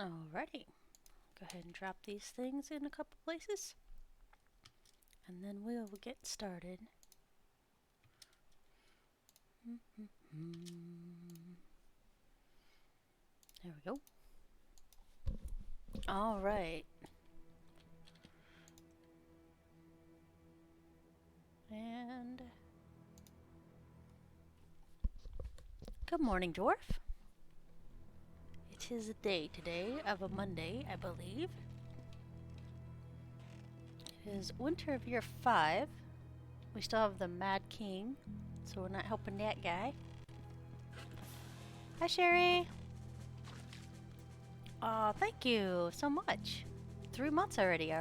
Alrighty. Go ahead and drop these things in a couple places. And then we'll get started. There we go. Alright. And good morning, Dwarf. It is a day today of a Monday, I believe. It is winter of year 5. We still have the Mad King, so we're not helping that guy. Hi, Sherry. Oh, thank you so much. 3 months already.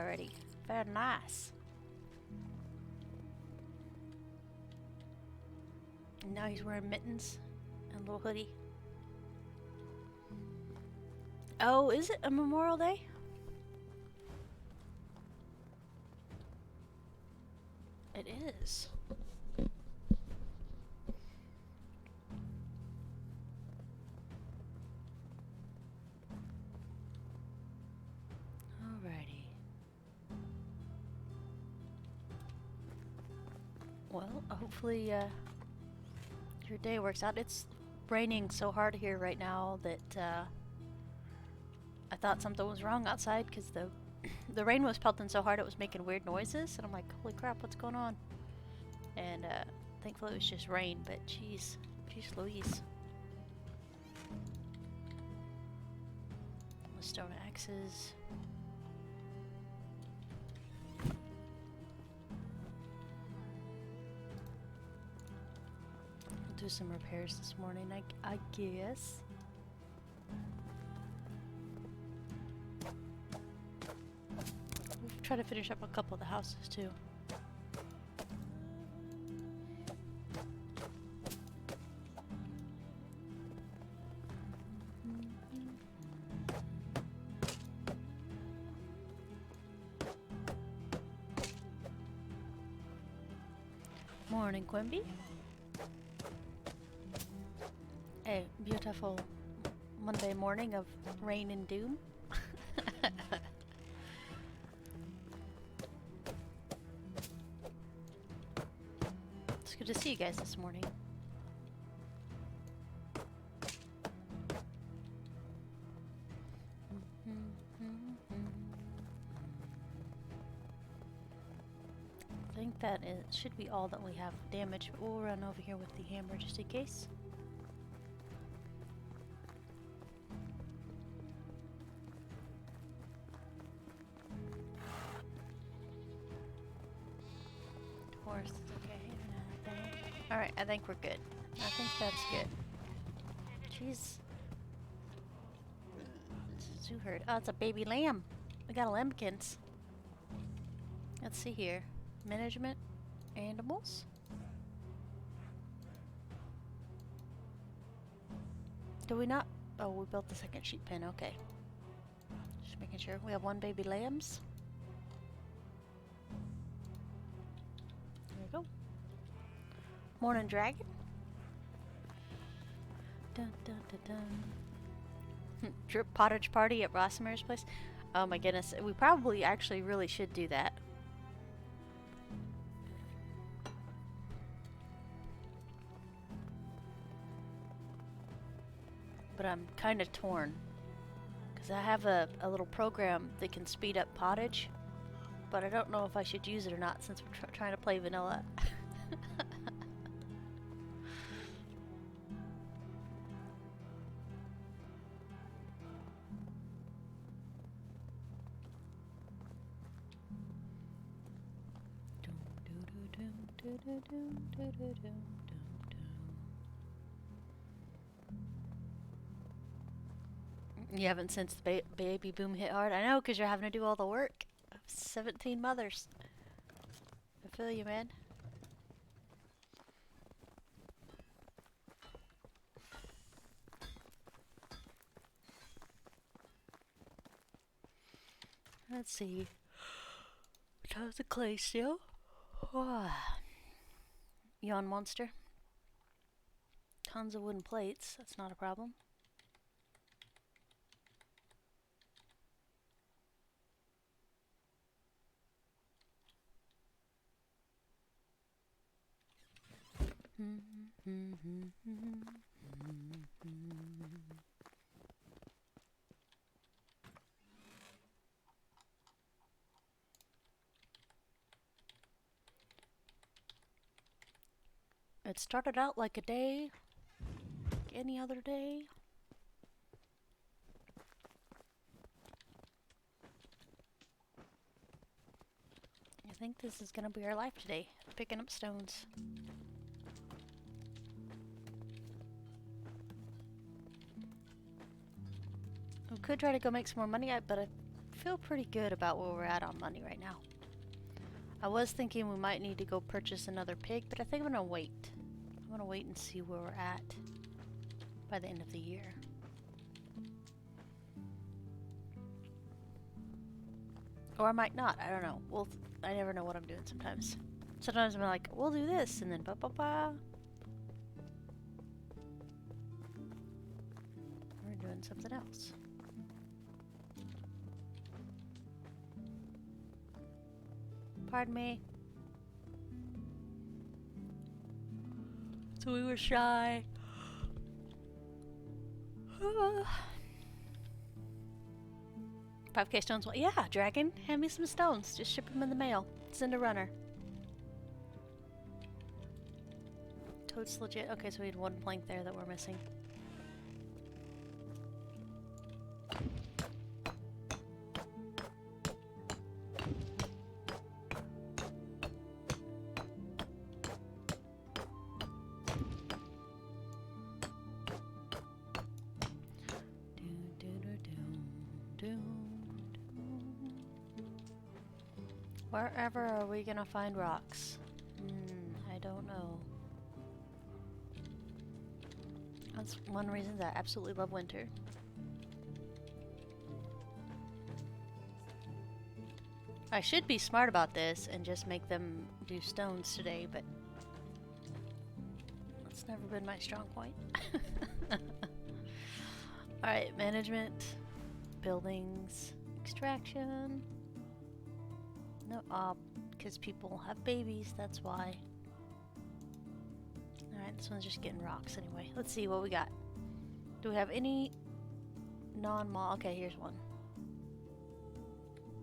Very nice. And now he's wearing mittens and a little hoodie. Oh, is it a Memorial Day? It is. Alrighty. Well, hopefully your day works out. It's raining so hard here right now that I thought something was wrong outside because the rain was pelting so hard it was making weird noises, and I'm like, holy crap, what's going on? And thankfully it was just rain, but jeez Louise. The stone axes. I'll do some repairs this morning, I guess. We'll try to finish up a couple of the houses too. Morning, Quimby. A beautiful Monday morning of rain and doom. It's good to see you guys this morning. I think that should be all that we have damage, but we'll run over here with the hammer just in case. Horse, okay. Alright, I think we're good. I think that's good. Jeez. Zoo herd. Oh, it's a baby lamb. We got a lambkins. Let's see here. Management, animals. Do we not? Oh, we built the second sheep pen. Okay. Just making sure. We have 1 baby lambs. There we go. Morning, dragon. Dun dun dun dun. Drip pottage party at Rossmer's place. Oh my goodness. We probably actually really should do that. But I'm kind of torn because I have a little program that can speed up pottage, but I don't know if I should use it or not since we're trying to play vanilla. You haven't since the baby boom hit hard? I know, because you're having to do all the work. 17 mothers. I feel you, man. Let's see. Tons of clay still. Yawn monster. Tons of wooden plates. That's not a problem. It started out like a day, like any other day. I think this is gonna be our life today, picking up stones. We could try to go make some more money, but I feel pretty good about where we're at on money right now. I was thinking we might need to go purchase another pig, but I think I'm gonna wait. I'm gonna wait and see where we're at by the end of the year. Or I might not, I don't know. Well, I never know what I'm doing sometimes. Sometimes I'm like, we'll do this, and then ba-ba-ba. We're doing something else. Pardon me. So we were shy. 5k stones. Well, yeah, dragon. Hand me some stones. Just ship them in the mail. Send a runner. Toad's legit. Okay, so we had one plank there that we're missing. Wherever are we gonna find rocks? I don't know. That's one reason that I absolutely love winter. I should be smart about this and just make them do stones today, but that's never been my strong point. Alright, management, buildings, extraction. No, because people have babies, that's why. Alright, this one's just getting rocks anyway. Let's see what we got. Do we have any non-mall? Okay, here's one.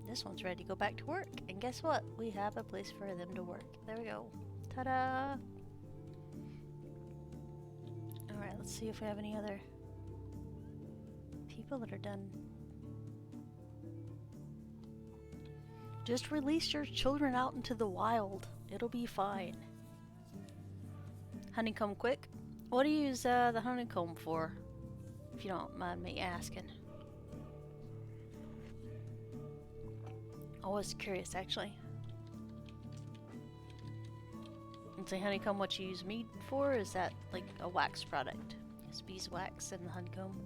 This one's ready to go back to work. And guess what? We have a place for them to work. There we go. Ta-da! Alright, let's see if we have any other people that are done. Just release your children out into the wild. It'll be fine. Honeycomb quick. What do you use the honeycomb for? If you don't mind me asking. I was curious, actually. And say honeycomb, what you use meat for? Is that like a wax product? It's beeswax and the honeycomb.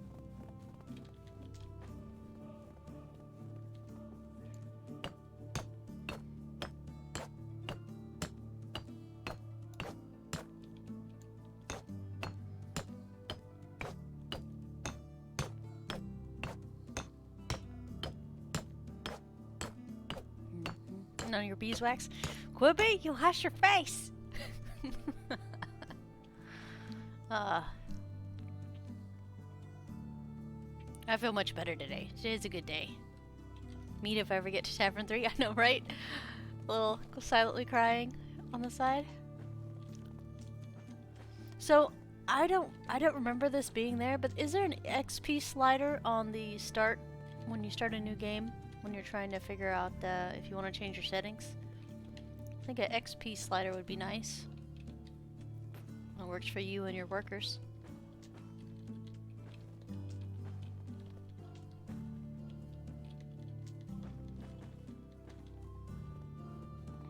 On your beeswax. Quibi, you hush your face! I feel much better today. Today's a good day. Meet if I ever get to Tavern 3. I know, right? A little silently crying on the side. So, I don't remember this being there, but is there an XP slider on the start when you start a new game? When you're trying to figure out if you want to change your settings. I think an XP slider would be nice. It works for you and your workers.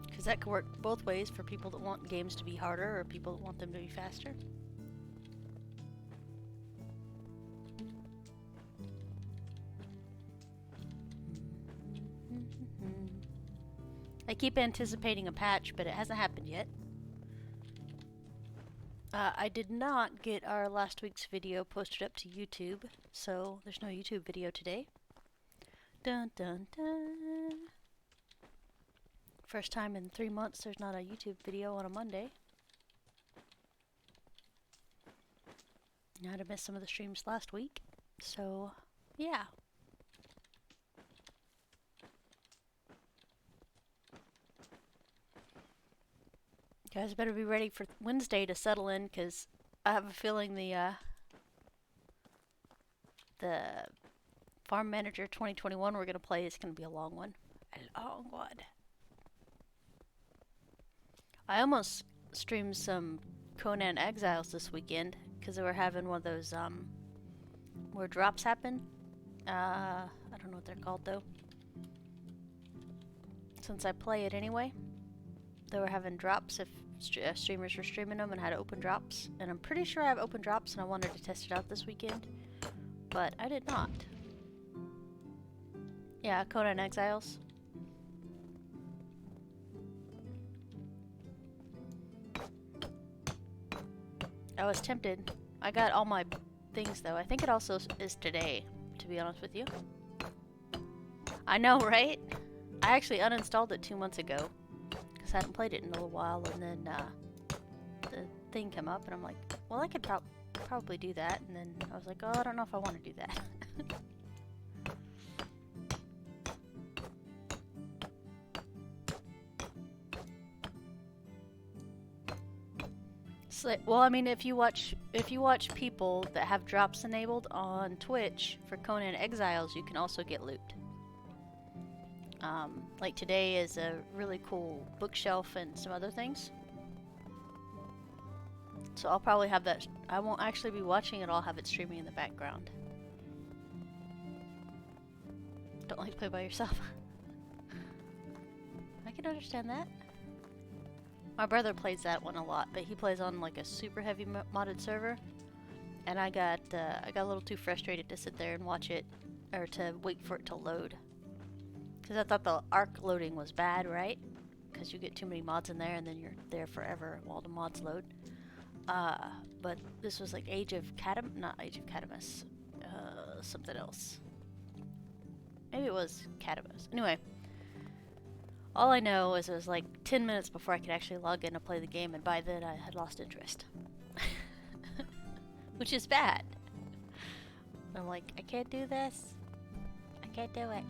Because that could work both ways for people that want games to be harder or people that want them to be faster. I keep anticipating a patch, but it hasn't happened yet. I did not get our last week's video posted up to YouTube, so there's no YouTube video today. Dun dun dun. First time in 3 months there's not a YouTube video on a Monday. I'd have missed some of the streams last week. So, yeah. You guys better be ready for Wednesday to settle in, because I have a feeling the Farm Manager 2021 we're going to play is going to be a long one. A long one. I almost streamed some Conan Exiles this weekend because they were having one of those where drops happen. I don't know what they're called though. Since I play it anyway, they were having drops if streamers were streaming them and had open drops. And I'm pretty sure I have open drops and I wanted to test it out this weekend, but I did not. Yeah, Conan Exiles. I was tempted. I got all my things though. I think it also is today, to be honest with you. I know, right? I actually uninstalled it 2 months ago because I hadn't played it in a little while, and then the thing came up and I'm like, well, I could probably do that, and then I was like, oh, I don't know if I want to do that. Well, I mean, if you watch people that have drops enabled on Twitch for Conan Exiles, you can also get loot. Like today is a really cool bookshelf and some other things. So I'll probably have that. I won't actually be watching it. I'll have it streaming in the background. Don't like to play by yourself. I can understand that. My brother plays that one a lot, but he plays on like a super heavy modded server, and I got a little too frustrated to sit there and watch it, or to wait for it to load, because I thought the ARC loading was bad, right? Because you get too many mods in there, and then you're there forever while the mods load. But this was like not Age of Cadamus, something else. Maybe it was Cadamus. Anyway. All I know is it was like 10 minutes before I could actually log in to play the game, and by then I had lost interest. Which is bad. I'm like, I can't do this. I can't do it.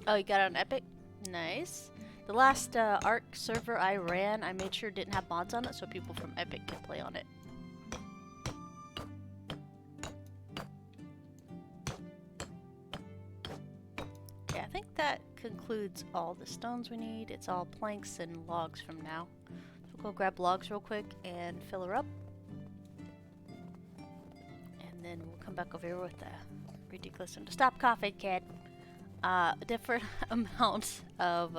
Oh, you got it on Epic? Nice. The last ARC server I ran, I made sure it didn't have mods on it so people from Epic could play on it. I think that concludes all the stones we need. It's all planks and logs from now. So we'll go grab logs real quick and fill her up. And then we'll come back over here with the ridiculous one. Stop coughing, kid. Different amounts of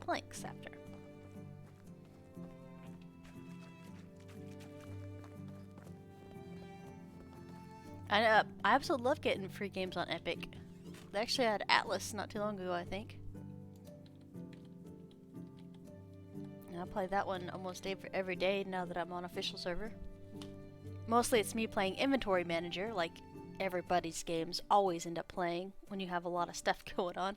planks after. I absolutely love getting free games on Epic. They actually had Atlas not too long ago, I think. And I play that one almost every day now that I'm on official server. Mostly it's me playing Inventory Manager, like everybody's games always end up playing when you have a lot of stuff going on.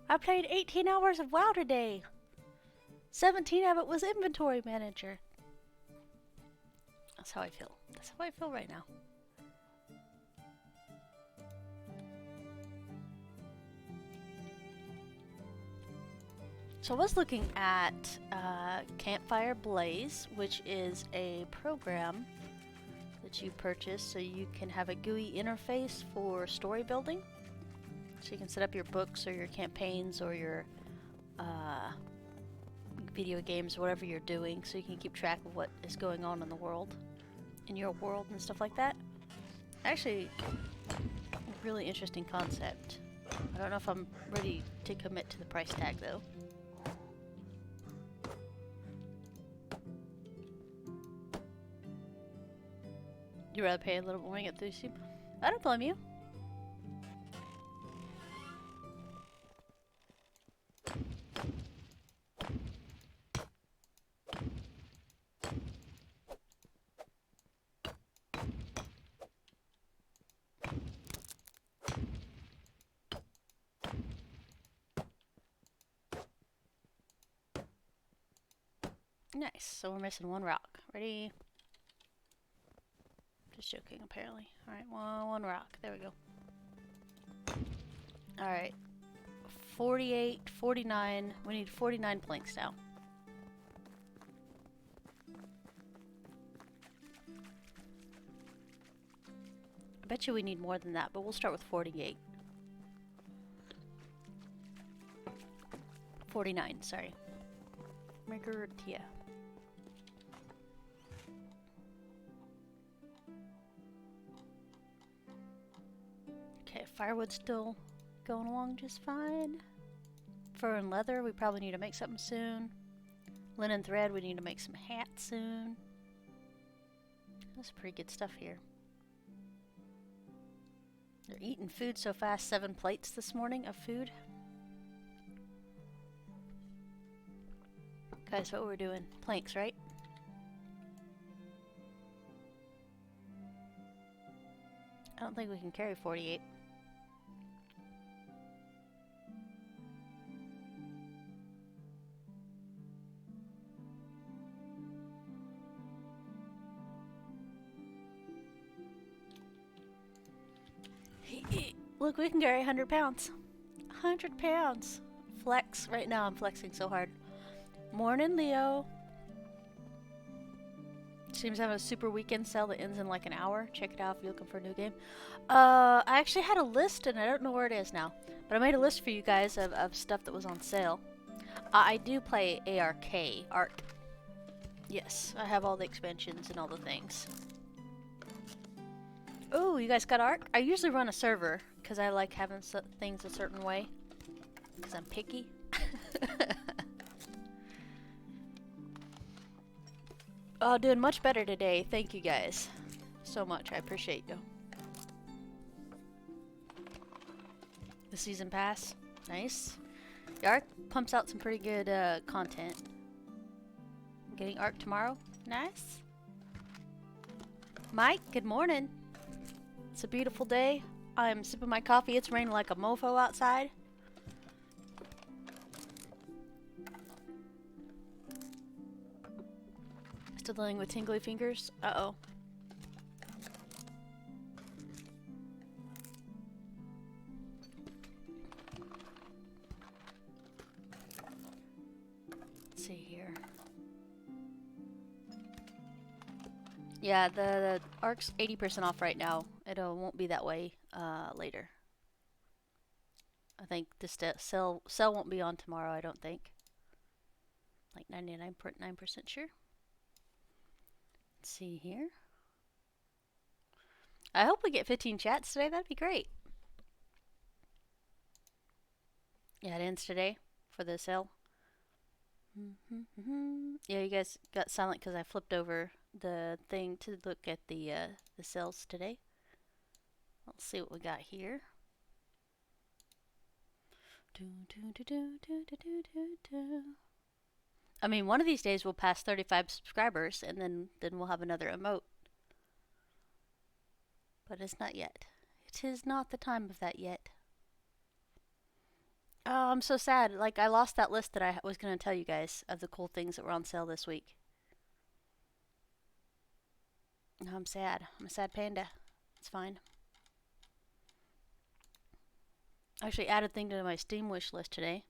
I played 18 hours of WoW today. 17 of it was Inventory Manager. That's how I feel. That's how I feel right now. So I was looking at Campfire Blaze, which is a program that you purchase so you can have a GUI interface for story building. So you can set up your books or your campaigns or your video games, whatever you're doing, so you can keep track of what is going on in the world, in your world and stuff like that. Actually, a really interesting concept. I don't know if I'm ready to commit to the price tag though. You'd rather pay a little more and get through soup? I don't blame you. Nice. So we're missing one rock. Ready? Just joking, apparently. Alright, one rock. There we go. Alright. 48, 49. We need 49 planks now. I bet you we need more than that, but we'll start with 48. 49, sorry. Margarita. Okay, firewood's still going along just fine. Fur and leather, we probably need to make something soon. Linen thread, we need to make some hats soon. That's pretty good stuff here. They're eating food so fast, 7 plates this morning of food. Guys, what we're doing? Planks, right? I don't think we can carry 48. Look, we can carry 100 pounds. 100 pounds. Flex. Right now I'm flexing so hard. Morning, Leo. Seems to have a super weekend sale that ends in like an hour. Check it out if you're looking for a new game. I actually had a list and I don't know where it is now. But I made a list for you guys of stuff that was on sale. I do play ARK. Yes, I have all the expansions and all the things. Oh, you guys got ARK? I usually run a server because I like having things a certain way. Because I'm picky. Oh, doing much better today. Thank you guys so much. I appreciate you. The season pass. Nice. The ARK pumps out some pretty good content. I'm getting ARK tomorrow. Nice. Mike, good morning. It's a beautiful day. I'm sipping my coffee. It's raining like a mofo outside. Still dealing with tingly fingers. Uh-oh. Let's see here. Yeah, the ARK's 80% off right now. It won't be that way later. I think this sale won't be on tomorrow, I don't think. Like 99.9% sure. Let's see here. I hope we get 15 chats today. That'd be great. Yeah, it ends today for the sale. Yeah, you guys got silent because I flipped over the thing to look at the sales today. Let's see what we got here. I mean, one of these days we'll pass 35 subscribers, and then we'll have another emote. But it's not yet. It is not the time of that yet. Oh, I'm so sad. Like, I lost that list that I was going to tell you guys of the cool things that were on sale this week. No, I'm sad. I'm a sad panda. It's fine. I actually added a thing to my Steam wish list today.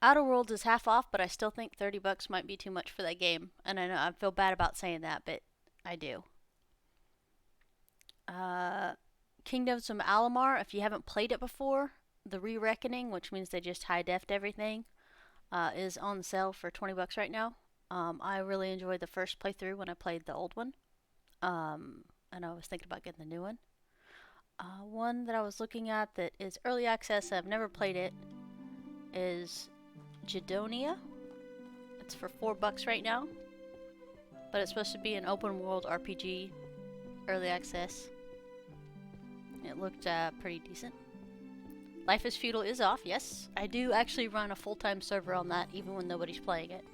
Outer Worlds is half off, but I still think $30 might be too much for that game. And I know I feel bad about saying that, but I do. Kingdoms of Alamar, if you haven't played it before, the Re-Reckoning, which means they just high-defed everything, is on sale for $20 right now. I really enjoyed the first playthrough when I played the old one. And I was thinking about getting the new one. One that I was looking at that is early access, I've never played it, is Jidonia. It's for $4 right now. But it's supposed to be an open world RPG early access. It looked pretty decent. Life is Feudal is off, yes. I do actually run a full-time server on that, even when nobody's playing it.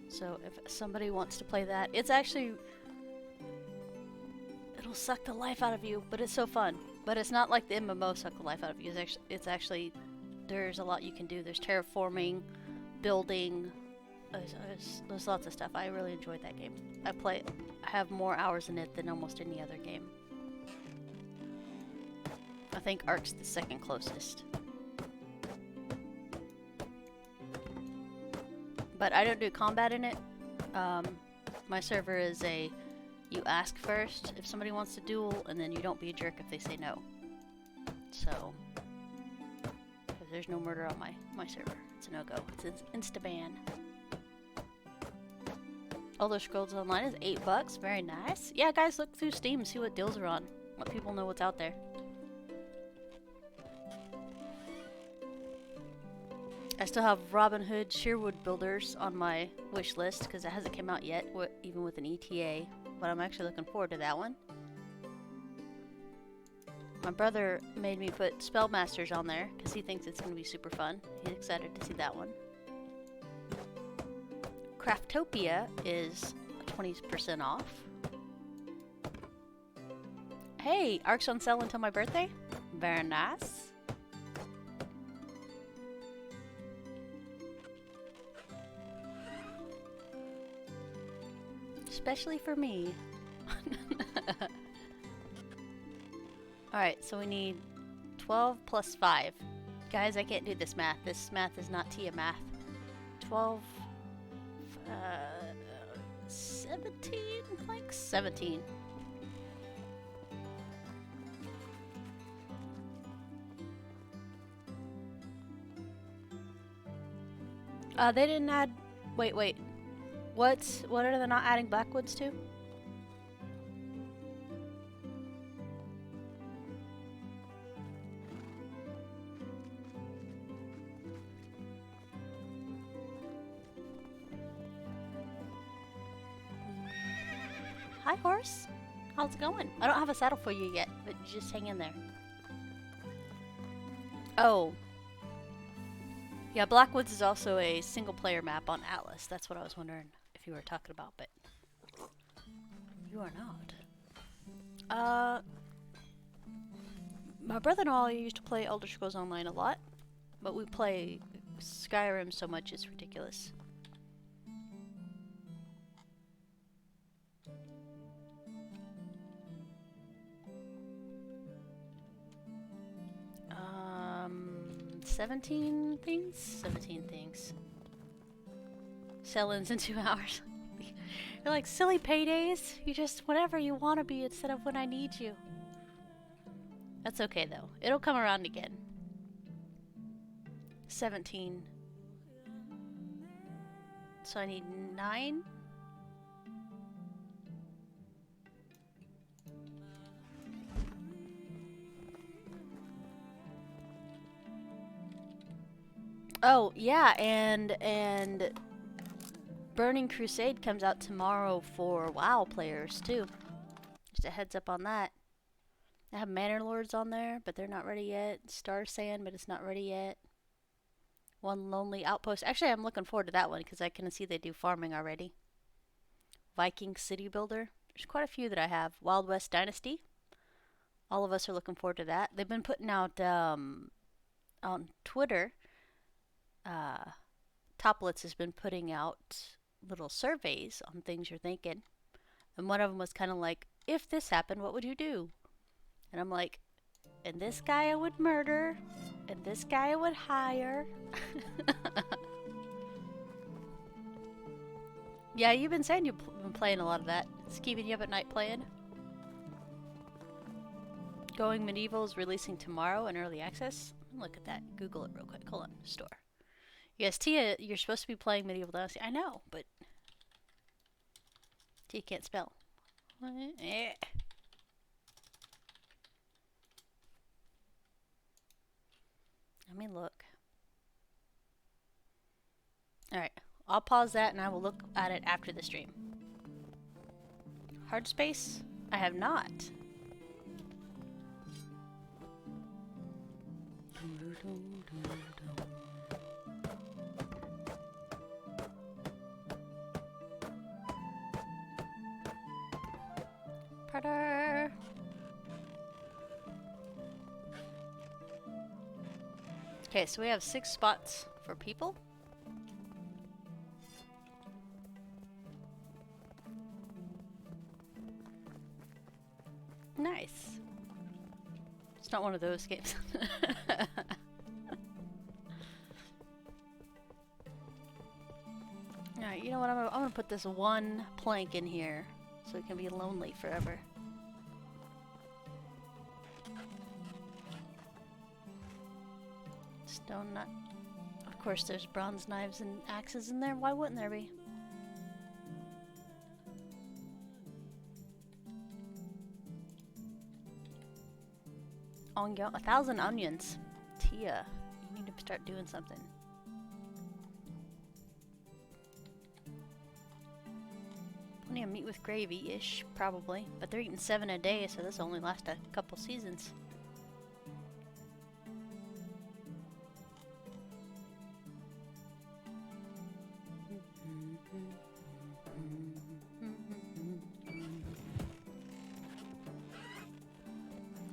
So if somebody wants to play that, it's actually... it'll suck the life out of you, but it's so fun. But it's not like the MMO suck the life out of you. It's actually there's a lot you can do. There's terraforming, building. There's lots of stuff. I really enjoyed that game. I have more hours in it than almost any other game. I think Ark's the second closest. But I don't do combat in it. My server is you ask first if somebody wants to duel, and then you don't be a jerk if they say no. So, there's no murder on my server. It's a no-go. It's insta-ban. Elder Scrolls Online is $8. Very nice. Yeah, guys, look through Steam, see what deals are on. Let people know what's out there. I still have Robin Hood Sherwood Builders on my wish list because it hasn't come out yet, even with an ETA. But I'm actually looking forward to that one. My brother made me put Spellmasters on there because he thinks it's going to be super fun. He's excited to see that one. Craftopia is 20% off. Hey, Ark's on sale until my birthday? Very nice. Especially for me. Alright, so we need 12 plus 5. Guys, I can't do this math. This math is not Tia math. 12... 17? Like 17. They didn't add... Wait. What are they not adding Blackwoods to? Hi, horse. How's it going? I don't have a saddle for you yet, but just hang in there. Oh. Yeah, Blackwoods is also a single-player map on Atlas. That's what I was wondering if you were talking about, but you are not. My brother and I used to play Elder Scrolls Online a lot, but we play Skyrim so much it's ridiculous. Um, 17 things? 17 things. Sell-ins in 2 hours. You're like, silly paydays. You just whatever you want to be instead of when I need you. That's okay though. It'll come around again. 17. So I need 9. Oh, yeah, and Burning Crusade comes out tomorrow for WoW players too. Just a heads up on that. I have Manor Lords on there, but they're not ready yet. Star Sand, but it's not ready yet. One Lonely Outpost. Actually, I'm looking forward to that one because I can see they do farming already. Viking City Builder. There's quite a few that I have. Wild West Dynasty. All of us are looking forward to that. They've been putting out on Twitter. Toplets has been putting out little surveys on things you're thinking. And one of them was kind of like, if this happened, what would you do? And I'm like, and this guy I would murder, and this guy I would hire. Yeah, you've been saying you've been playing a lot of that. It's keeping you up at night playing. Going Medieval is releasing tomorrow in early access. Look at that. Google it real quick. Hold on. Store. Yes, Tia, you're supposed to be playing Medieval Dynasty. I know, but Tia can't spell. Eh. Let me look. Alright, I'll pause that and I will look at it after the stream. Hard space? I have not. Okay, so we have 6 spots for people. Nice. It's not one of those games. Alright, you know what? I'm gonna put this one plank in here so it can be lonely forever. Stone nut. Of course, there's bronze knives and axes in there. Why wouldn't there be? Onion, 1,000 onions. Tia, you need to start doing something. Plenty of meat with gravy-ish, probably. But they're eating 7 a day, so this will only last a couple seasons.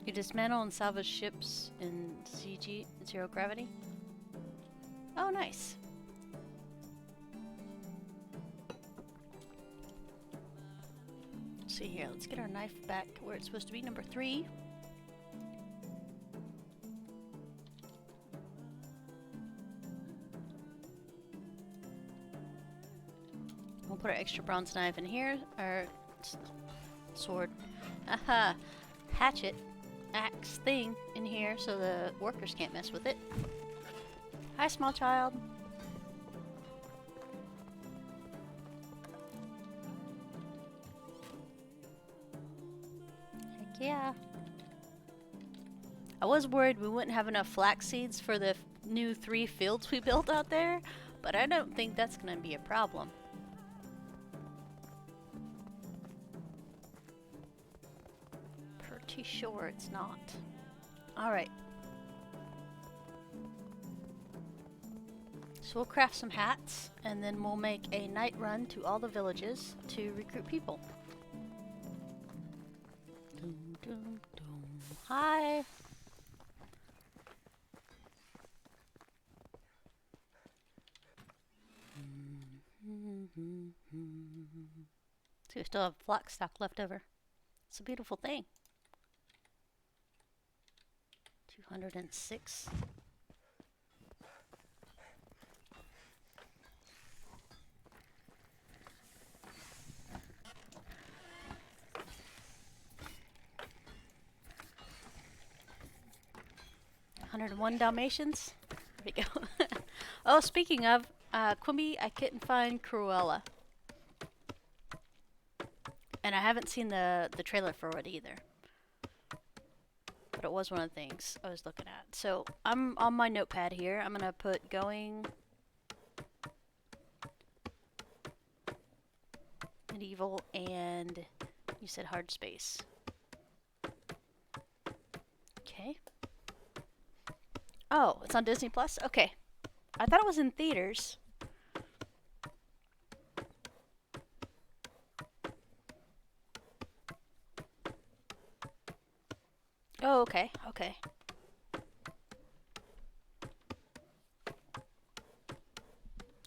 You dismantle and salvage ships in CG, zero gravity. Oh, nice. Let's see here, let's get our knife back where it's supposed to be, number 3. We'll put our extra bronze knife in here, our sword, aha, hatchet. Axe thing in here so the workers can't mess with it. Hi, small child. Heck yeah. I was worried we wouldn't have enough flax seeds for the new 3 fields we built out there, but I don't think that's gonna be a problem. Pretty sure it's not. Alright. So we'll craft some hats, and then we'll make a night run to all the villages to recruit people. Dum, dum, dum. Hi! So we still have flax stock left over. It's a beautiful thing. 206. $101 Dalmatians. There we go. Oh, speaking of, Quimby, I couldn't find Cruella. And I haven't seen the trailer for it either. But it was one of the things I was looking at. So I'm on my notepad here. I'm gonna put going medieval and you said hard space. Okay. Oh, it's on Disney Plus? Okay. I thought it was in theaters. Oh, okay, okay.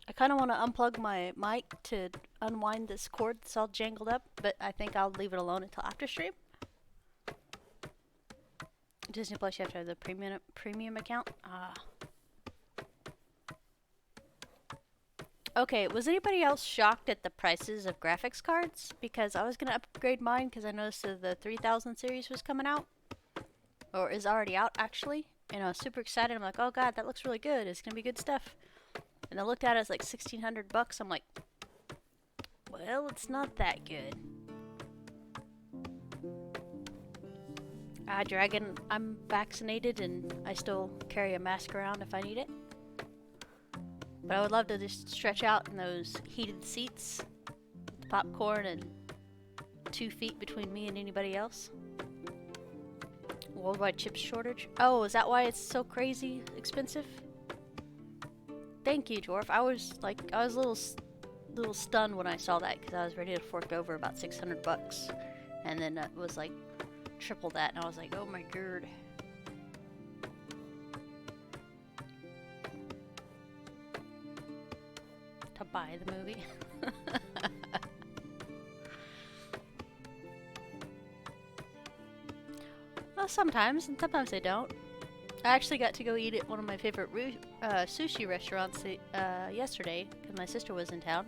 I kind of want to unplug my mic to unwind this cord that's all jangled up, but I think I'll leave it alone until after stream. Disney Plus, you have to have the premium account. Ah. Okay, was anybody else shocked at the prices of graphics cards? Because I was going to upgrade mine because I noticed that the 3000 series was coming out. Or is already out, actually. And I was super excited. I'm like, oh god, that looks really good. It's going to be good stuff. And I looked at it as like $1,600. I'm like, well, it's not that good. Dragon, I'm vaccinated and I still carry a mask around if I need it. But I would love to just stretch out in those heated seats, with popcorn and 2 feet between me and anybody else. Worldwide chip shortage. Oh, is that why it's so crazy expensive? Thank you, Dwarf. I was a little stunned when I saw that because I was ready to fork over about $600, and then it was like triple that, and I was like, oh my god. to buy the movie. Well, sometimes, and sometimes I don't. I actually got to go eat at one of my favorite sushi restaurants yesterday because my sister was in town.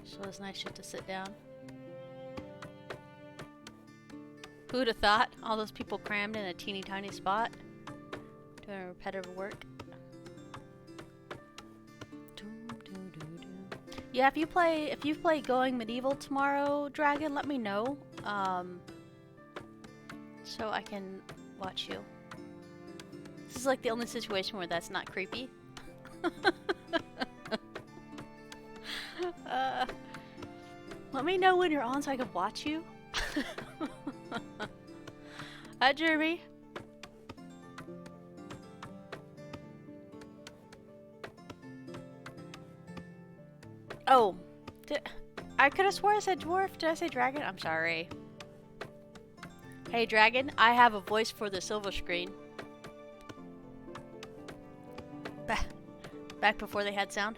So it was nice just to sit down. Who'd have thought? All those people crammed in a teeny tiny spot doing repetitive work. Yeah, if you play Going Medieval tomorrow, Dragon, let me know. So I can watch you. This is like the only situation where that's not creepy. Let me know when you're on so I can watch you. Hi, Jeremy. Oh, I could have swore I said dwarf. Did I say dragon? I'm sorry. Hey, dragon, I have a voice for the silver screen. Back before they had sound.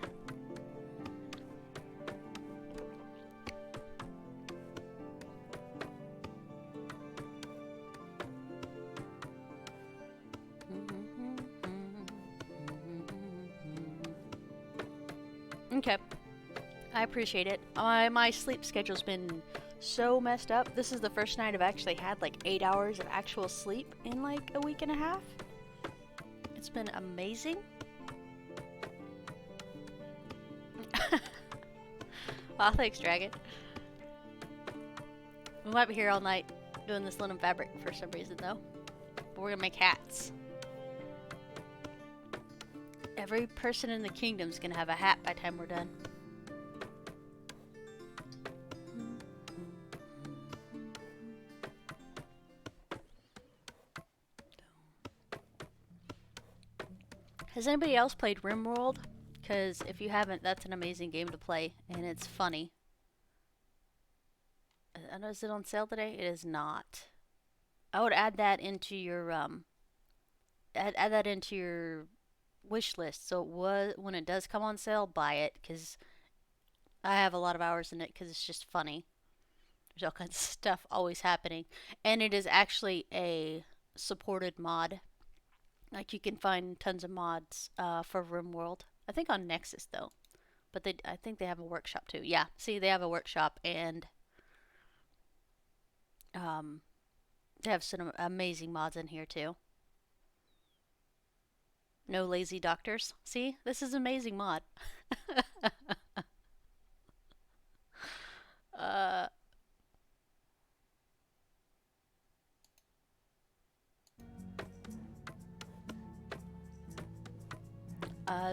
Okay. I appreciate it. My sleep schedule's been so messed up. This is the first night I've actually had like 8 hours of actual sleep in like a week and a half. It's been amazing. Wow, thanks, Dragon. We might be here all night doing this linen fabric for some reason though. But we're gonna make hats. Every person in the kingdom's gonna have a hat by the time we're done. Has anybody else played RimWorld? Because if you haven't, that's an amazing game to play, and it's funny. I know, is it on sale today? It is not. I would add that into your add that into your wish list. So when it does come on sale, buy it, because I have a lot of hours in it because it's just funny. There's all kinds of stuff always happening, and it is actually a supported mod. Like, you can find tons of mods for RimWorld. I think on Nexus, though. But I think they have a workshop, too. Yeah, see, they have a workshop, and they have some amazing mods in here, too. No lazy doctors. See? This is an amazing mod.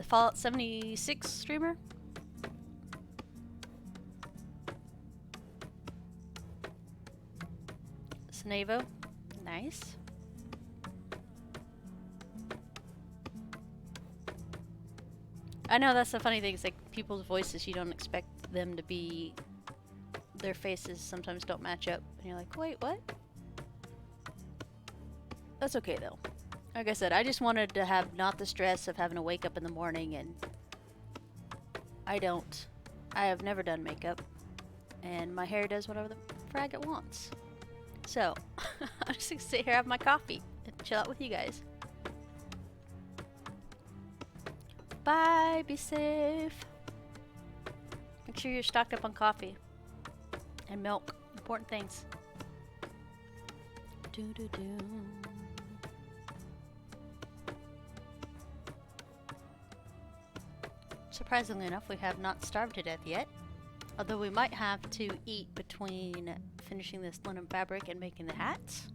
Fallout 76 streamer. Snavo. Nice. I know that's the funny thing. It's like people's voices, you don't expect them to be... Their faces sometimes don't match up. And you're like, wait, what? That's okay, though. Like I said, I just wanted to have not the stress of having to wake up in the morning, and I have never done makeup, and my hair does whatever the frag it wants. So, I'm just gonna sit here, have my coffee, and chill out with you guys. Bye, be safe. Make sure you're stocked up on coffee and milk, important things. Do-do-do. Surprisingly enough, we have not starved to death yet. Although we might have to eat between finishing this linen fabric and making the hats.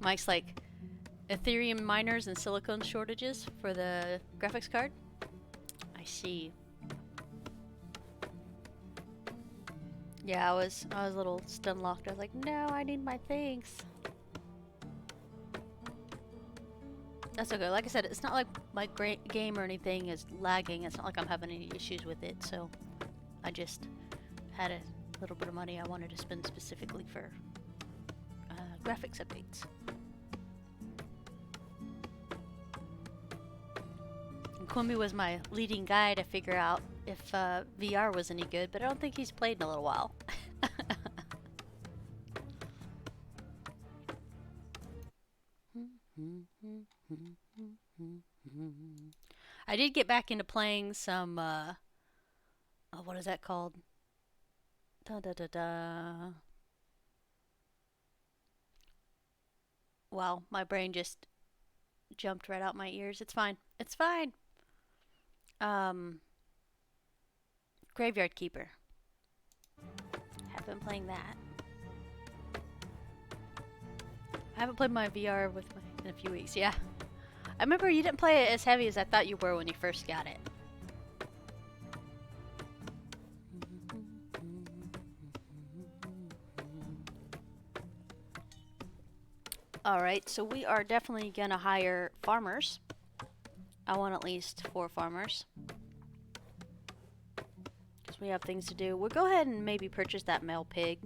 Mike's like, Ethereum miners and silicone shortages for the graphics card? I see. Yeah, I was a little stun locked. I was like, no, I need my things. That's okay. Like I said, it's not like my game or anything is lagging. It's not like I'm having any issues with it. So I just had a little bit of money I wanted to spend specifically for graphics updates. And Quimby was my leading guy to figure out if VR was any good, but I don't think he's played in a little while. I did get back into playing some, oh, what is that called? Da da da da. Wow, my brain just jumped right out my ears. It's fine. It's fine. Graveyard Keeper. Have been playing that. I haven't played my VR with my in a few weeks. Yeah. I remember you didn't play it as heavy as I thought you were when you first got it. Alright, so we are definitely gonna hire farmers. I want at least 4 farmers. Because we have things to do. We'll go ahead and maybe purchase that male pig.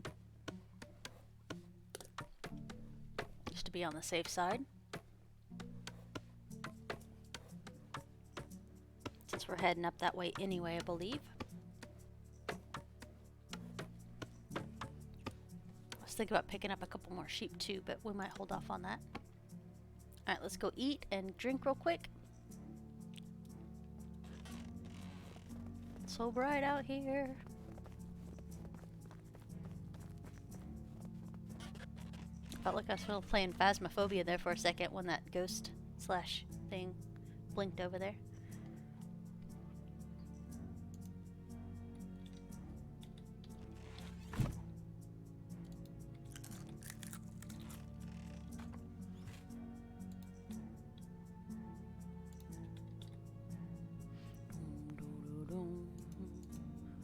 Just to be on the safe side. Since we're heading up that way anyway, I believe. I was thinking about picking up a couple more sheep too, but we might hold off on that. Alright, let's go eat and drink real quick. It's so bright out here. Felt like I was still playing Phasmophobia there for a second when that ghost slash thing blinked over there.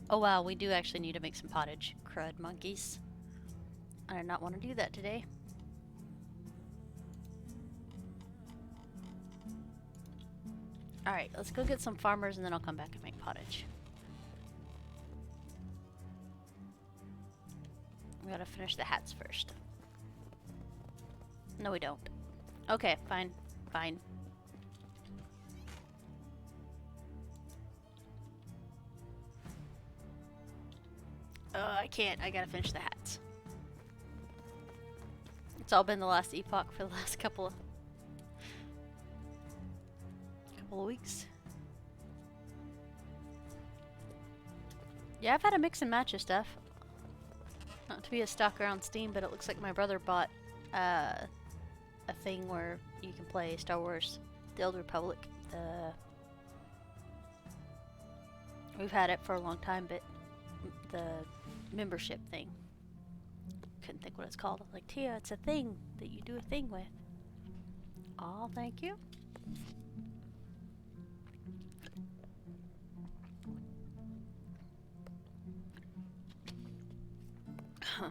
Oh wow, we do actually need to make some pottage. Crud monkeys. I did not want to do that today. Alright, let's go get some farmers and then I'll come back and make pottage. We gotta finish the hats first. No, we don't. Okay, fine. Fine. I can't. I gotta finish the hats. It's all been the last epoch for the last couple of weeks. Yeah, I've had a mix and match of stuff. Not to be a stalker on Steam, but it looks like my brother bought a thing where you can play Star Wars: The Old Republic. We've had it for a long time, but the membership thing. Couldn't think what it's called. I'm like, Tia, it's a thing that you do a thing with. Aw, thank you. Huh.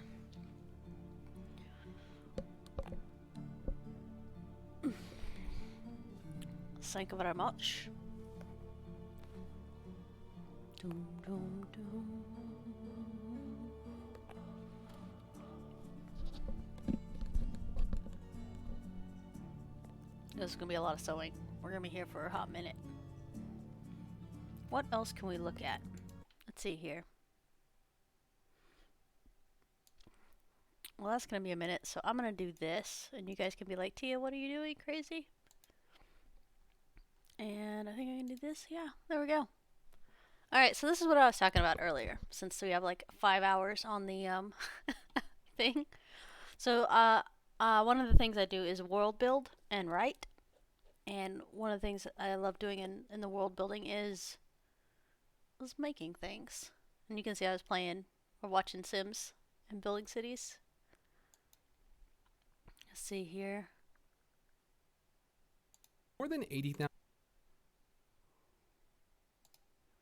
Thank you very much. Doom, doom, doom. This is going to be a lot of sewing. We're going to be here for a hot minute. What else can we look at? Let's see here. Well, that's going to be a minute, so I'm going to do this. And you guys can be like, Tia, what are you doing? Crazy? And I think I can do this. Yeah, there we go. Alright, so this is what I was talking about earlier. Since we have like 5 hours on the thing. So, one of the things I do is world build and write. And one of the things I love doing in the world building is making things. And you can see I was playing or watching Sims and building cities. Let's see here. More than 80,000.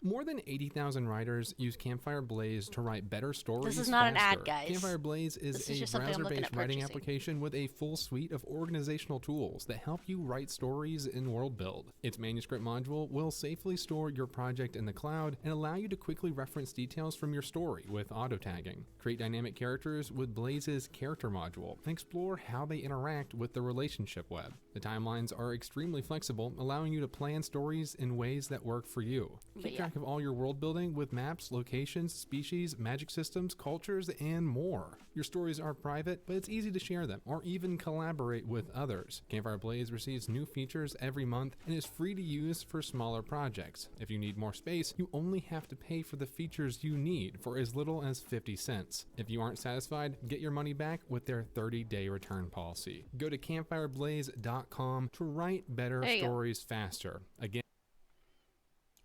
More than 80,000 writers use Campfire Blaze to write better stories This is not an faster. ad, guys. Campfire Blaze is a just something I'm looking browser-based at writing purchasing. application with a full suite of organizational tools that help you write stories and world build. Its manuscript module will safely store your project in the cloud and allow you to quickly reference details from your story with auto-tagging. Create dynamic characters with Blaze's character module and explore how they interact with the relationship web. The timelines are extremely flexible, allowing you to plan stories in ways that work for you. Keep track of all your world building with maps, locations, species, magic systems, cultures, and more. Your stories are private, but it's easy to share them or even collaborate with others. Campfire Blaze receives new features every month and is free to use for smaller projects. If you need more space, you only have to pay for the features you need for as little as 50 cents. If you aren't satisfied, get your money back with their 30-day return policy. Go to campfireblaze.com to write better stories faster. Again.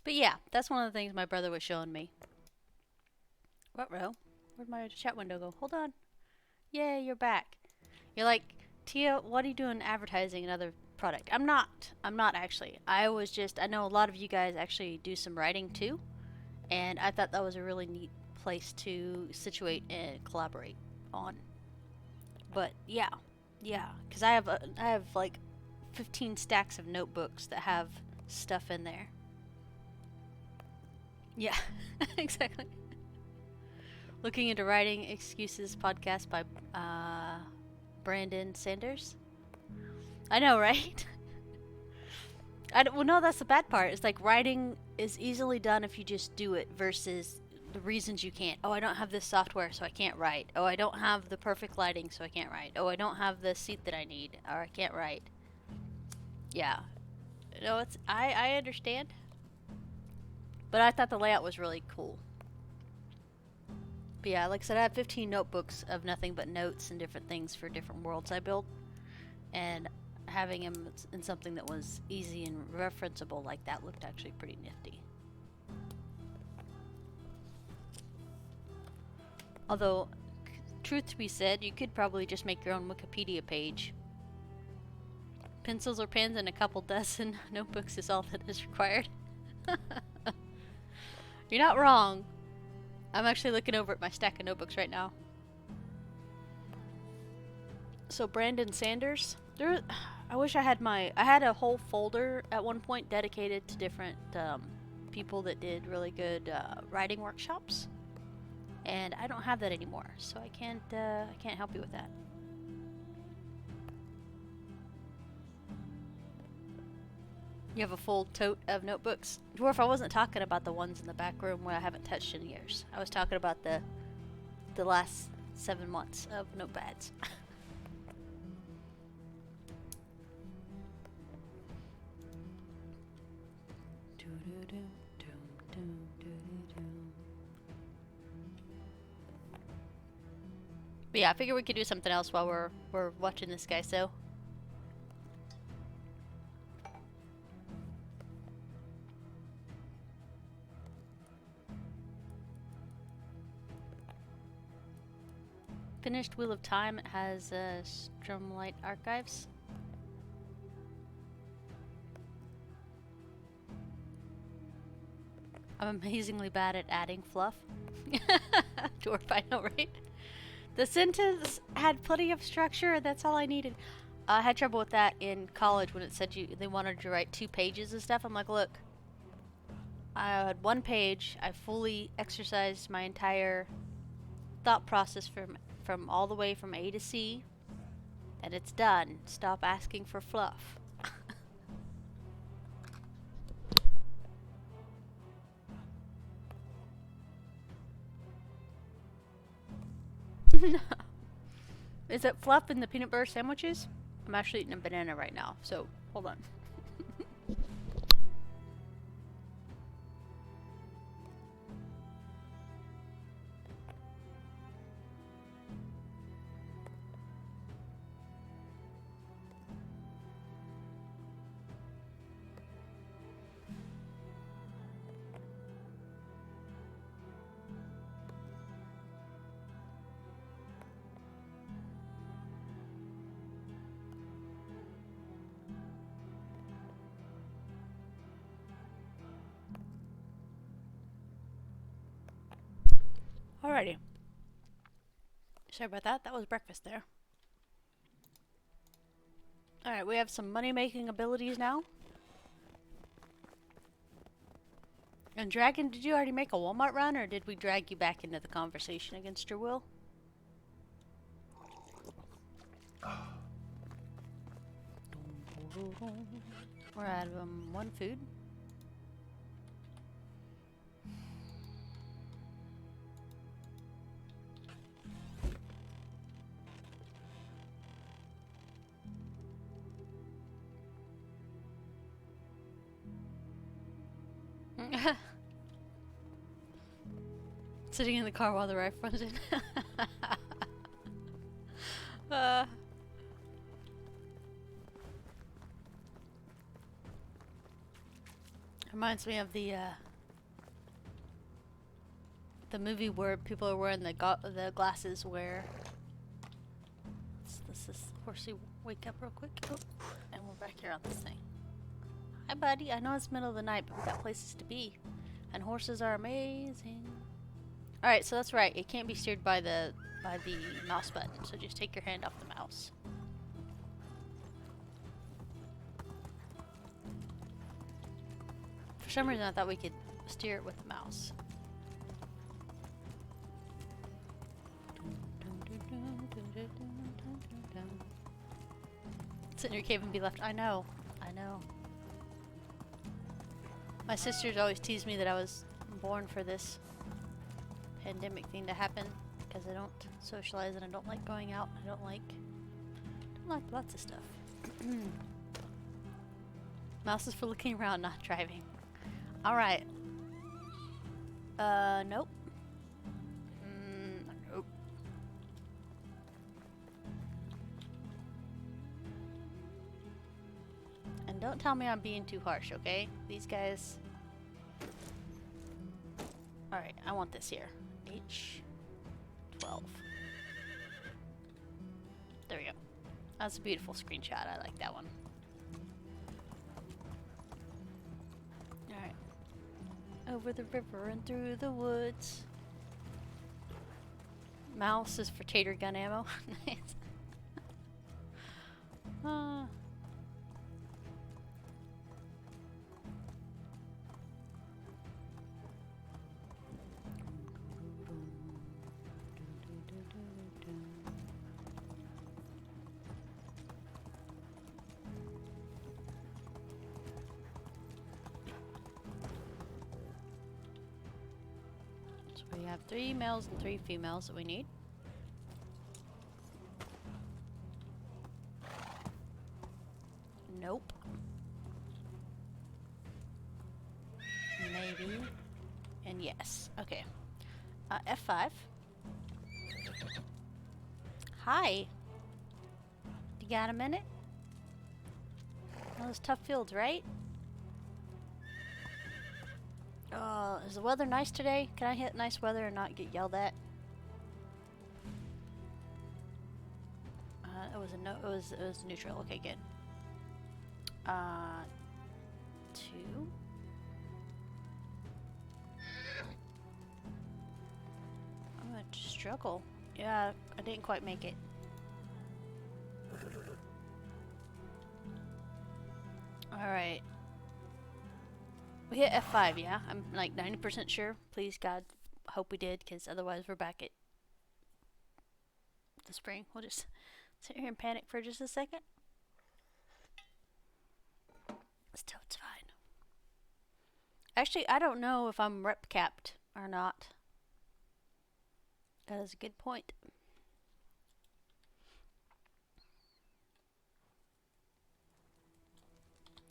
But yeah, that's one of the things my brother was showing me. What, Ro? Where'd my chat window go? Hold on. Yay, you're back. You're like, Tia, what are you doing advertising another product? I'm not actually. I know a lot of you guys actually do some writing too. And I thought that was a really neat place to situate and collaborate on. But yeah. Because I have like 15 stacks of notebooks that have stuff in there. Yeah, exactly. Looking into Writing Excuses podcast by Brandon Sanders. I know, right? Well, no, that's the bad part. It's like writing is easily done if you just do it versus the reasons you can't. Oh, I don't have this software, so I can't write. Oh, I don't have the perfect lighting, so I can't write. Oh, I don't have the seat that I need, or I can't write. Yeah. No, I understand. But I thought the layout was really cool. But yeah, like I said, I have 15 notebooks of nothing but notes and different things for different worlds I built. And having them in something that was easy and referenceable like that looked actually pretty nifty. Although, truth to be said, you could probably just make your own Wikipedia page. Pencils or pens and a couple dozen notebooks is all that is required. You're not wrong. I'm actually looking over at my stack of notebooks right now. So Brandon Sanders, I wish I had I had a whole folder at one point dedicated to different people that did really good writing workshops, and I don't have that anymore, so I can't help you with that. You have a full tote of notebooks. Dwarf, I wasn't talking about the ones in the back room where I haven't touched in years. I was talking about the last 7 months of notepads. But yeah, I figure we could do something else while we're watching this guy, so. Finished Wheel of Time. It has Stromlight Archives. I'm amazingly bad at adding fluff. Dwarf, I know, right? The sentence had plenty of structure. That's all I needed. I had trouble with that in college when it said they wanted you to write 2 pages and stuff. I'm like, look, I had 1 page. I fully exercised my entire thought process from all the way from A to C, and it's done. Stop asking for fluff. No. Is it fluff in the peanut butter sandwiches? I'm actually eating a banana right now, so hold on. Alrighty. Sorry about that. That was breakfast there. Alright, we have some money-making abilities now. And Dragon, did you already make a Walmart run, or did we drag you back into the conversation against your will? We're out of one food. Sitting in the car while the ride runs in. Reminds me of the movie where people are wearing the glasses where this is horsey. Wake up real quick. Oh, and we're back here on this thing. Hi buddy, I know it's middle of the night, but we got places to be. And horses are amazing. Alright, so that's right. It can't be steered by the mouse button, so just take your hand off the mouse. For some reason I thought we could steer it with the mouse. Sit in your cave and be left. I know. I know. My sisters always tease me that I was born for this pandemic thing to happen because I don't socialize and I don't like going out. I don't like lots of stuff. Mouse is for looking around, not driving. Alright. Nope. Nope. And don't tell me I'm being too harsh, okay? These guys... Alright, I want this here. H12. There we go. That's a beautiful screenshot. I like that one. Alright. Over the river and through the woods. Mouse is for tater gun ammo. Nice. We have 3 males and 3 females that we need. Nope. Maybe. And yes. Okay. F5. Hi. You got a minute? Those tough fields, right? Is the weather nice today? Can I hit nice weather and not get yelled at? It was a no. It was neutral. Okay, good. 2. I'm gonna struggle. Yeah, I didn't quite make it. All right. We hit F5, yeah? I'm like 90% sure. Please, God, hope we did, because otherwise we're back at the spring. We'll just sit here and panic for just a second. Still, it's fine. Actually, I don't know if I'm rep capped or not. That is a good point.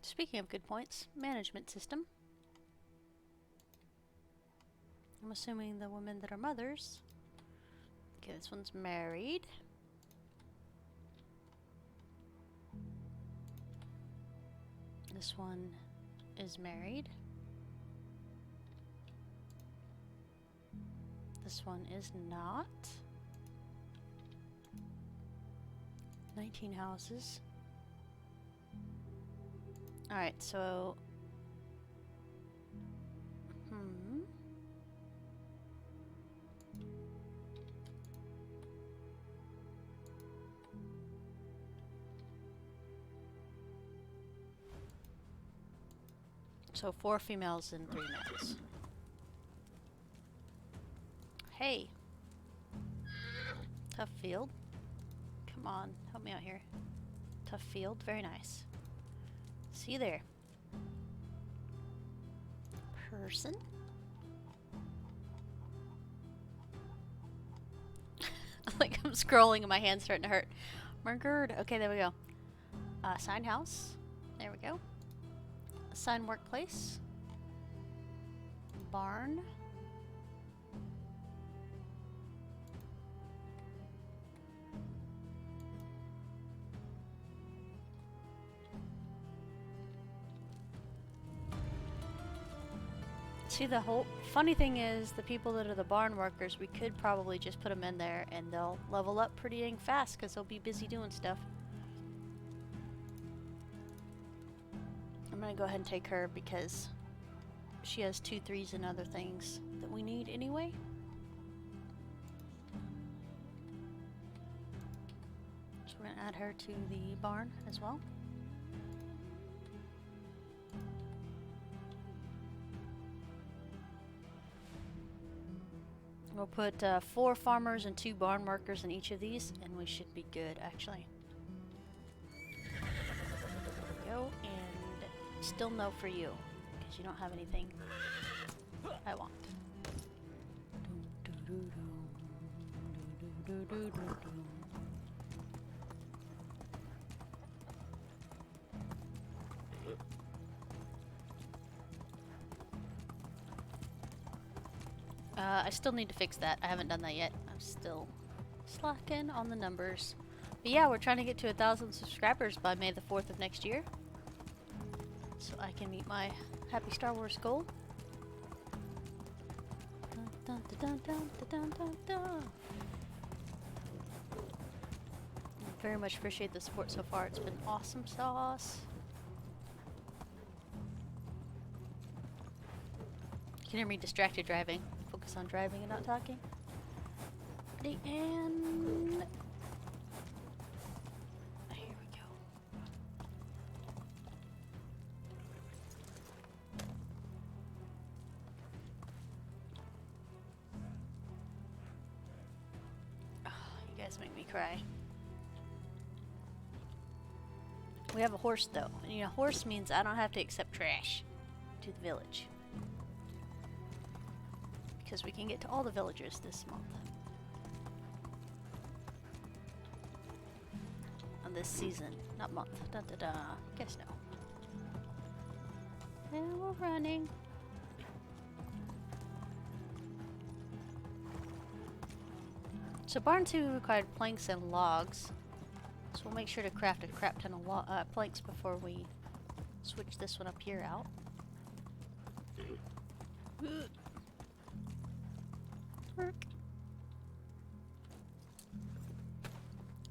Speaking of good points, management system. I'm assuming the women that are mothers. Okay, this one's married. This one is married. This one is not. 19 houses. Alright, so... So 4 females and 3 males. Hey. Tough field. Come on, help me out here. Tough field, very nice. See you there. Person. Like I'm scrolling and my hand's starting to hurt. Murdered. Okay, there we go. Sign house. There we go. Sign workplace. Barn. See, the whole funny thing is the people that are the barn workers, we could probably just put them in there and they'll level up pretty dang fast because they'll be busy doing stuff. I'm gonna go ahead and take her because she has 2 3s and other things that we need anyway. So we're gonna add her to the barn as well. We'll put 4 farmers and 2 barn workers in each of these, and we should be good, actually. There we go, and still no for you, because you don't have anything I want. I still need to fix that. I haven't done that yet. I'm still slacking on the numbers. But yeah, we're trying to get to 1,000 subscribers by May the 4th of next year. So I can meet my Happy Star Wars goal. Dun, dun, dun, dun, dun, dun, dun. I very much appreciate the support so far. It's been awesome sauce. You can hear me distracted driving. Focus on driving and not talking. Ready, and here we go. Oh, you guys make me cry. We have a horse though, and you know, horse means I don't have to accept trash to the village. Because we can get to all the villagers this month. On this season, not month. Da da da. You guys know. And we're running. So barn 2 required planks and logs. So we'll make sure to craft a crap ton of planks before we switch this one up here out. Work.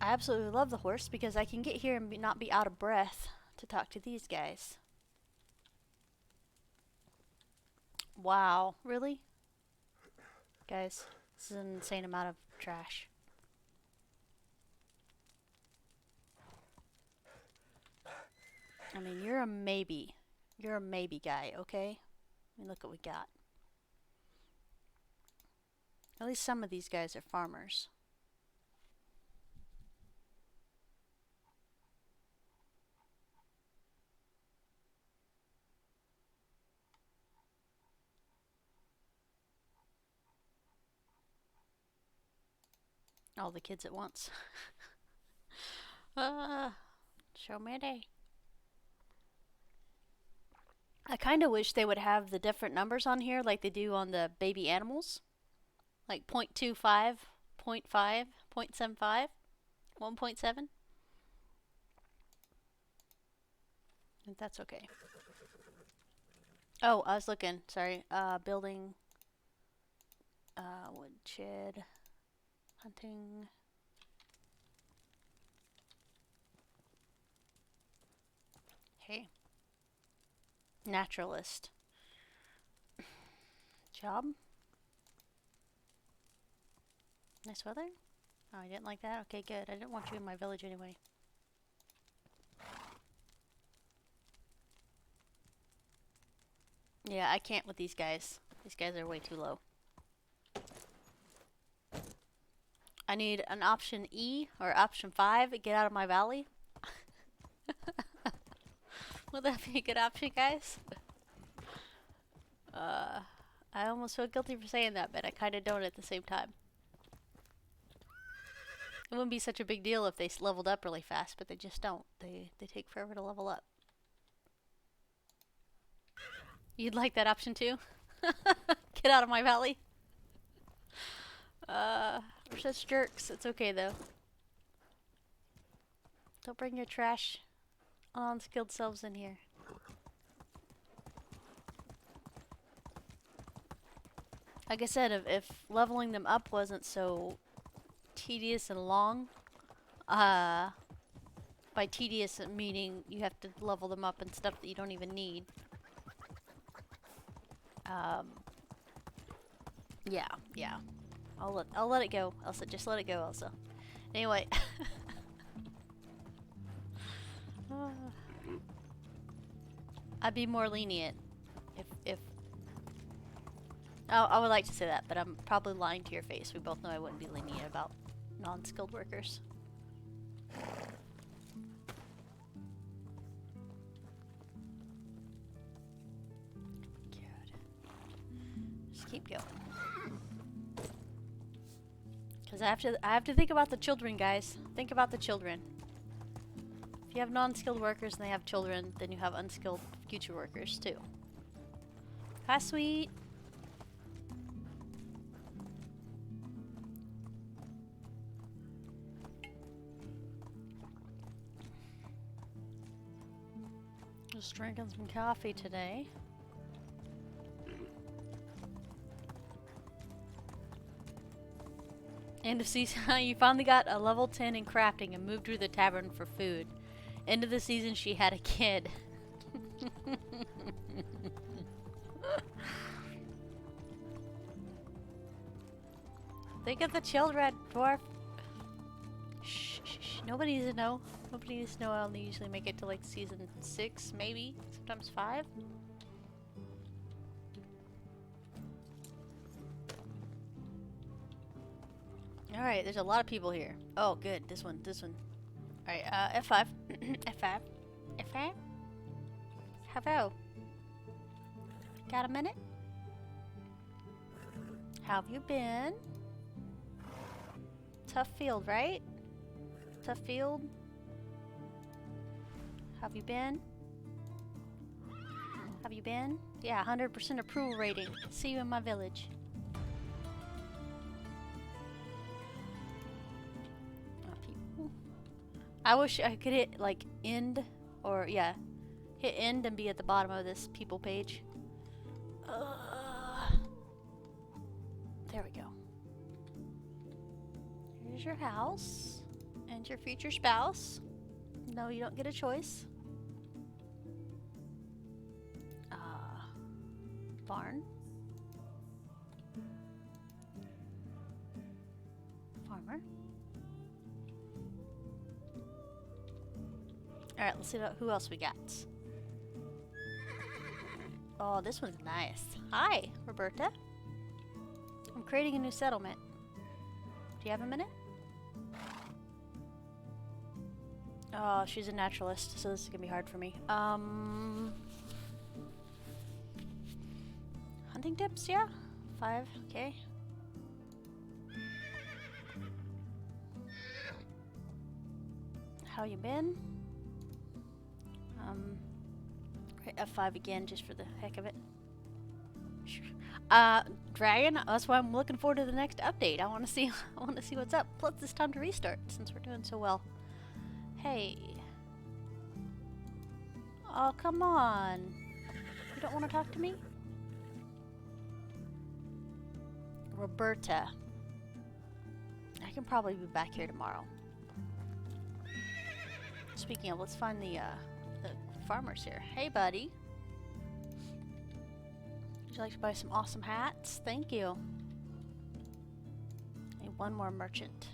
I absolutely love the horse because I can get here and not be out of breath to talk to these guys. Wow, really? Guys, this is an insane amount of trash. I mean, you're a maybe. You're a maybe guy, okay? I mean, look what we got. At least some of these guys are farmers. All the kids at once. Show me a day. I kind of wish they would have the different numbers on here like they do on the baby animals. Like 0.25, 0.5, 0.75, 1.7. And that's okay. Oh, I was looking. Sorry. Building. Woodshed. Hunting. Hey. Naturalist. Job. Nice weather? Oh, I didn't like that? Okay, good. I didn't want you in my village anyway. Yeah, I can't with these guys. These guys are way too low. I need an option E or option 5 to get out of my valley. Would that be a good option, guys? I almost feel guilty for saying that, but I kind of don't at the same time. It wouldn't be such a big deal if they leveled up really fast, but they just don't. They take forever to level up. You'd like that option too? Get out of my valley. We're such jerks. It's okay though. Don't bring your trash unskilled selves in here. Like I said, if leveling them up wasn't so tedious and long, by tedious meaning you have to level them up and stuff that you don't even need. Yeah. I'll let it go, Elsa. Just let it go, Elsa. Anyway. I'd be more lenient if I would like to say that, but I'm probably lying to your face. We both know I wouldn't be lenient about non-skilled workers. Good. Just keep going. Because I have to think about the children, guys. Think about the children. If you have non-skilled workers and they have children, then you have unskilled future workers too. Hi, sweet. Just drinking some coffee today. End of season. You finally got a level 10 in crafting and moved to the tavern for food. End of the season, she had a kid. Think of the children, dwarf. Shh, shh, shh. Nobody needs to know. Nobody needs to know. I only usually make it to like season 6, maybe. Sometimes 5. Alright, there's a lot of people here. Oh, good. This one. Alright, F5. F5. F5? Hello. Got a minute? How have you been? Tough field, right? Tough field? Have you been? Have you been? Yeah, 100% approval rating. See you in my village. People. I wish I could hit like end or yeah, hit end and be at the bottom of this people page. There we go. Here's your house and your future spouse. No, you don't get a choice. Barn. Farmer. Alright, let's see who else we got. Oh, this one's nice. Hi, Roberta. I'm creating a new settlement. Do you have a minute? Oh, she's a naturalist, so this is gonna be hard for me. Hunting tips, yeah? 5, okay. How you been? F5 again, just for the heck of it. Dragon, that's why I'm looking forward to the next update. I want to see what's up. Plus, it's time to restart since we're doing so well. Hey. Oh, come on. You don't want to talk to me? Roberta. I can probably be back here tomorrow. Speaking of, let's find the farmers here. Hey, buddy. Would you like to buy some awesome hats? Thank you. I need one more merchant.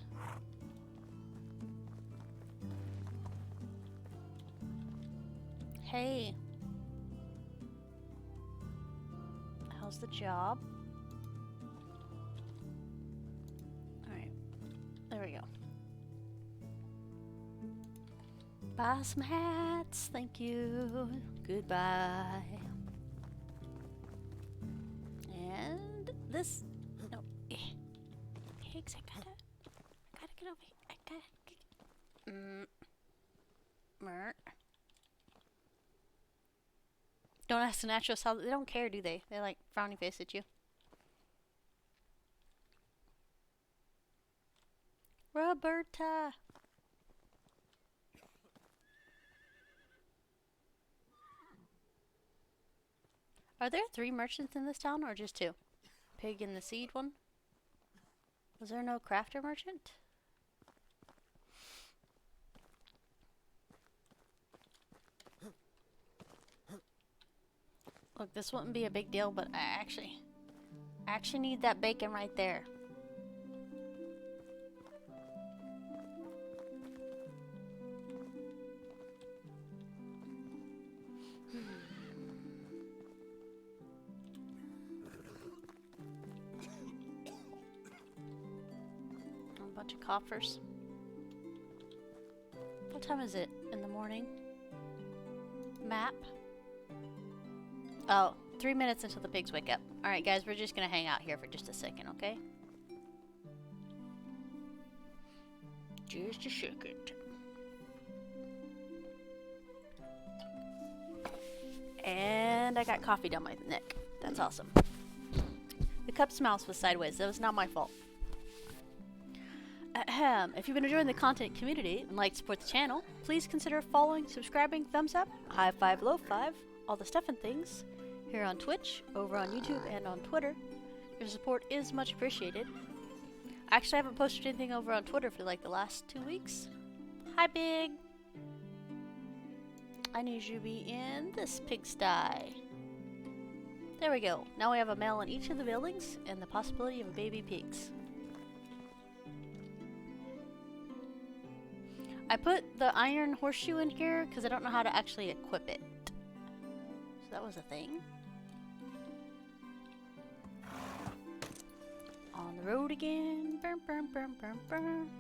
Hey. knows the job. Alright. There we go. Buy some hats. Thank you. Goodbye. And this. No. Pigs, I gotta get over here. I gotta get. Mert. Don't ask the naturals how they don't care, do they? They're like frowny face at you. Roberta. Are there 3 merchants in this town or just 2? Pig and the seed one? Was there no crafter merchant? Look, this wouldn't be a big deal, but I actually need that bacon right there. A bunch of coffers. What time is it in the morning? Map. Oh, 3 minutes until the pigs wake up. Alright guys, we're just gonna hang out here for just a second, okay? Just a second. And I got coffee down my neck. That's awesome. The cup's mouse was sideways. That was not my fault. Ahem. If you've been enjoying the content community and like to support the channel, please consider following, subscribing, thumbs up, high five, low five, all the stuff and things here on Twitch, over on YouTube, and on Twitter. Your support is much appreciated. Actually, I haven't posted anything over on Twitter for like the last 2 weeks. Hi, Big! I need you to be in this pigsty. There we go. Now we have a male in each of the buildings and the possibility of a baby pigs. I put the iron horseshoe in here because I don't know how to actually equip it. So that was a thing. On the road again. Burn, burn, burn, burn, burn.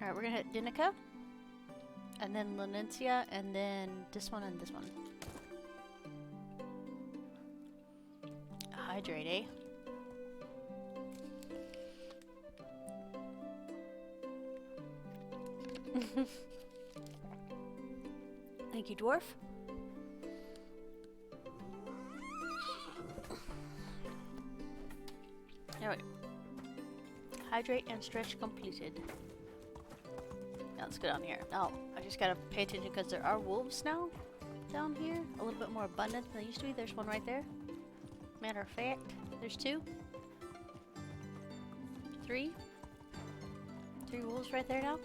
Alright, we're gonna hit Dinica. And then Lenencia, and then this one and this one. Hydrate, eh? Thank you, dwarf. There we go. Hydrate and stretch completed. Now let's go down here. Now, I just gotta pay attention because there are wolves now down here. A little bit more abundant than they used to be. There's one right there. Matter of fact, there's 2. 3. 3 wolves right there now.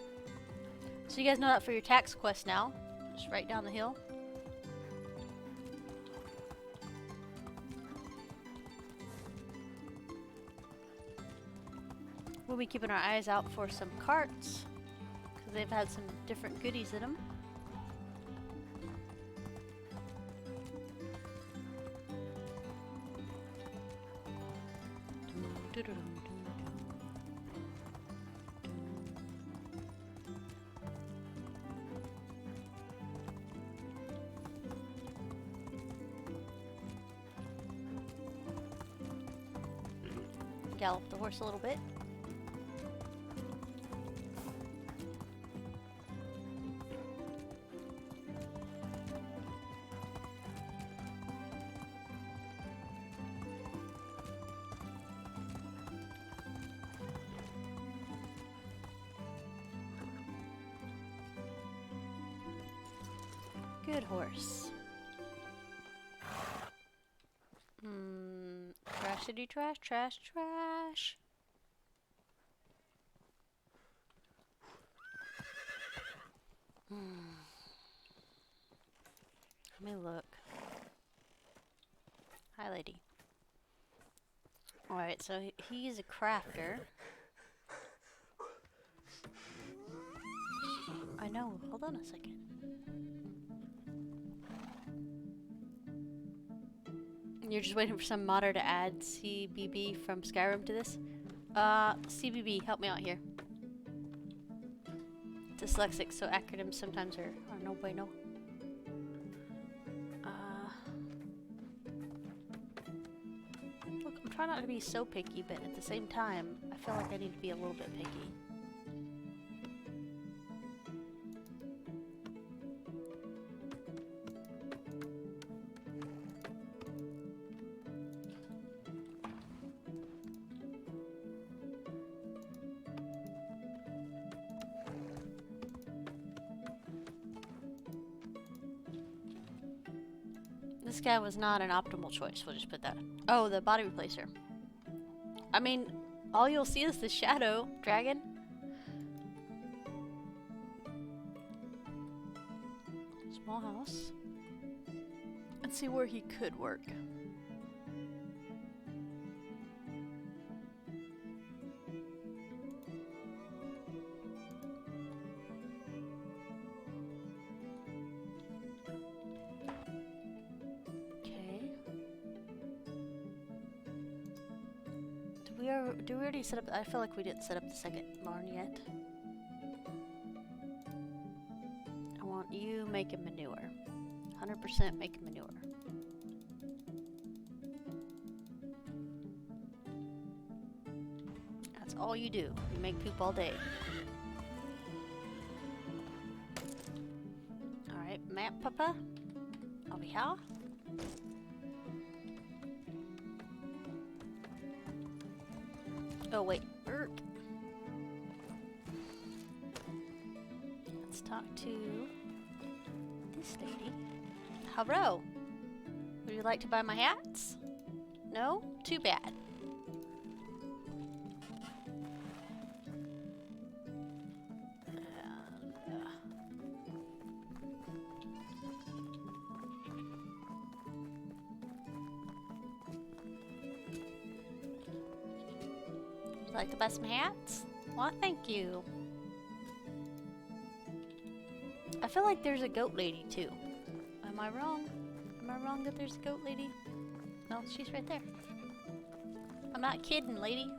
So you guys know that for your tax quest now. Just right down the hill. We'll be keeping our eyes out for some carts, because they've had some different goodies in them. Gallop the horse a little bit. Good horse. Trashity trash, trash, trash. Let me look. Hi, lady. Alright, so he's a crafter. I know, hold on a second. You're just waiting for some modder to add CBB from Skyrim to this? CBB, help me out here. Dyslexic, so acronyms sometimes are no bueno. Look, I'm trying not to be so picky, but at the same time, I feel like I need to be a little bit picky. This guy was not an optimal choice, we'll just put that. Oh, the body replacer. I mean, all you'll see is the shadow dragon. Small house. Let's see where he could work. Do we already set up? I feel like we didn't set up the second barn yet. I want you making manure. 100% making manure. That's all you do. You make poop all day. Alright, map papa. Over here. Oh wait, let's talk to this lady. Hello. Would you like to buy my hats? No? Too bad. Like to buy some hats? Well, thank you. I feel like there's a goat lady too. Am I wrong? Am I wrong that there's a goat lady? No, she's right there. I'm not kidding, lady.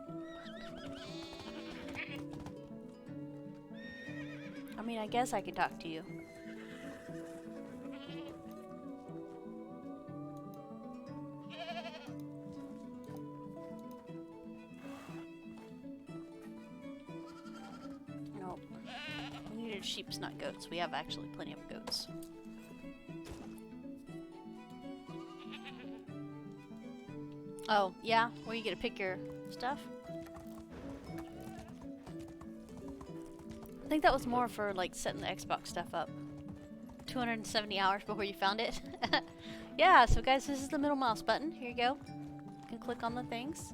I mean, I guess I can talk to you. Sheeps, not goats. We have actually plenty of goats. Oh, yeah? Where you get to pick your stuff? I think that was more for, like, setting the Xbox stuff up. 270 hours before you found it. Yeah, so guys, this is the middle mouse button. Here you go. You can click on the things.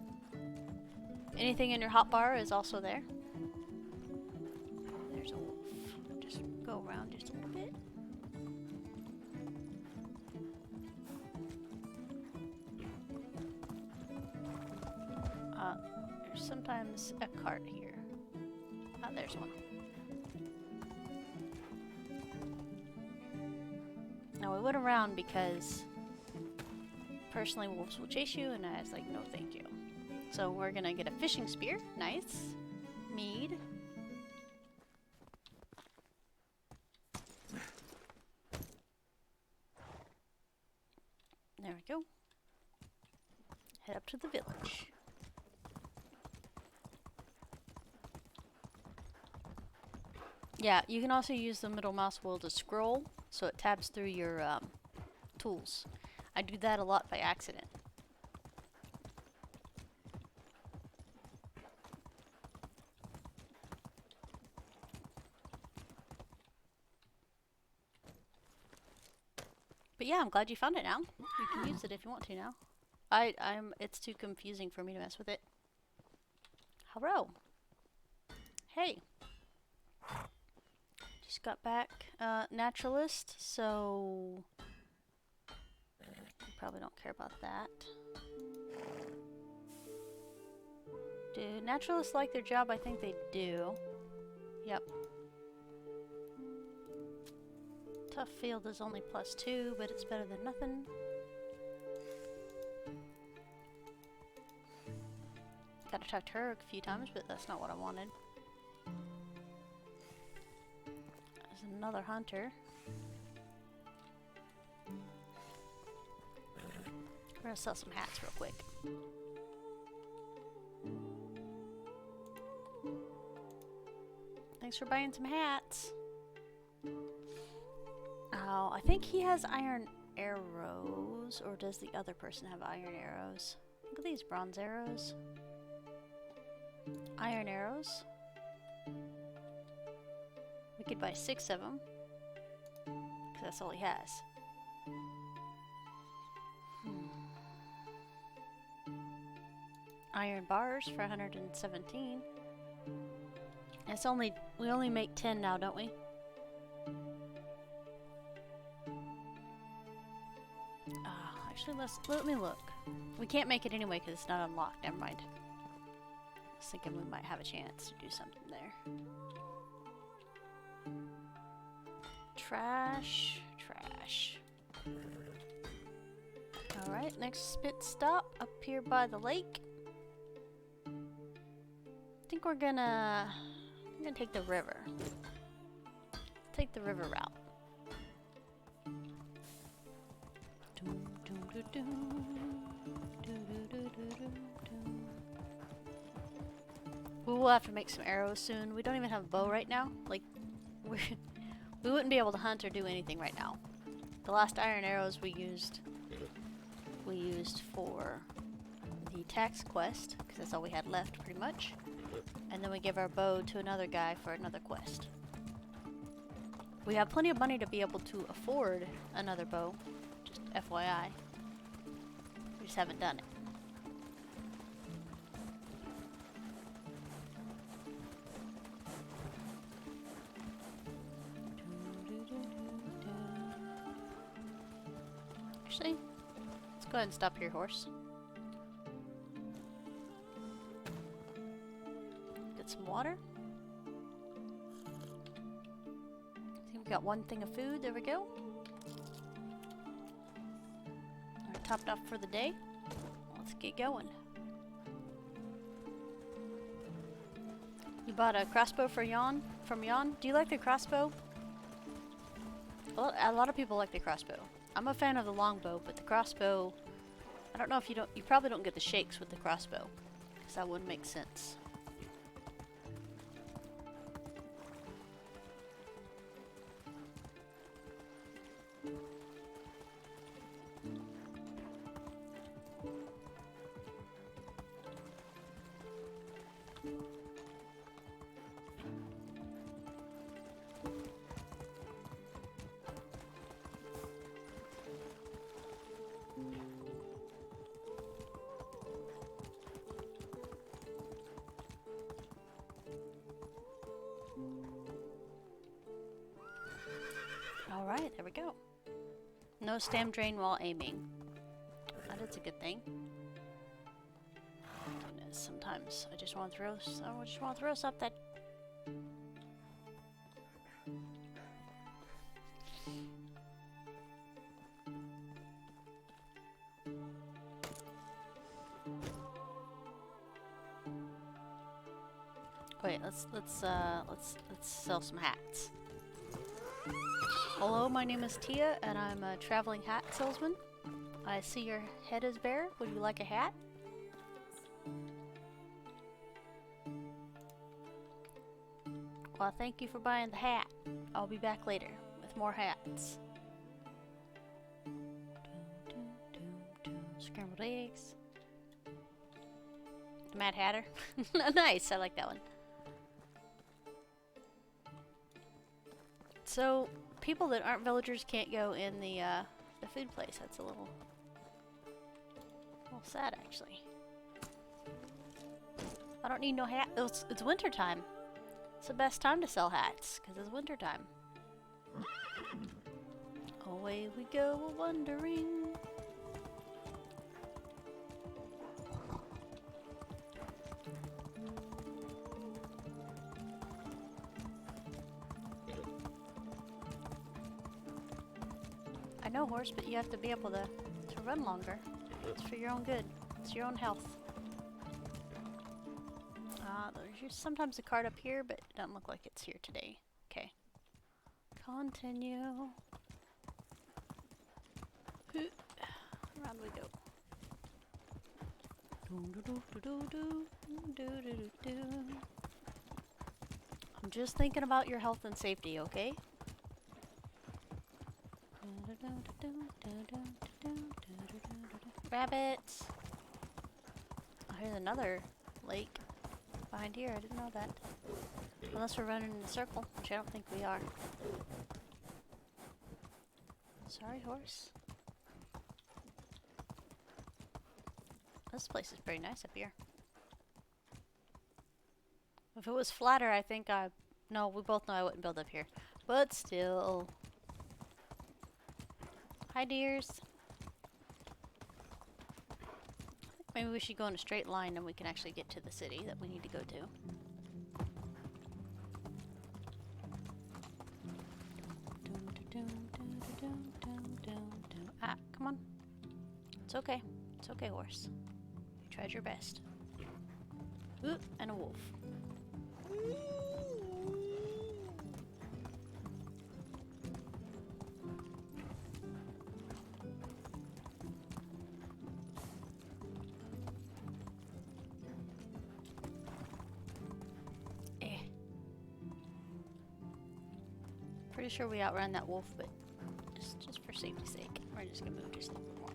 Anything in your hotbar is also there. There's a wolf. Just go around just a little bit. There's sometimes a cart here. Ah, there's one. Now we went around because personally wolves will chase you, and I was like, no thank you. So we're gonna get a fishing spear. Nice. Mead. There we go. Head up to the village. Yeah, you can also use the middle mouse wheel to scroll, so it tabs through your tools. I do that a lot by accident. But yeah, I'm glad you found it now. You can use it if you want to now. It's too confusing for me to mess with it. Hello. Hey. Just got back. Naturalist, so you probably don't care about that. Do naturalists like their job? I think they do. Yep. Tough field is only +2, but it's better than nothing. to talk to her a few times, but that's not what I wanted. There's another hunter. We're gonna sell some hats real quick. Thanks for buying some hats. Oh, I think he has iron arrows, or does the other person have iron arrows? Look at these bronze arrows. Iron arrows. We could buy 6 of them, because that's all he has. Iron bars for 117. It's only, we only make 10 now, don't we? Actually, let me look. We can't make it anyway because it's not unlocked. Never mind. I was thinking we might have a chance to do something there. Trash, trash. Alright, next pit stop up here by the lake. I think I'm gonna take the river. Take the river route. We will have to make some arrows soon. We don't even have a bow right now. Like, we wouldn't be able to hunt or do anything right now. The last iron arrows we used for the tax quest, because that's all we had left pretty much. And then we give our bow to another guy for another quest. We have plenty of money to be able to afford another bow, just FYI. We just haven't done it. Actually, let's go ahead and stop your horse. Get some water. I think we got one thing of food. There we go. We're topped off for the day. Let's get going. You bought a crossbow for Jan? From Jan? Do you like the crossbow? Well, a lot of people like the crossbow. I'm a fan of the longbow, but the crossbow, I don't know if you probably don't get the shakes with the crossbow, because that wouldn't make sense. Alright, there we go. No stam drain while aiming. That is a good thing. Goodness, sometimes I just want to throw stuff that... Wait, let's sell some hats. Hello, my name is Tia, and I'm a traveling hat salesman. I see your head is bare. Would you like a hat? Well, thank you for buying the hat. I'll be back later with more hats. Scrambled eggs. The Mad Hatter. Nice, I like that one. So, people that aren't villagers can't go in the food place. That's a little sad, actually. I don't need no hat. It's winter time. It's the best time to sell hats, because it's winter time. Away we go, wandering. I know, horse, but you have to be able to run longer. It's for your own good. It's your own health. There's just sometimes a card up here, but it doesn't look like it's here today. Okay. Continue. Around we go. I'm just thinking about your health and safety, okay? Rabbits! Oh, here's another lake behind here. I didn't know that. Unless we're running in a circle, which I don't think we are. Sorry, horse. This place is pretty nice up here. If it was flatter, I think no, we both know I wouldn't build up here. But still. Hi, dears. I think maybe we should go in a straight line and we can actually get to the city that we need to go to. Ah, come on. It's okay. It's okay, horse. You tried your best. Ooh, and a wolf. Pretty sure we outrun that wolf, but just for safety's sake, we're just gonna move just a little bit more.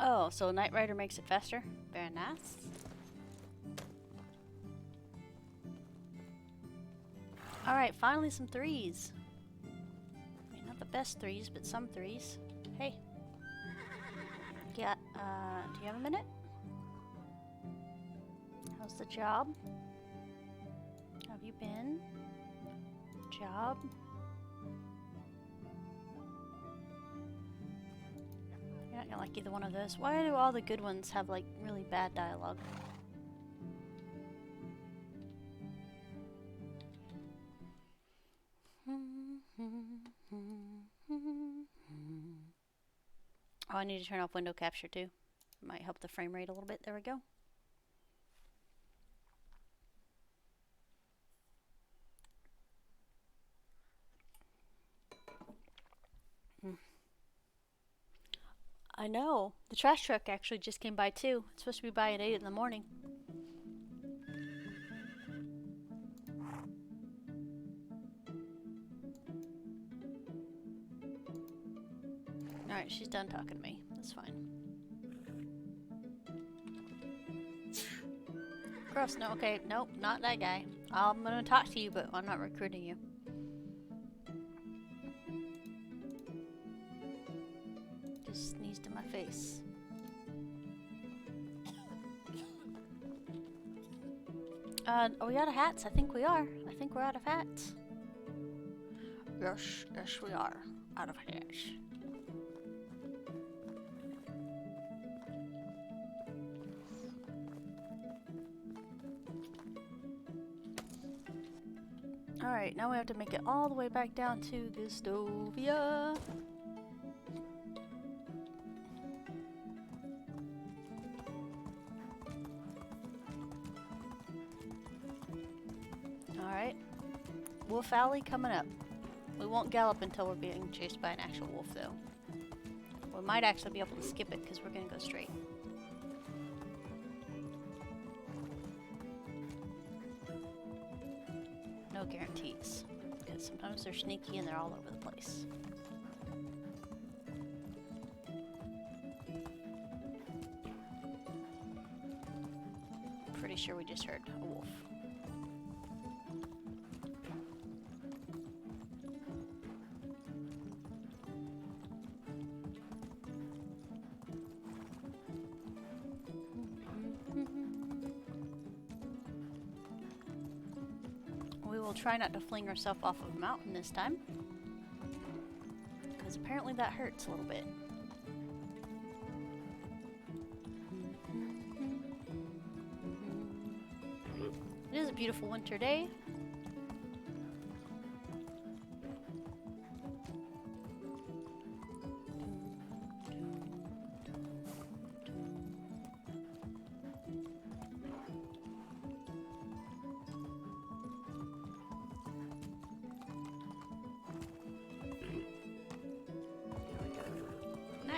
Oh, so Night Rider makes it faster? Very nice. Alright, finally some threes. I mean, not the best threes, but some threes. Hey. Yeah, do you have a minute? How's the job? How have you been? Job? You're not gonna like either one of those. Why do all the good ones have like really bad dialogue? Oh, I need to turn off window capture too. Might help the frame rate a little bit. There we go. I know. The trash truck actually just came by too. It's supposed to be by at 8 in the morning. Alright, she's done talking to me. That's fine. Gross. No, okay. Nope, not that guy. I'm gonna talk to you, but I'm not recruiting you. Just sneezed in my face. Are we out of hats? I think we are. I think we're out of hats. Yes, yes we are. Out of hats. Alright, now we have to make it all the way back down to Gustovia. Alright. Wolf Alley coming up. We won't gallop until we're being chased by an actual wolf, though. We might actually be able to skip it because we're going to go straight. No guarantees, because sometimes they're sneaky and they're all over the place. Pretty sure we just heard a wolf. We will try not to fling ourselves off of a mountain this time, because apparently that hurts a little bit. It is a beautiful winter day.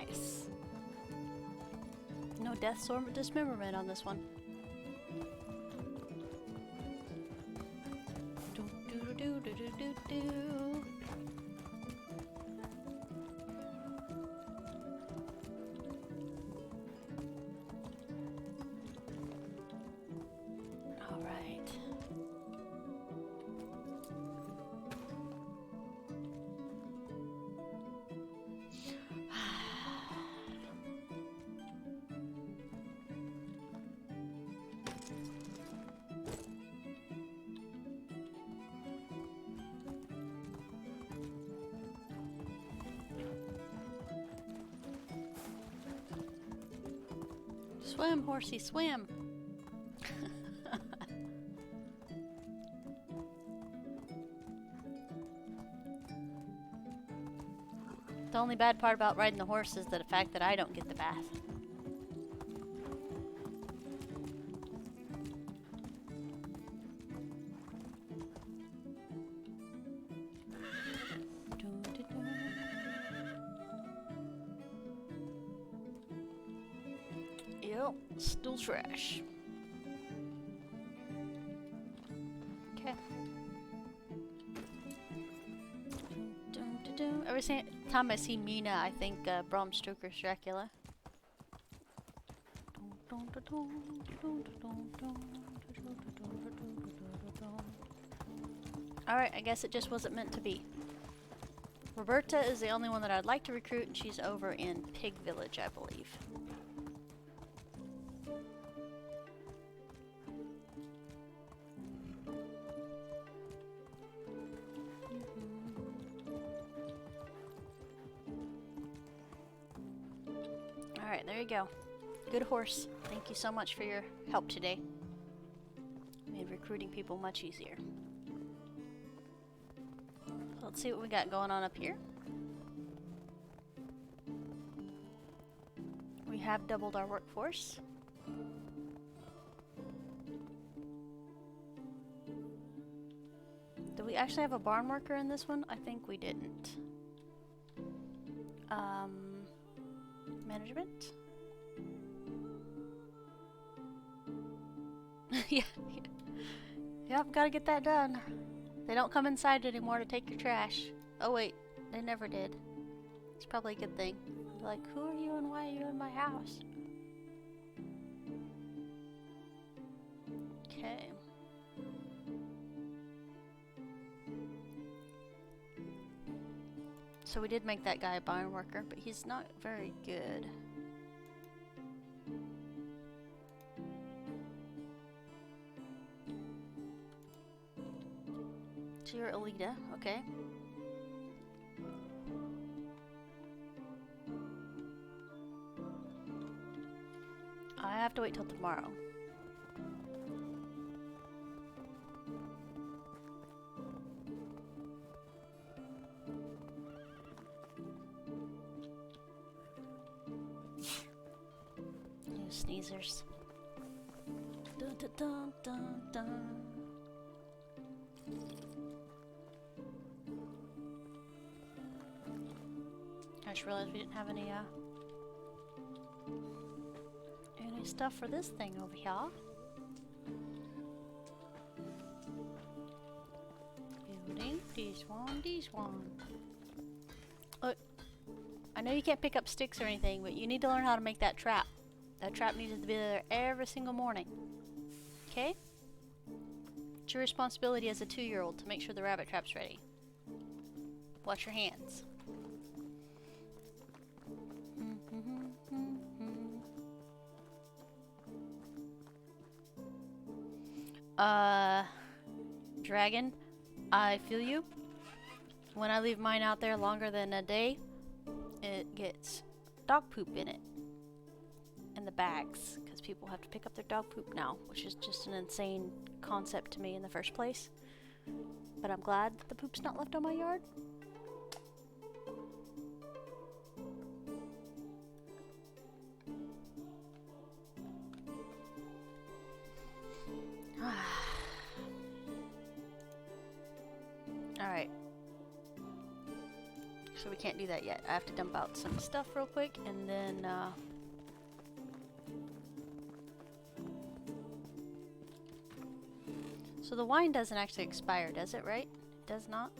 Nice. No death or dismemberment on this one. Do do do do do do do. All right. Swim, horsey, swim. The only bad part about riding the horse is the fact that I don't get the bath. Yep, still trash. Okay. Every time I see Mina, I think Bram Stoker's Dracula. Alright, I guess it just wasn't meant to be. Roberta is the only one that I'd like to recruit, and she's over in Pig Village, I believe. Alright, there you go. Good horse. Thank you so much for your help today. Made recruiting people much easier. Let's see what we got going on up here. We have doubled our workforce. Do we actually have a barn worker in this one? I think we didn't. Management? Yeah. Yep, gotta get that done. They don't come inside anymore to take your trash. Oh wait, they never did. It's probably a good thing. They're like, who are you and why are you in my house? Okay. So we did make that guy a barn worker, but he's not very good. So you're Alita, okay. I have to wait till tomorrow. You sneezers. Dun, dun, dun, dun, dun. I just realized we didn't have any stuff for this thing over here. Building this one. Look, I know you can't pick up sticks or anything, but you need to learn how to make that trap. That trap needs to be there every single morning. Okay? It's your responsibility as a 2-year-old to make sure the rabbit trap's ready. Watch your hands. Dragon, I feel you. When I leave mine out there longer than a day, it gets dog poop in it. In the bags, because people have to pick up their dog poop now, which is just an insane concept to me in the first place. But I'm glad that the poop's not left on my yard. Alright. So we can't do that yet. I have to dump out some stuff real quick, and then so the wine doesn't actually expire, does it, right? It does not?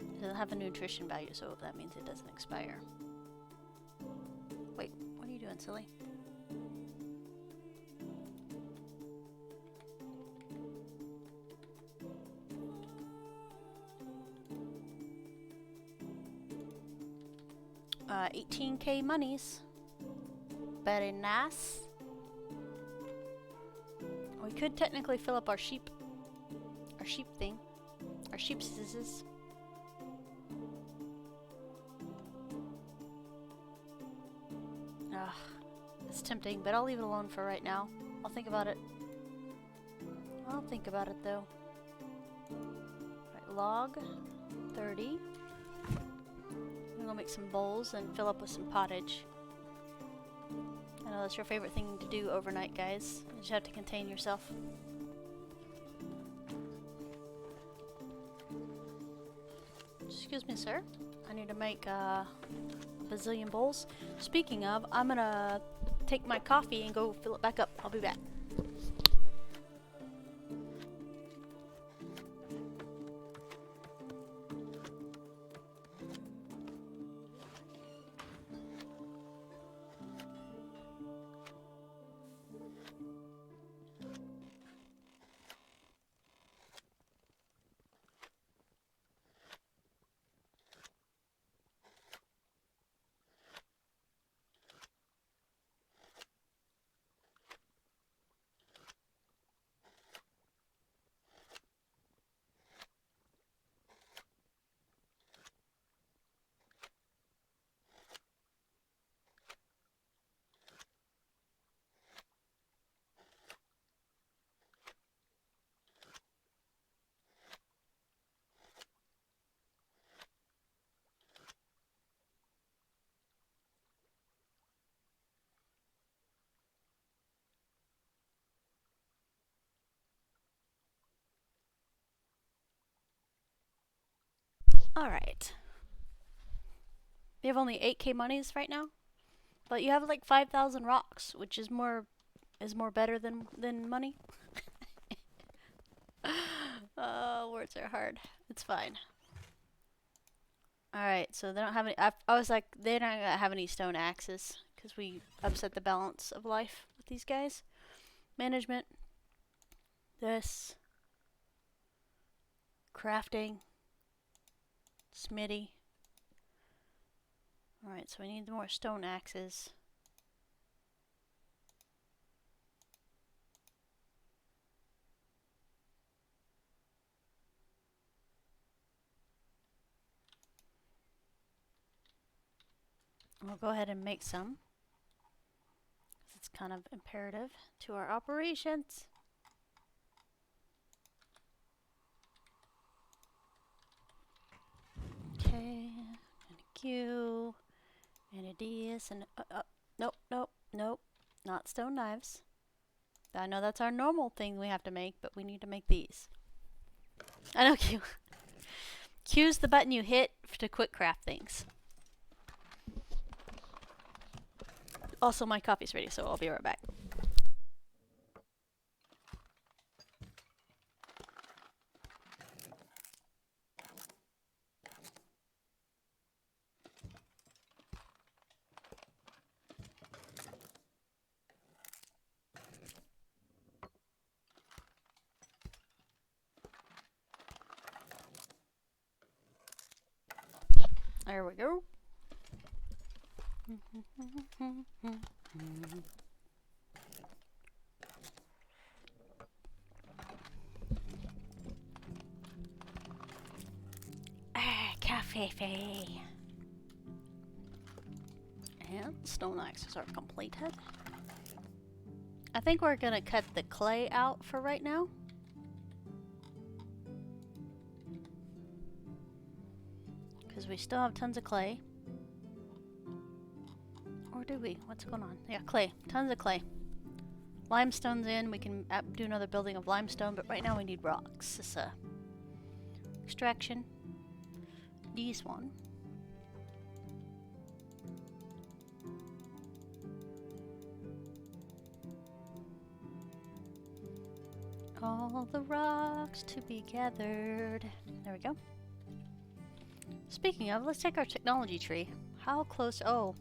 It doesn't have a nutrition value, so that means it doesn't expire. Wait, what are you doing, silly? Uh, 18K monies. Very nice. We could technically fill up our sheep thing. Our sheep scissors. Ugh, it's tempting, but I'll leave it alone for right now. I'll think about it. I'll think about it though. Right, log 30. I'm gonna make some bowls and fill up with some pottage. I know that's your favorite thing to do overnight, guys. You just have to contain yourself. Excuse me, sir. I need to make a bazillion bowls. Speaking of, I'm gonna take my coffee and go fill it back up. I'll be back. Alright. You have only 8K monies right now? But you have like 5,000 rocks, which is more better than money. Words are hard. It's fine. Alright, so they don't have any... I was like, they're not gonna have any stone axes, because we upset the balance of life with these guys. Management. This. Crafting. Smitty. Alright, so we need more stone axes. We'll go ahead and make some. It's kind of imperative to our operations. Okay, and a Q, and a DS, and nope, nope, nope, not stone knives. I know that's our normal thing we have to make, but we need to make these. I know Q. Q's the button you hit to quick craft things. Also, my coffee's ready, so I'll be right back. There we go. Cafe. And stone axes are completed. I think we're gonna cut the clay out for right now. Because we still have tons of clay. Or do we? What's going on? Yeah, clay. Tons of clay. Limestone's in. We can do another building of limestone, but right now we need rocks. It's a extraction. this one. All the rocks to be gathered. There we go. Speaking of, let's take our technology tree. How close? Oh.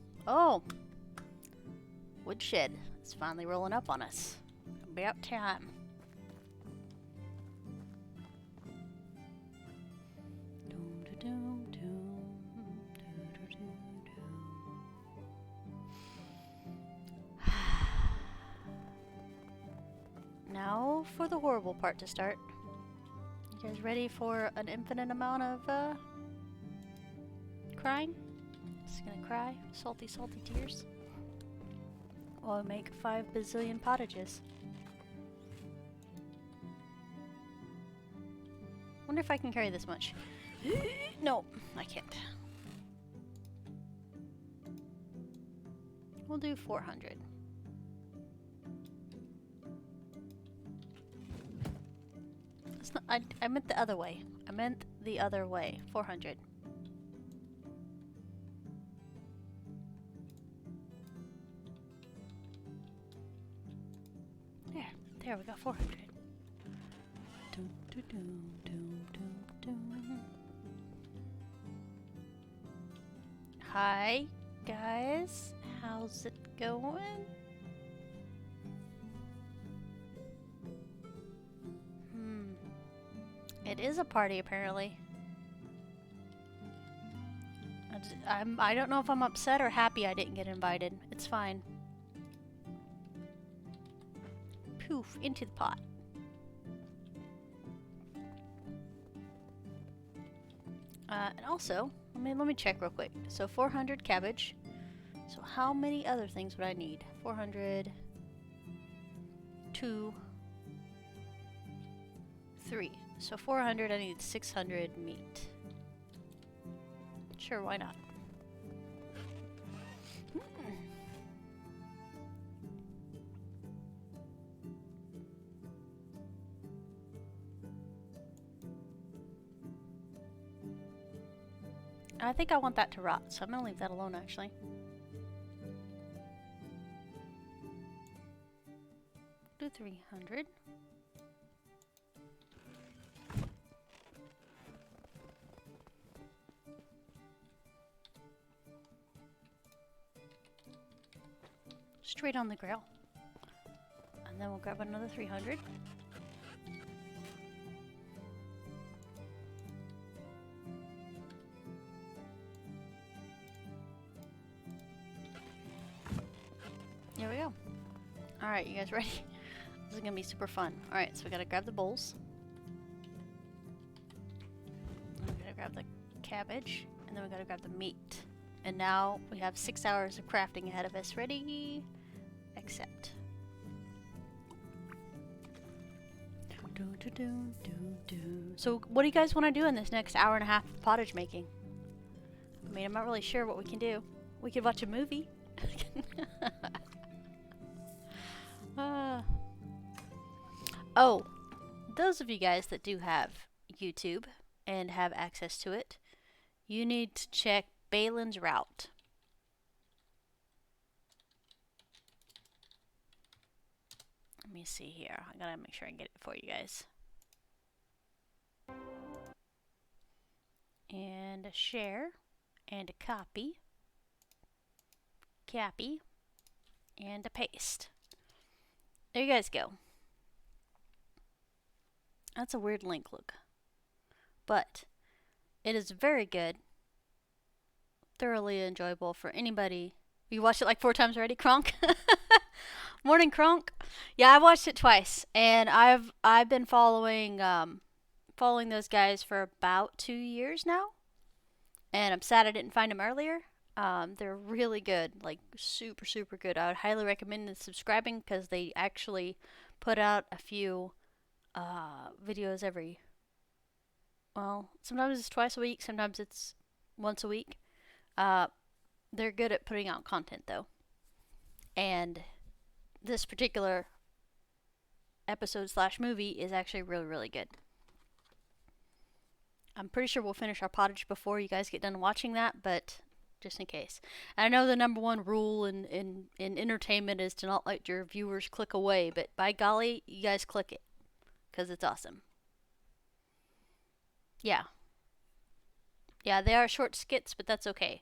Woodshed. It's finally rolling up on us. About time. Now for the horrible part to start. You guys ready for an infinite amount of crying? Just gonna cry. Salty, salty tears. While I make 5 bazillion pottages. Wonder if I can carry this much. No, I can't. We'll do 400. It's not, I meant the other way. I meant the other way. 400. There we go, 400. Dun, dun, dun, dun, dun, dun. Hi, guys. How's it going? It is a party, apparently. I don't know if I'm upset or happy I didn't get invited. It's fine. Poof, into the pot. And also, let me check real quick. So 400 cabbage. So how many other things would I need? 400, 2, 3. So 400, I need 600 meat. Sure, why not? I think I want that to rot, so I'm gonna leave that alone actually. Do 300. Straight on the grill. And then we'll grab another 300. There we go. Alright, you guys ready? This is gonna be super fun. Alright, so we gotta grab the bowls. And we gotta grab the cabbage. And then we gotta grab the meat. And now we have 6 hours of crafting ahead of us. Ready? Accept. So what do you guys want to do in this next hour and a half of pottage making? I mean, I'm not really sure what we can do. We could watch a movie. Oh, those of you guys that do have YouTube and have access to it, you need to check Balin's route. Let me see here. I gotta make sure I get it for you guys. And a share. And a copy. Copy. And a paste. There you guys go. That's a weird link look. But it is very good. Thoroughly enjoyable for anybody. You watched it like 4 times already, Kronk? Morning, Kronk. Yeah, I watched it twice, and I've been following those guys for about 2 years now, and I'm sad I didn't find them earlier. They're really good, like super good. I would highly recommend subscribing because they actually put out a few videos every. Well, sometimes it's twice a week, sometimes it's once a week. They're good at putting out content though, and this particular episode / movie is actually really good. I'm pretty sure we'll finish our pottage before you guys get done watching that, but just in case. And I know the number one rule in entertainment is to not let your viewers click away, but by golly, you guys click it, because it's awesome. Yeah. Yeah, they are short skits, but that's okay.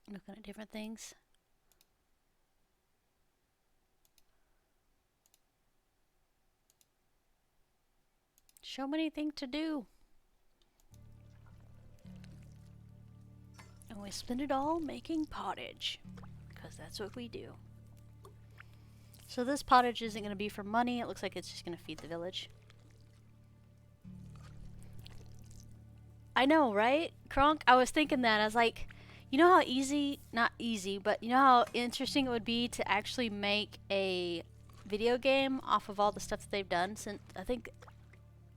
Looking at different things. So many things to do. And we spend it all making pottage, because that's what we do. So this pottage isn't going to be for money. It looks like it's just going to feed the village. I know, right? Kronk, I was thinking that. I was like, you know how easy, not easy, but you know how interesting it would be to actually make a video game off of all the stuff that they've done since, I think,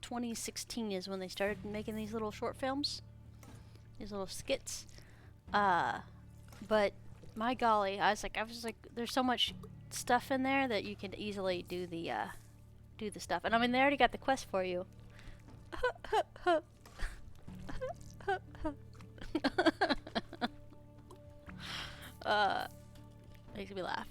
2016 is when they started making these little short films. These little skits. But my golly, I was like, there's so much stuff in there that you can easily do the stuff. And I mean, they already got the quest for you. Makes me laugh.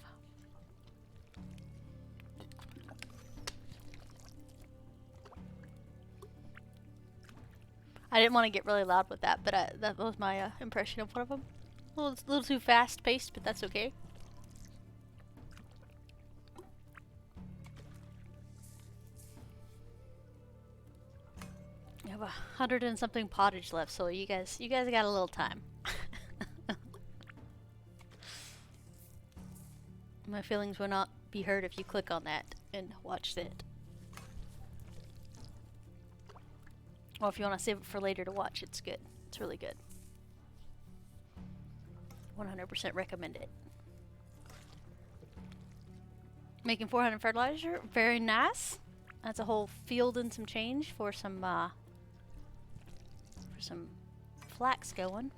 I didn't want to get really loud with that, but that was my impression of one of them. A little too fast-paced, but that's okay. You have 100 and something pottage left, so you guys got a little time. My feelings will not be hurt if you click on that and watch it. Or if you want to save it for later to watch, it's good. It's really good. 100% recommend it. Making 400 fertilizer, very nice. That's a whole field and some change for some flax going.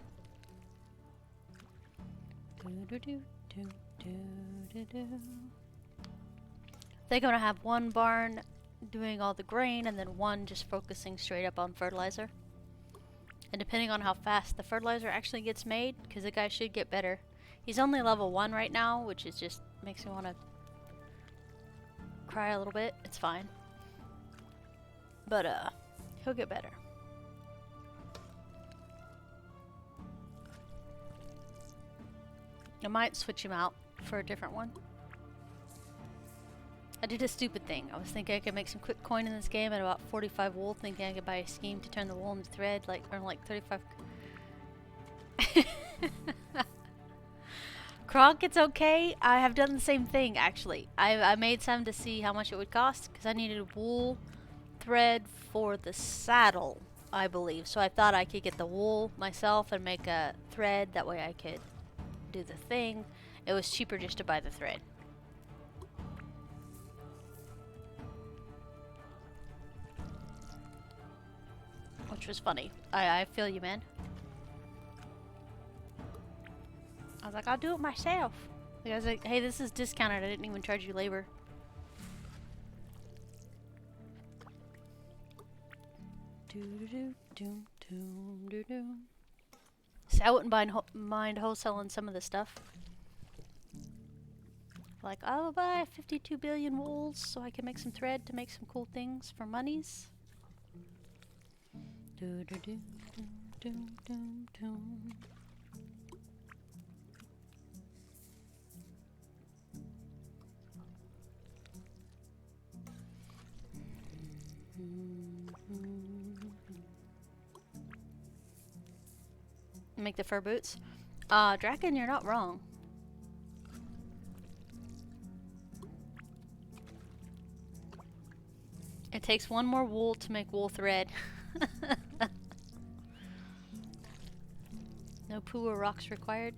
They're gonna have one barn doing all the grain and then one just focusing straight up on fertilizer. And depending on how fast the fertilizer actually gets made, because the guy should get better. He's only level 1 right now, which is just makes me want to cry a little bit. It's fine. But he'll get better. I might switch him out for a different one. I did a stupid thing. I was thinking I could make some quick coin in this game at about 45 wool, thinking I could buy a scheme to turn the wool into thread, like earn like 35. Kronk, it's okay. I have done the same thing actually. I made some to see how much it would cost because I needed wool thread for the saddle, I believe. So I thought I could get the wool myself and make a thread. That way I could do the thing. It was cheaper just to buy the thread. Which was funny. I feel you, man. I was like, I'll do it myself. The guy's like, hey, this is discounted. I didn't even charge you labor. See, I wouldn't mind wholesaling some of the stuff. Like, I'll buy 52 billion wools so I can make some thread to make some cool things for monies. Make the fur boots. Draken, you're not wrong. takes one more wool to make wool thread. No poo or rocks required.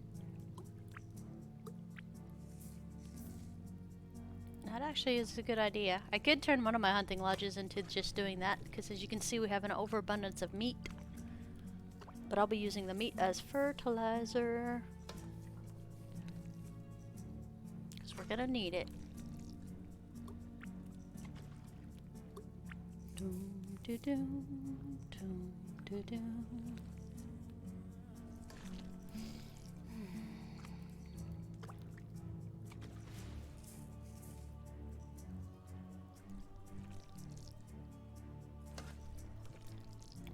That actually is a good idea. I could turn one of my hunting lodges into just doing that, because as you can see we have an overabundance of meat. But I'll be using the meat as fertilizer. Because we're gonna need it. Doom, doo, doom, doom, doo, doom.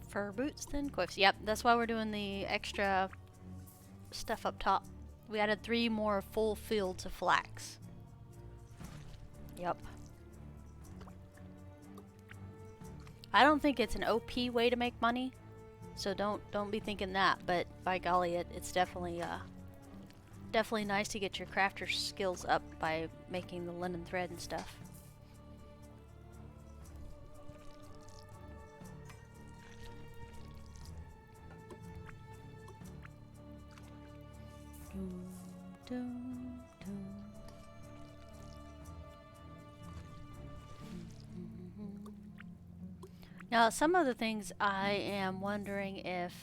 Fur boots, then quiffs. Yep, that's why we're doing the extra stuff up top. We added 3 more full fields of flax. Yep. I don't think it's an OP way to make money, so don't be thinking that. But by golly, it's definitely definitely nice to get your crafter skills up by making the linen thread and stuff. Now, some of the things I am wondering if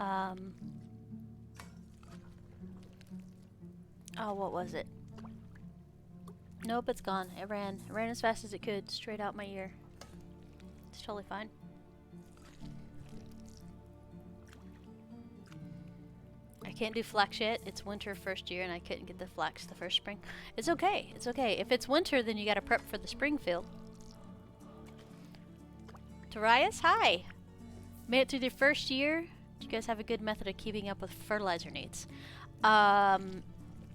oh, what was it? Nope, it's gone. It ran as fast as it could, straight out my ear. It's totally fine. I can't do flax yet. It's winter first year and I couldn't get the flax the first spring. It's okay. It's okay. If it's winter, then you gotta prep for the spring field. Darius, hi! Made it through the first year. Do you guys have a good method of keeping up with fertilizer needs?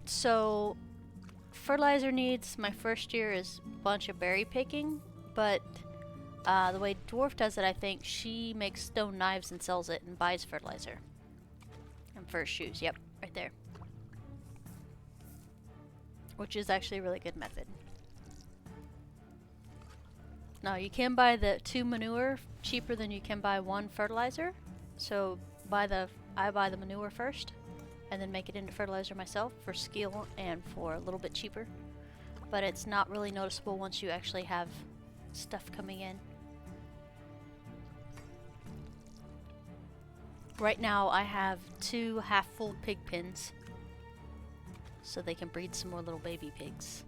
So fertilizer needs, my first year is a bunch of berry picking, but the way Dwarf does it, I think, she makes stone knives and sells it and buys fertilizer. And fur shoes, yep, right there. Which is actually a really good method. Now, you can buy the 2 manure cheaper than you can buy 1 fertilizer. So I buy the manure first and then make it into fertilizer myself for skill and for a little bit cheaper. But it's not really noticeable once you actually have stuff coming in. Right now I have 2 half-full pig pens so they can breed some more little baby pigs.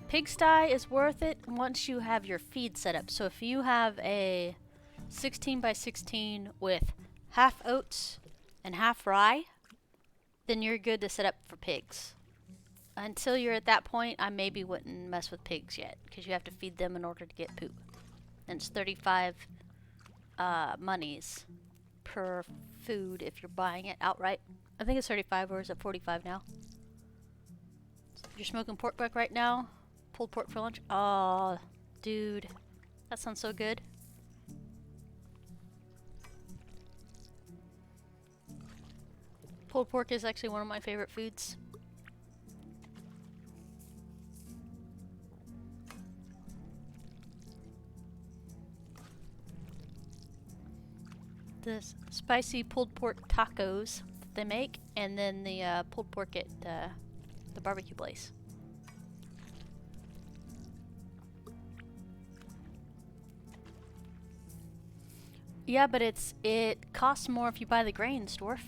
Pigsty is worth it once you have your feed set up. So if you have a 16 by 16 with half oats and half rye, then you're good to set up for pigs. Until you're at that point, I maybe wouldn't mess with pigs yet, because you have to feed them in order to get poop. And it's 35 monies per food if you're buying it outright. I think it's 35, or is it 45 now? You're smoking pork buck right now? Pulled pork for lunch? Oh, dude. That sounds so good. Pulled pork is actually one of my favorite foods. The spicy pulled pork tacos that they make, and then the pulled pork at the barbecue place. Yeah, but it costs more if you buy the grains, Dwarf.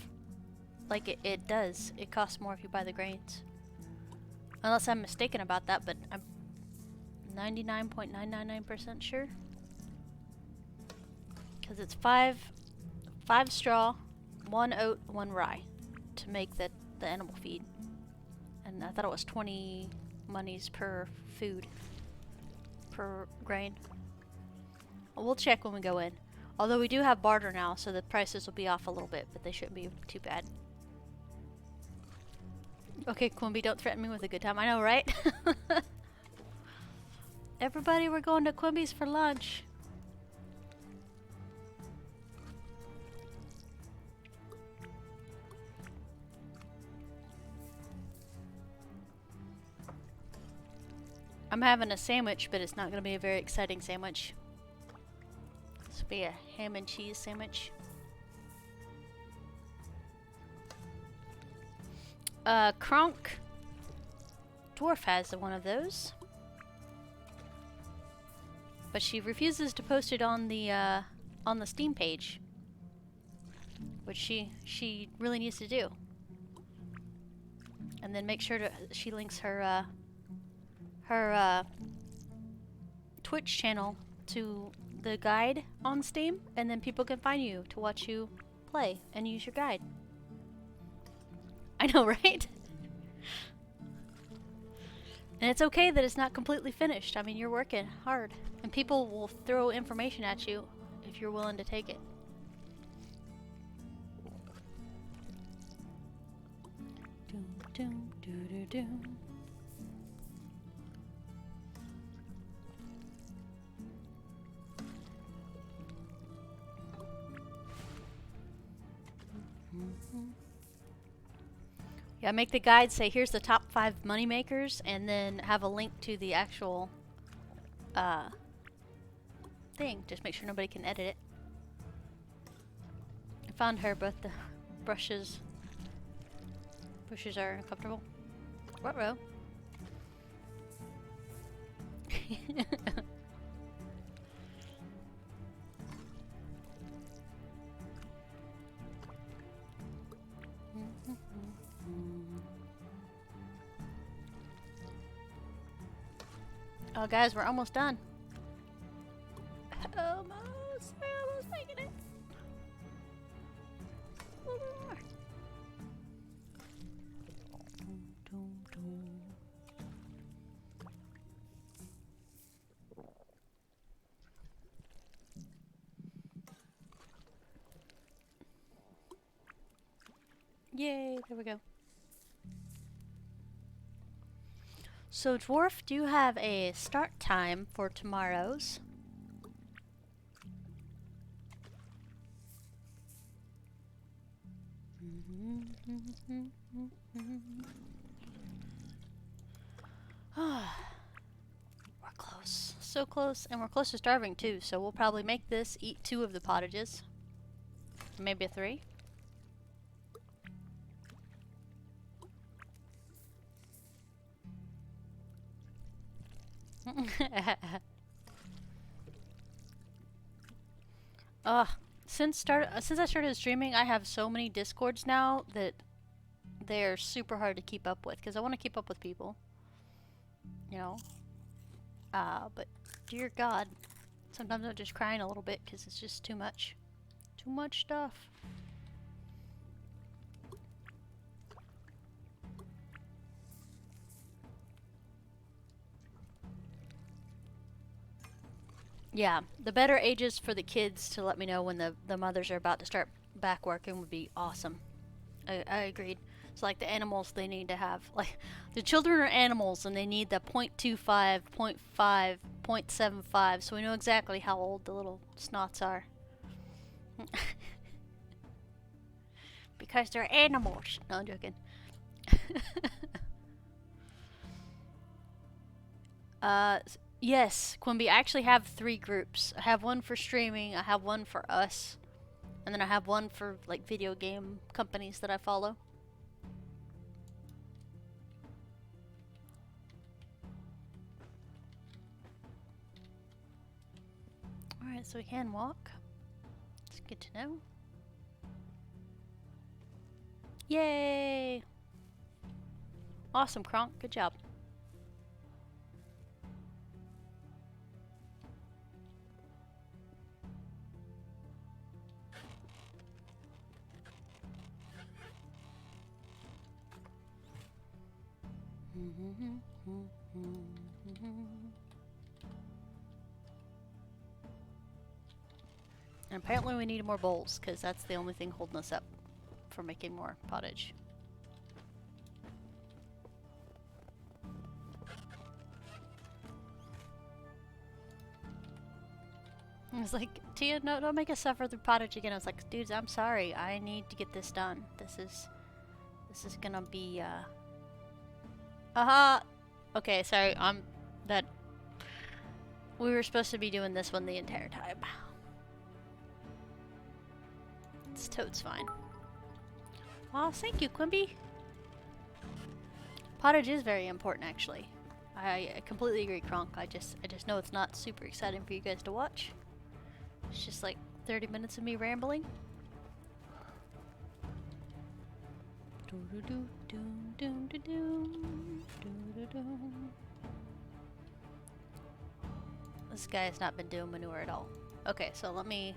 Like it does. It costs more if you buy the grains. Unless I'm mistaken about that, but I'm 99.999% sure. Because it's 5 straw, 1 oat, 1 rye to make the animal feed. And I thought it was 20 monies per food, per grain. We'll check when we go in. Although we do have barter now, so the prices will be off a little bit, but they shouldn't be too bad. Okay, Quimby, don't threaten me with a good time. I know, right? Everybody, we're going to Quimby's for lunch. I'm having a sandwich, but it's not going to be a very exciting sandwich. This will be a ham and cheese sandwich. Kronk Dwarf has one of those, but she refuses to post it on the Steam page, which she really needs to do. And then make sure she links her Twitch channel to the guide on Steam, and then people can find you to watch you play and use your guide. I know, right? And it's okay that it's not completely finished. I mean, you're working hard, and people will throw information at you if you're willing to take it. Doom, doom, doo, doo, doom. Yeah, make the guide say, here's the top 5 money makers, and then have a link to the actual thing. Just make sure nobody can edit it. I found her, but the bushes are uncomfortable. What row? Oh, guys, we're almost done. Almost. We're almost making it. A little more. Doom, doom, doom. Yay, there we go. So, Dwarf, do you have a start time for tomorrow's? We're close. So close. And we're close to starving, too. So we'll probably make this, eat 2 of the pottages. Maybe a 3. Since I started streaming, I have so many Discords now that they're super hard to keep up with, because I want to keep up with people, you know. But dear God, sometimes I'm just crying a little bit because it's just too much stuff. Yeah, the better ages for the kids to let me know when the mothers are about to start back working would be awesome. I agreed. It's like the animals, they need to have, like, the children are animals and they need the 0.25, 0.5, 0.75, so we know exactly how old the little snots are. Because they're animals. No, I'm joking. Yes, Quimby, I actually have 3 groups. I have one for streaming, I have one for us, and then I have one for, like, video game companies that I follow. Alright, so we can walk. It's good to know. Yay! Awesome, Kronk. Good job. And apparently we need more bowls, because that's the only thing holding us up for making more pottage. I was like, Tia, no, don't make us suffer through pottage again. I was like, dudes, I'm sorry. I need to get this done. This is gonna be, Aha! Okay, sorry, I'm that we were supposed to be doing this one the entire time. It's totes fine. Well, thank you, Quimby. Pottage is very important, actually. I completely agree, Kronk. I just know it's not super exciting for you guys to watch. It's just like 30 minutes of me rambling. This guy has not been doing manure at all. Okay, so let me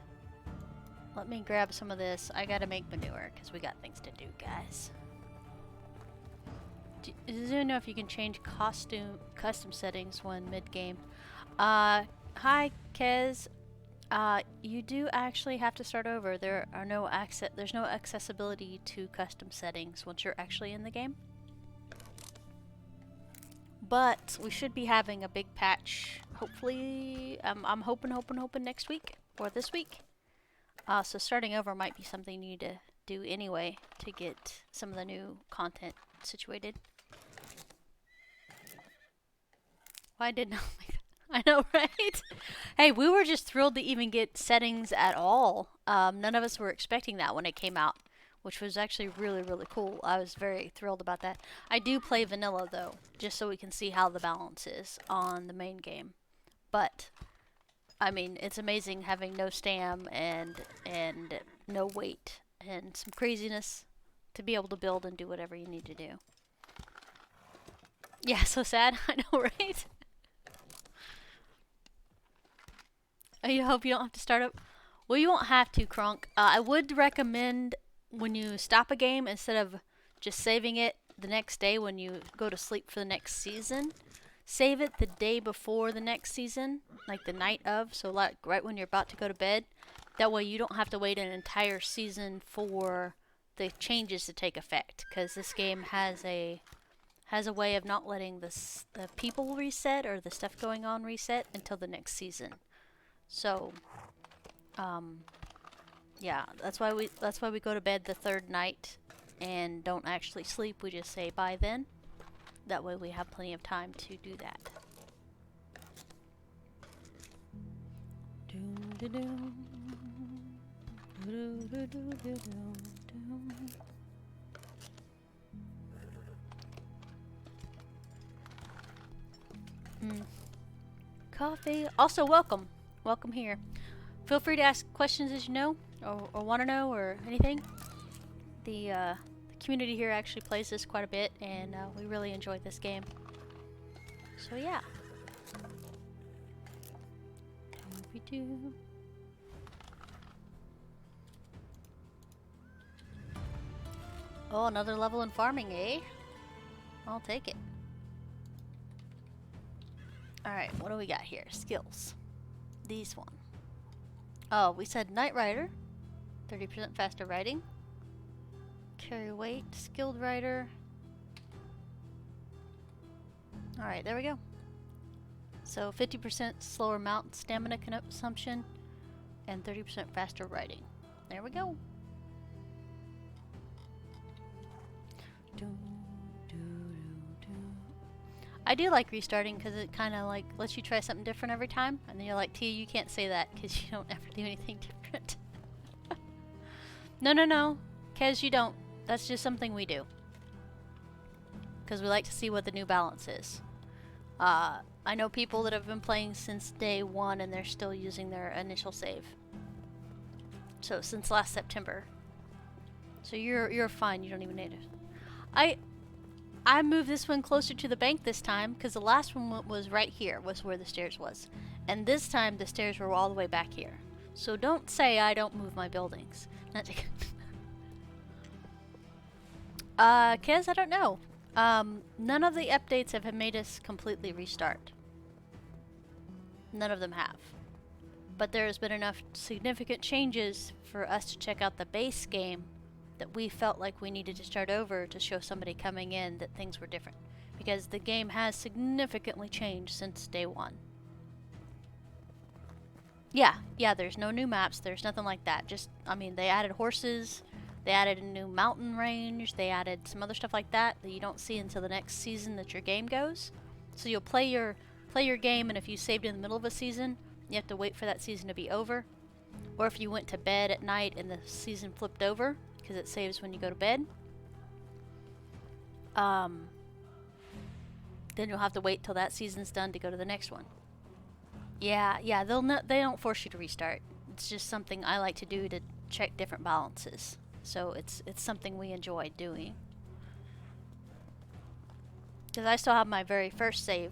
grab some of this. I gotta make manure because we got things to do, guys. Does anyone know if you can change custom settings when mid-game? Hi, Kez. You do actually have to start over. There's no accessibility to custom settings once you're actually in the game. But we should be having a big patch, hopefully. I'm hoping next week or this week. So starting over might be something you need to do anyway to get some of the new content situated. Why didn't I know, right? Hey, we were just thrilled to even get settings at all. None of us were expecting that when it came out, which was actually really, really cool. I was very thrilled about that. I do play vanilla, though, just so we can see how the balance is on the main game. But, I mean, it's amazing having no stam and no weight and some craziness to be able to build and do whatever you need to do. Yeah, so sad. I know, right? I hope you don't have to start up. Well, you won't have to, Kronk. I would recommend when you stop a game, instead of just saving it the next day when you go to sleep for the next season, save it the day before the next season, like the night of, so like right when you're about to go to bed. That way you don't have to wait an entire season for the changes to take effect, because this game has a way of not letting the people reset or the stuff going on reset until the next season. So, yeah, that's why we go to bed the third night and don't actually sleep. We just say bye then. That way we have plenty of time to do that. Coffee. Also, welcome here. Feel free to ask questions as you know, or want to know, or anything. The community here actually plays this quite a bit, and we really enjoy this game. So yeah. We do. Oh, another level in farming, eh? I'll take it. Alright, what do we got here? Skills. These one. Oh, we said Knight Rider. 30% faster riding. Carry weight. Skilled Rider. Alright, there we go. So 50% slower mount stamina consumption and 30% faster riding. There we go. I do like restarting because it kind of like lets you try something different every time, and then you're like, Tia, you can't say that because you don't ever do anything different. No, Kez, you don't. That's just something we do because we like to see what the new balance is. I know people that have been playing since day one and they're still using their initial save. So since last September. So you're fine. You don't even need it. I moved this one closer to the bank this time because the last one was right here, was where the stairs was. And this time the stairs were all the way back here. So don't say I don't move my buildings. Kez, I don't know. None of the updates have made us completely restart. None of them have. But there's been enough significant changes for us to check out the base game that we felt like we needed to start over to show somebody coming in that things were different. Because the game has significantly changed since day one. Yeah, there's no new maps, there's nothing like that. Just, I mean, they added horses, they added a new mountain range, they added some other stuff like that that you don't see until the next season that your game goes. So you'll play your play your game, and if you saved in the middle of a season, you have to wait for that season to be over. Or if you went to bed at night and the season flipped over, because it saves when you go to bed, then you'll have to wait till that season's done to go to the next one. Yeah, they don't force you to restart. It's just something I like to do to check different balances. So it's something we enjoy doing. Because I still have my very first save,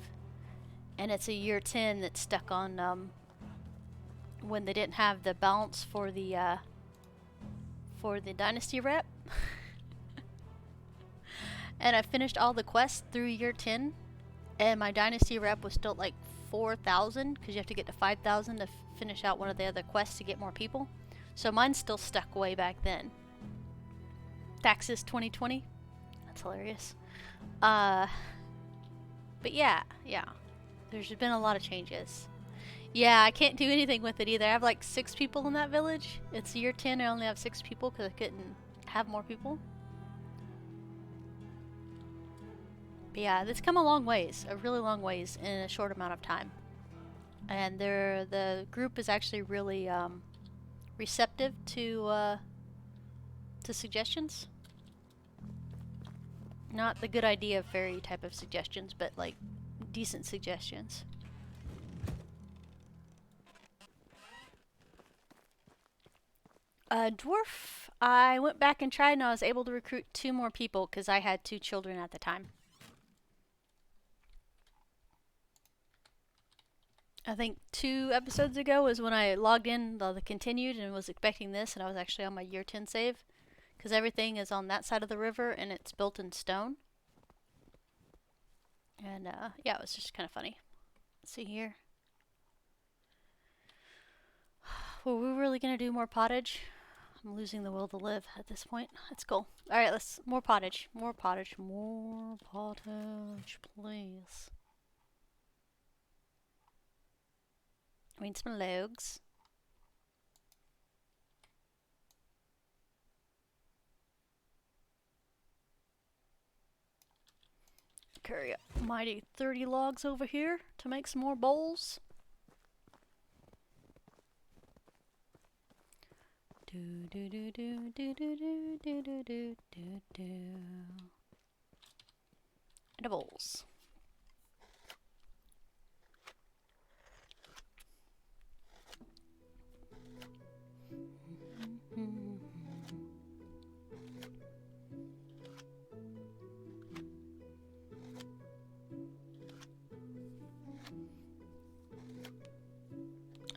and it's a year 10 that's stuck on when they didn't have the balance for the Dynasty rep. And I finished all the quests through year 10, and my Dynasty rep was still like 4,000, because you have to get to 5,000 to finish out one of the other quests to get more people. So mine's still stuck way back then. Taxes 2020. That's hilarious. But yeah. There's been a lot of changes. Yeah, I can't do anything with it either. I have like 6 people in that village. It's year 10, I only have 6 people because I couldn't have more people. But yeah, it's come a long ways, a really long ways in a short amount of time. And the group is actually really receptive to suggestions. Not the good idea fairy type of suggestions, but like decent suggestions. Dwarf, I went back and tried, and I was able to recruit 2 more people because I had 2 children at the time. I think 2 episodes ago was when I logged in the continued and was expecting this, and I was actually on my year 10 save because everything is on that side of the river and it's built in stone. And yeah, it was just kind of funny. Let's see here. Were we really gonna do more pottage? I'm losing the will to live at this point. That's cool. Alright, let's more pottage, please. I need some logs. Carry a mighty 30 logs over here to make some more bowls. Edibles.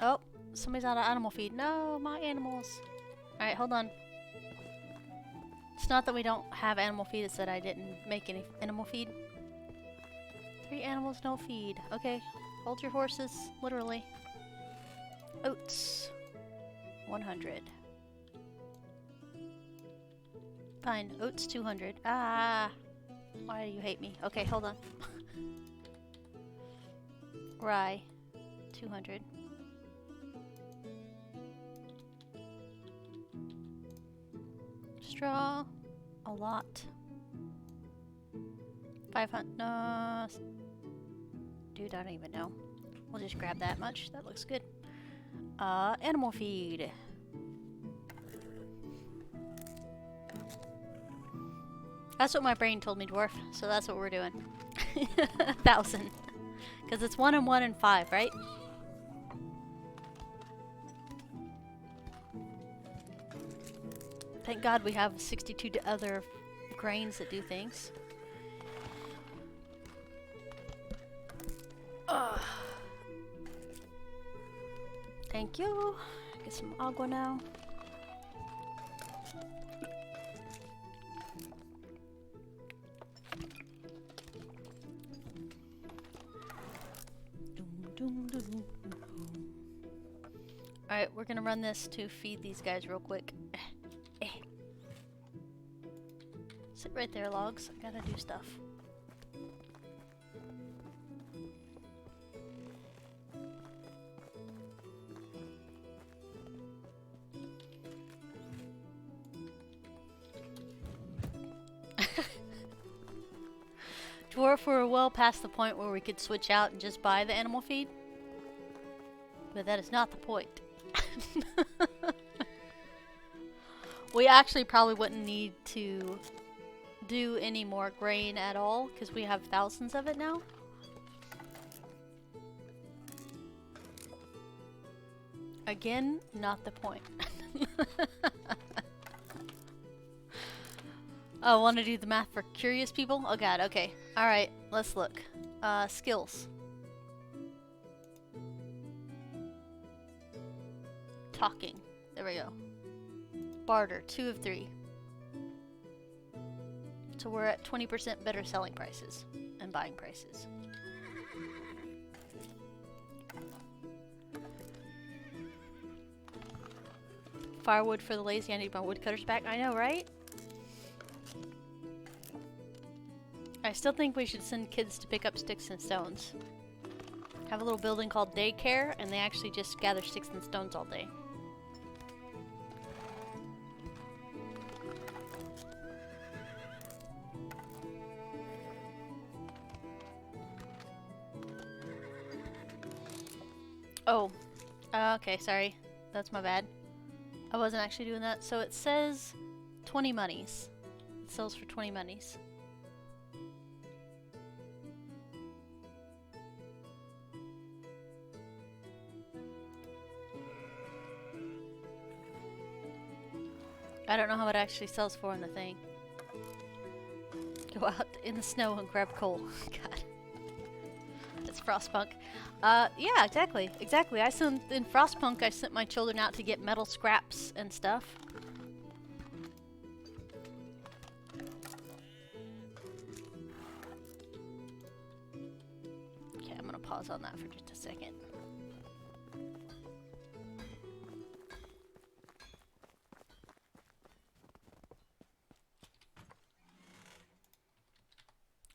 Oh, somebody's out of animal feed. No, my animals. Alright, hold on. It's not that we don't have animal feed, it's that I didn't make any animal feed. 3 animals, no feed. Okay, hold your horses, literally. Oats. 100. Fine, oats 200. Ah! Why do you hate me? Okay, hold on. Rye. 200. Straw. A lot. 500. No. Dude, I don't even know. We'll just grab that much. That looks good. Animal feed. That's what my brain told me, dwarf. So that's what we're doing. 1,000. Because it's 1 and 1 and 5, right? Thank God we have 62 other grains that do things. Thank you. Get some agua now. Alright, we're gonna run this to feed these guys real quick. Sit right there, logs. I gotta do stuff. Dwarf, we're well past the point where we could switch out and just buy the animal feed. But that is not the point. We actually probably wouldn't need to do any more grain at all because we have thousands of it now. Again, not the point. Oh, want to do the math for curious people? Oh god, okay. Alright, let's look. Skills. Talking. There we go. Barter, 2 of 3. So we're at 20% better selling prices and buying prices. Firewood for the lazy. I need my woodcutters back. I know, right? I still think we should send kids to pick up sticks and stones. Have a little building called daycare, and they actually just gather sticks and stones all day. Oh, okay, sorry. That's my bad. I wasn't actually doing that. So it says 20 monies. It sells for 20 monies. I don't know how it actually sells for in the thing. Go out in the snow and grab coal. God. It's Frostpunk. Yeah, exactly. Exactly. In Frostpunk, I sent my children out to get metal scraps and stuff. Okay, I'm gonna pause on that for just a second.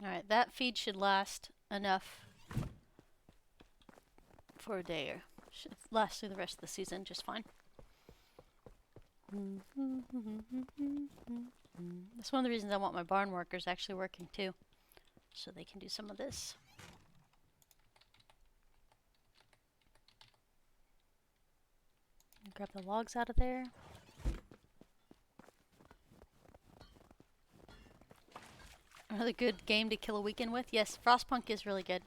Alright, that feed should last enough for a day, or should last through the rest of the season just fine. That's one of the reasons I want my barn workers actually working too, so they can do some of this. Grab the logs out of there. Another good game to kill a weekend with. Yes, Frostpunk is really good.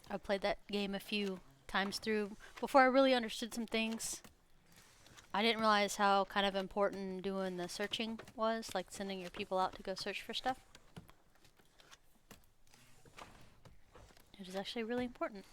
I played that game a few times through before I really understood some things. I didn't realize how kind of important doing the searching was, like sending your people out to go search for stuff. It is actually really important.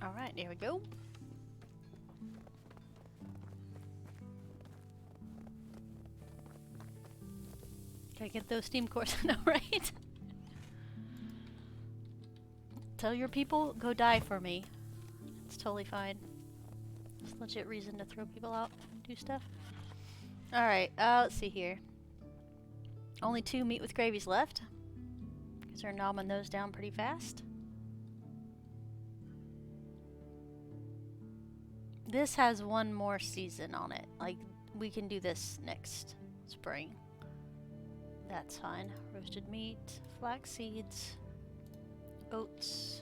Alright, there we go. Gotta get those steam cores, I know, right? Tell your people, go die for me. It's totally fine. It's legit reason to throw people out and do stuff. Alright, let's see here. Only 2 meat with gravies left. Because they're nomming those down pretty fast. This has 1 more season on it. Like, we can do this next spring. That's fine. Roasted meat, flax seeds, oats.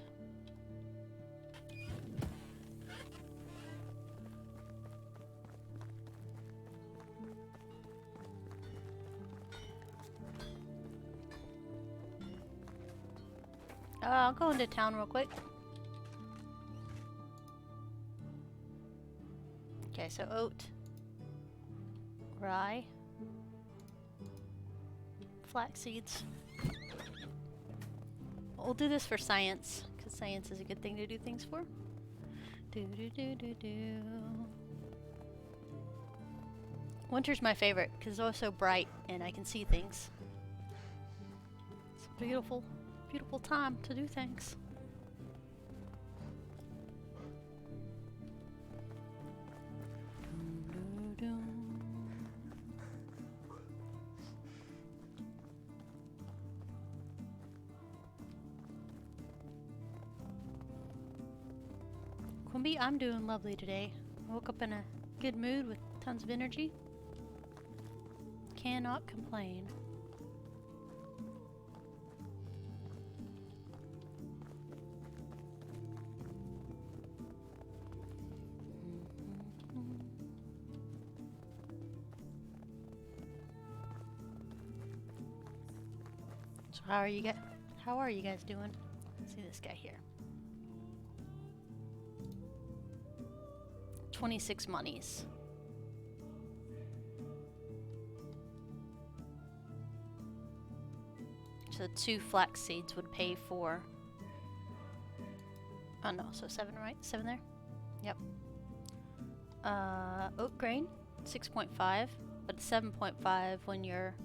I'll go into town real quick. Okay, so oat, rye, flax seeds. We'll do this for science, because science is a good thing to do things for. Winter's my favorite, because it's always so bright, and I can see things. It's a beautiful, beautiful time to do things. zombie? I'm doing lovely today. Woke up in a good mood with tons of energy. Cannot complain. So how are you guys doing? Let's see this guy here. 26 monies. So 2 flax seeds would pay for... Oh no, so 7, right? 7 there? Yep. Oat grain, 6.5, but 7.5 when you're...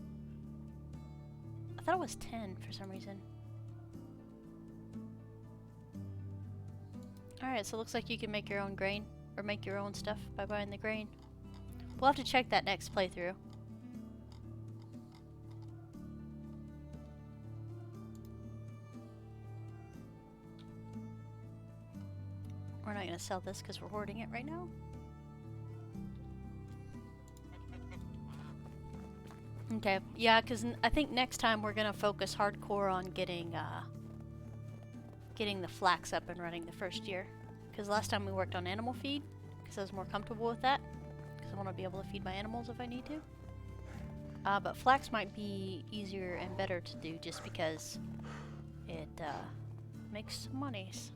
I thought it was 10 for some reason. Alright, so it looks like you can make your own grain, or make your own stuff by buying the grain. We'll have to check that next playthrough. We're not going to sell this because we're hoarding it right now. Okay, yeah, because I think next time we're going to focus hardcore on getting the flax up and running the first year. Because last time we worked on animal feed, because I was more comfortable with that. Because I want to be able to feed my animals if I need to. But flax might be easier and better to do just because it makes some monies.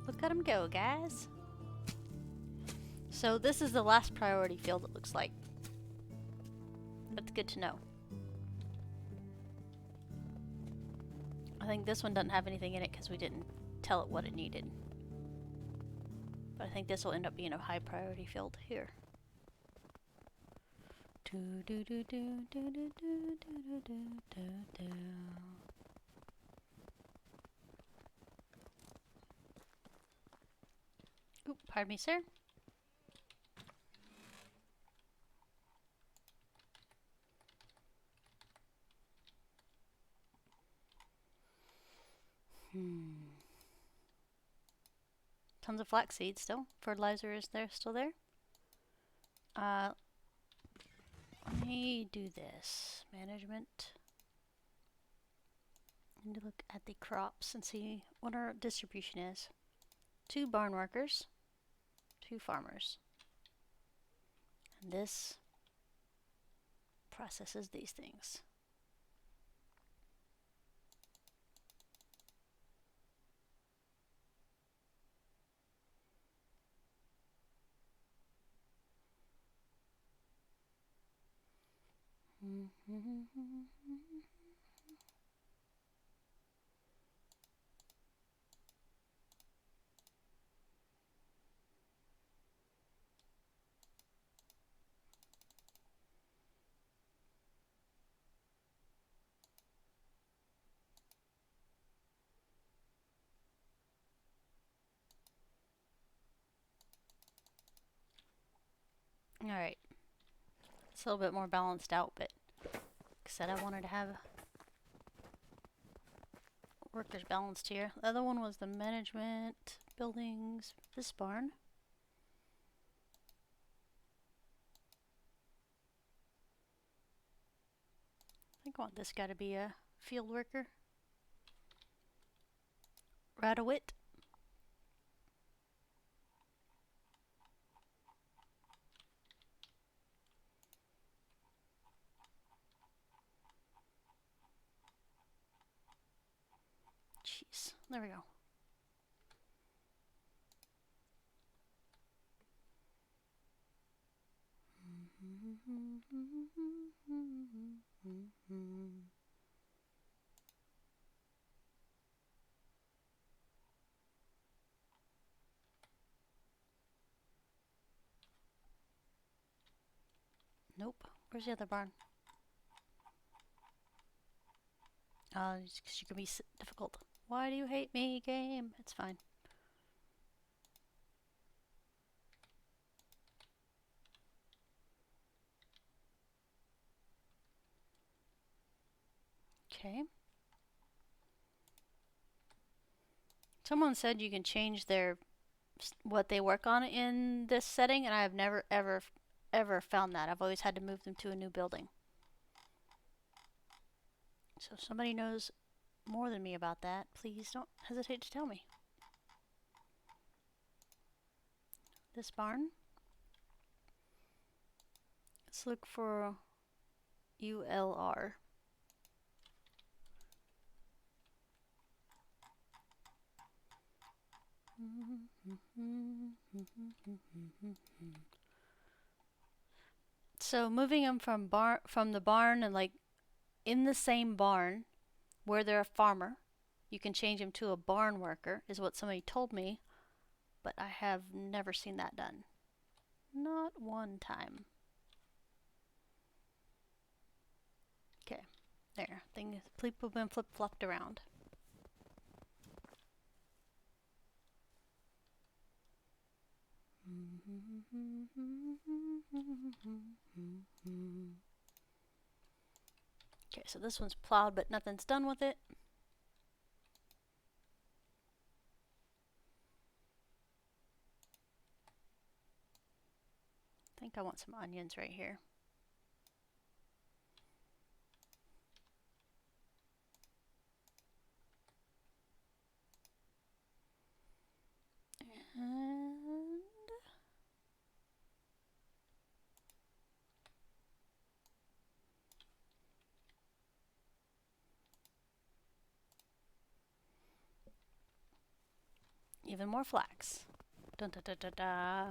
Look at them go, guys. So this is the last priority field, it looks like. That's good to know. I think this one doesn't have anything in it because we didn't tell it what it needed. But I think this will end up being a high priority field here. Oop, pardon me, sir. Tons of flax seeds still. Fertilizer is there, still there. Let me do this. Management. I need to look at the crops and see what our distribution is. 2 barn workers, 2 farmers. And this processes these things. Alright. It's a little bit more balanced out, but like I said, I wanted to have workers balanced here. The other one was the management, buildings, this barn. I think I want this guy to be a field worker. Radawit. Jeez, there we go. Nope. Where's the other barn? Just 'cause you can be difficult. Why do you hate me, game? It's fine. Okay. Someone said you can change their what they work on in this setting, and I have never ever found that. I've always had to move them to a new building. So if somebody knows more than me about that, please don't hesitate to tell me. This barn. Let's look for ULR. So moving them from the barn and like in the same barn where they're a farmer, you can change them to a barn worker is what somebody told me, but I have never seen that done. Not one time. Okay, there. People have been flip-flopped around. Okay, so this one's plowed, but nothing's done with it. I think I want some onions right here. And even more flax. Dun, da, da, da, da.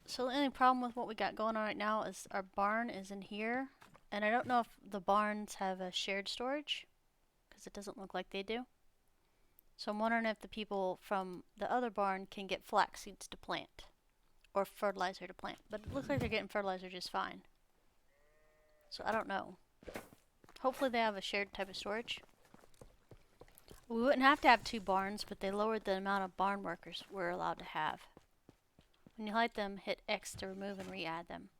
So the only problem with what we got going on right now is our barn is in here, and I don't know if the barns have a shared storage, because it doesn't look like they do. So I'm wondering if the people from the other barn can get flax seeds to plant, or fertilizer to plant, but it looks like they're getting fertilizer just fine. So I don't know. Hopefully they have a shared type of storage. We wouldn't have to have 2 barns, but they lowered the amount of barn workers we're allowed to have. When you light them, hit X to remove and re-add them.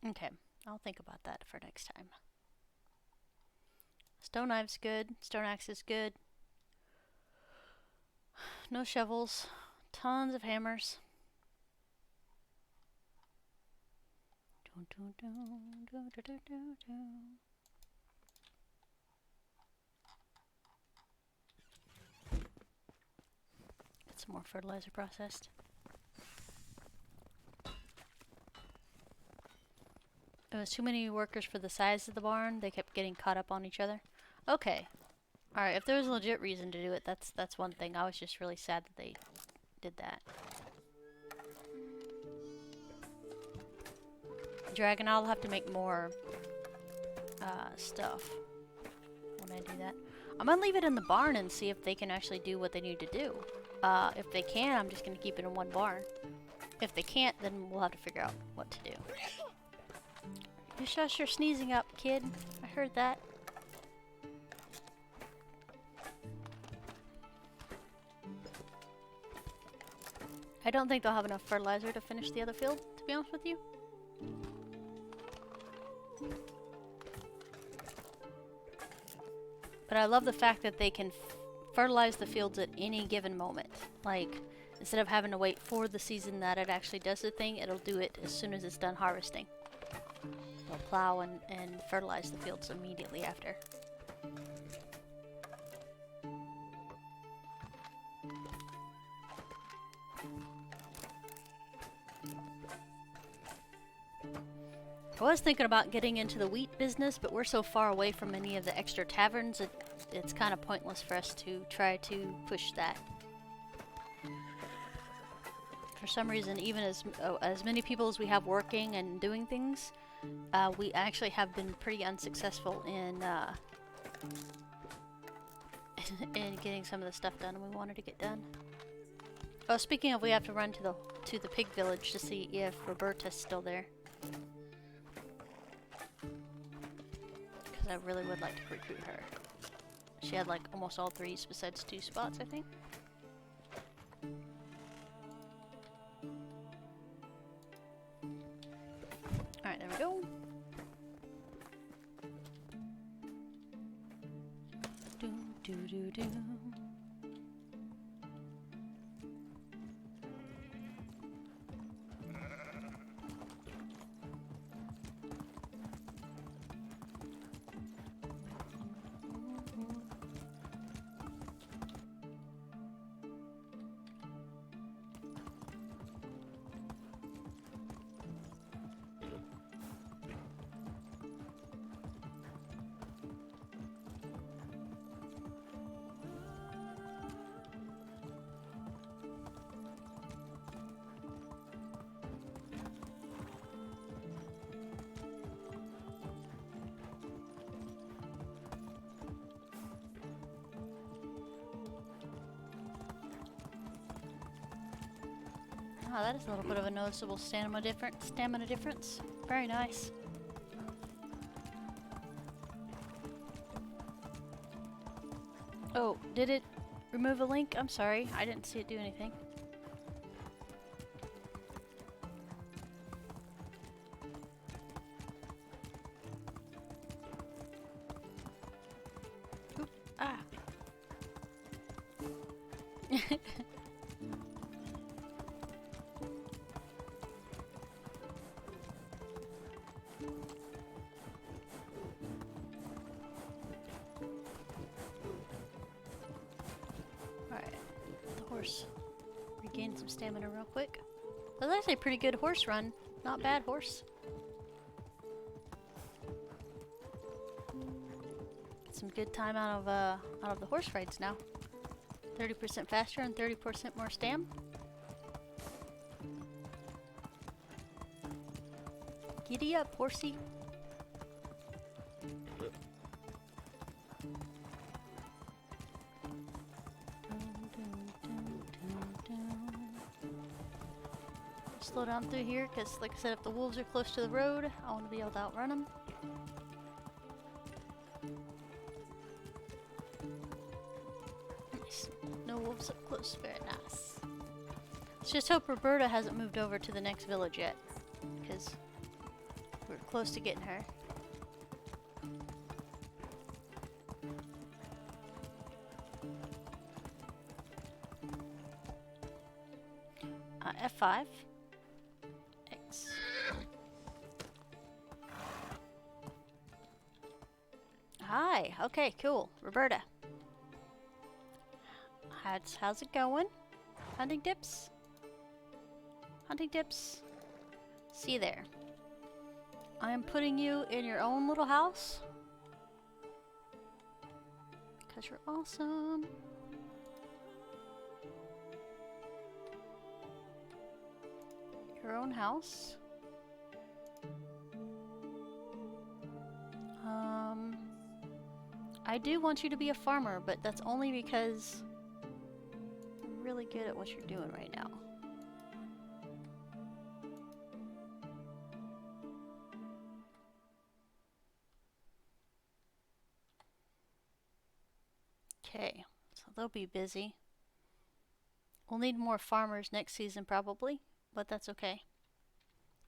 Okay, I'll think about that for next time. Stone knive's good. Stone axe is good. No shovels. Tons of hammers. Get some more fertilizer processed. It was too many workers for the size of the barn. They kept getting caught up on each other. Okay. Alright, if there was a legit reason to do it, that's one thing. I was just really sad that they did that. Dragon, I'll have to make more stuff when I do that. I'm gonna leave it in the barn and see if they can actually do what they need to do. If they can, I'm just gonna keep it in one barn. If they can't, then we'll have to figure out what to do. You shush your sneezing up, kid. I heard that. I don't think they'll have enough fertilizer to finish the other field, to be honest with you. But I love the fact that they can fertilize the fields at any given moment. Like, instead of having to wait for the season that it actually does the thing, it'll do it as soon as it's done harvesting. They'll plow and fertilize the fields immediately after. I was thinking about getting into the wheat business, but we're so far away from any of the extra taverns, it's kind of pointless for us to try to push that. For some reason, even as many people as we have working and doing things, we actually have been pretty unsuccessful in in getting some of the stuff done we wanted to get done. Oh, speaking of, we have to run to the pig village to see if Roberta's still there. Because I really would like to recruit her. She had like almost all 3s besides 2 spots, I think. Alright, there we go. Do do do. Oh, that is a little bit of a noticeable stamina difference. Very nice. Oh, did it remove a link? I'm sorry, I didn't see it do anything. Oop, ah. Regain some stamina real quick. That was actually a pretty good horse run. Not bad horse. Get some good time out of the horse rides now. 30% faster and 30% more stam. Giddy up, horsey. Slow down through here because, like I said, if the wolves are close to the road, I want to be able to outrun them. Nice. No wolves up close. Very nice. Let's just hope Roberta hasn't moved over to the next village yet, because we're close to getting her. F5. X. Hi. Okay, cool. Roberta. How's it going? Hunting tips? Hunting tips? See there. I am putting you in your own little house. Because you're awesome. Your own house. I do want you to be a farmer, but that's only because you're really good at what you're doing right now. Okay, so they'll be busy. We'll need more farmers next season probably, but that's okay.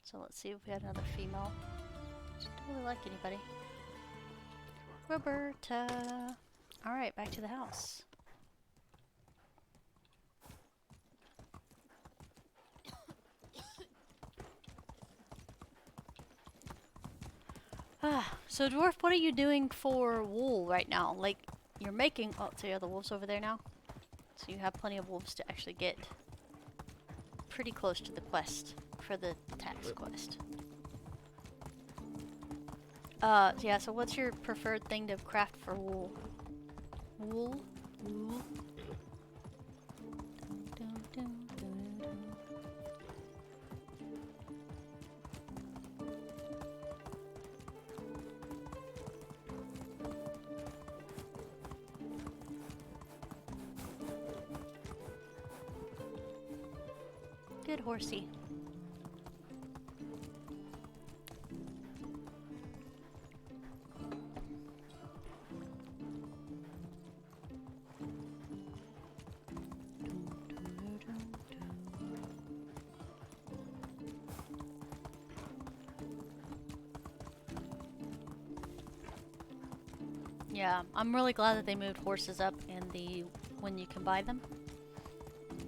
So let's see if we had another female. Just don't really like anybody. Roberta. Alright, back to the house. So Dwarf, what are you doing for wool right now? Like, you're making... Oh, so you have the wolves over there now? So you have plenty of wolves to actually get pretty close to the quest for the tax quest. Yeah, so what's your preferred thing to craft for wool? Wool? Wool? Dun, dun, dun, dun. Good horsey. Yeah, I'm really glad that they moved horses up in the when you can buy them.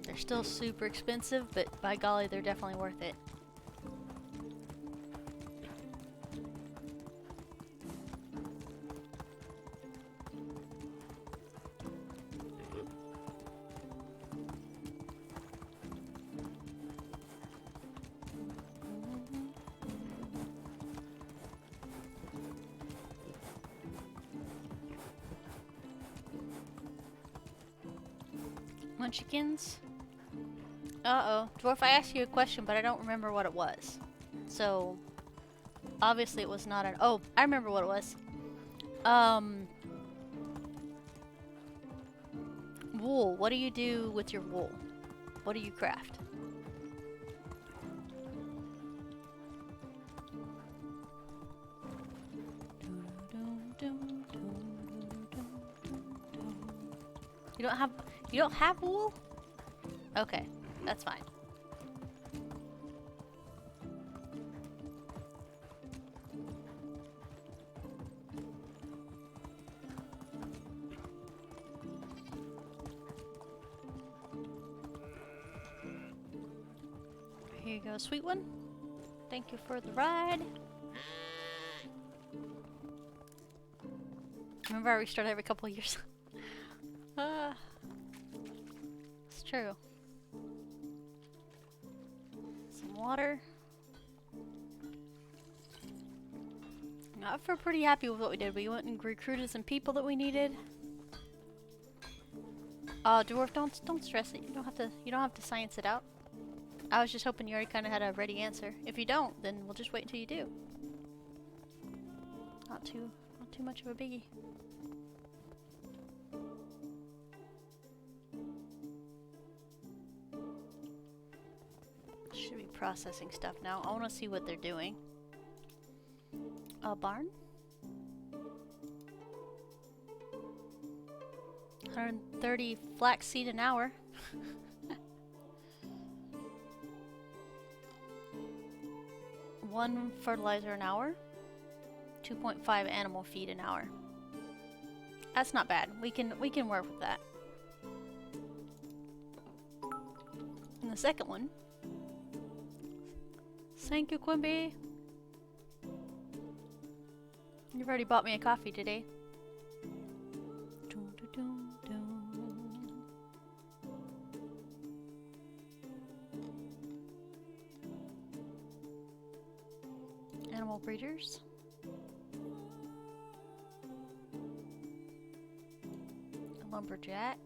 They're still super expensive, but by golly, they're definitely worth it. Munchkins? Uh-oh. Dwarf, I asked you a question, but I don't remember what it was. So, obviously it was not an... Oh, I remember what it was. Wool. What do you do with your wool? What do you craft? You don't have wool? Okay, that's fine. Here you go, sweet one. Thank you for the ride. Remember I restart every couple of years? It's true. Some water. I feel pretty happy with what we did. We went and recruited some people that we needed. Dwarf, don't stress it. You don't have to science it out. I was just hoping you already kind of had a ready answer. If you don't, then we'll just wait until you do. Not too much of a biggie. Should be processing stuff now. I want to see what they're doing. A barn? 130 flaxseed an hour. One fertilizer an hour. 2.5 animal feed an hour. That's not bad. We can work with that. And the second one. Thank you, Quimby. You've already bought me a coffee today. Animal breeders. A lumberjack.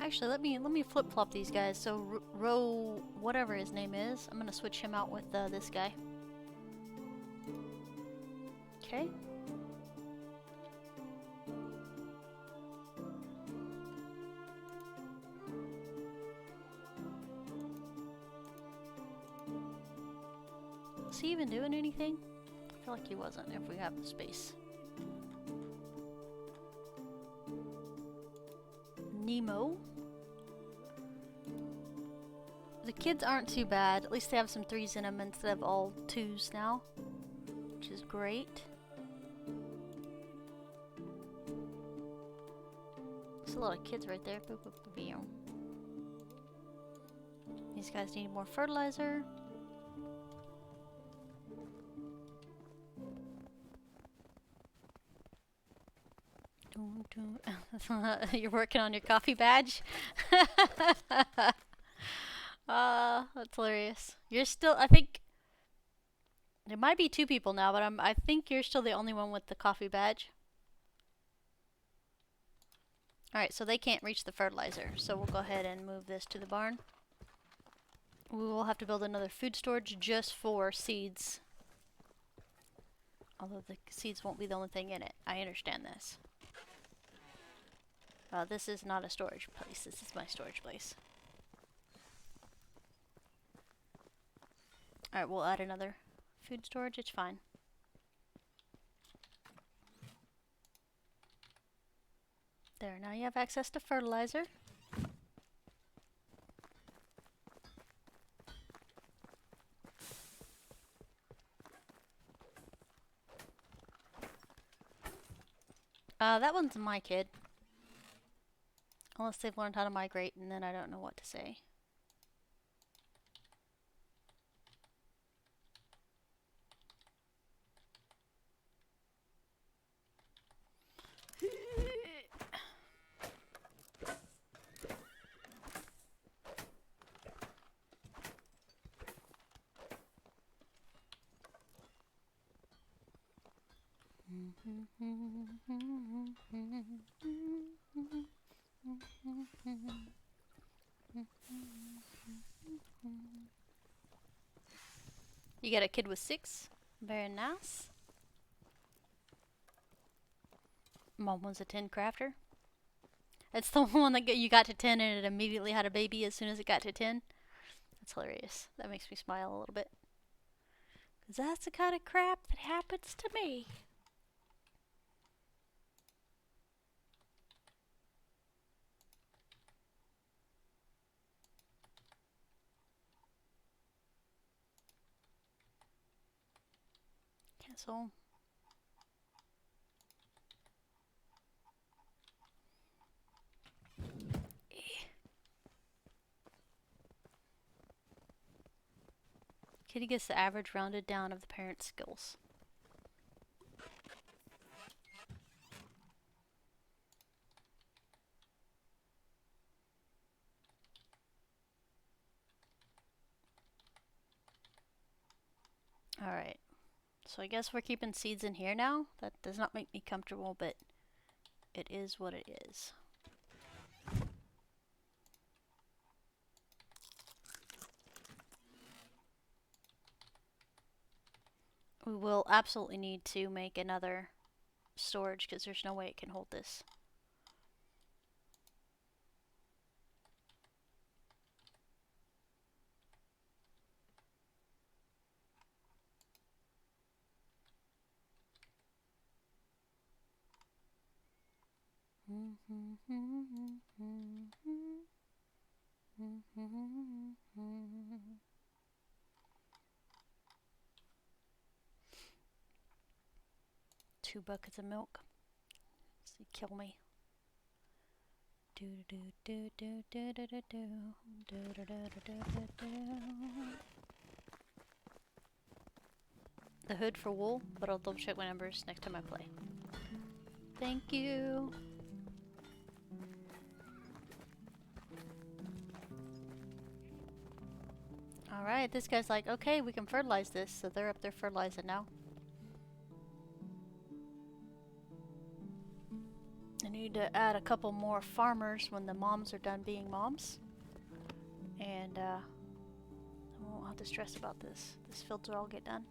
Actually, let me flip-flop these guys. So Row, whatever his name is, I'm gonna switch him out with this guy. Okay. Is he even doing anything? I feel like he wasn't if we have the space. Nemo. The kids aren't too bad. At least they have some 3s in them instead of all 2s now, which is great. There's a lot of kids right there. Boop, boop, boop, boop. These guys need more fertilizer. You're working on your coffee badge? That's hilarious. You're still, I think, there might be 2 people now, but I think you're still the only one with the coffee badge. Alright, so they can't reach the fertilizer, so we'll go ahead and move this to the barn. We will have to build another food storage just for seeds. Although the seeds won't be the only thing in it. I understand this. This is not a storage place. This is my storage place. Alright, we'll add another food storage. It's fine. There, now you have access to fertilizer. That one's my kid. Unless they've learned how to migrate, and then I don't know what to say. You got a kid with 6. Very nice. Mom was a 10 crafter. It's the one that you got to 10 and it immediately had a baby as soon as it got to 10. That's hilarious. That makes me smile a little bit. Because that's the kind of crap that happens to me. Cancel. Kitty gets the average rounded down of the parent's skills. Alright. So I guess we're keeping seeds in here now. That does not make me comfortable, but it is what it is. We will absolutely need to make another storage because there's no way it can hold this. Two buckets of milk. See, kill me. Do do do do do do do do do do do do do. The hood for wool, but I'll double check my numbers next time I play. Thank you. Alright, this guy's like, okay, we can fertilize this, so they're up there fertilizing now. I need to add a couple more farmers when the moms are done being moms. And I won't have to stress about this. This filter will get done.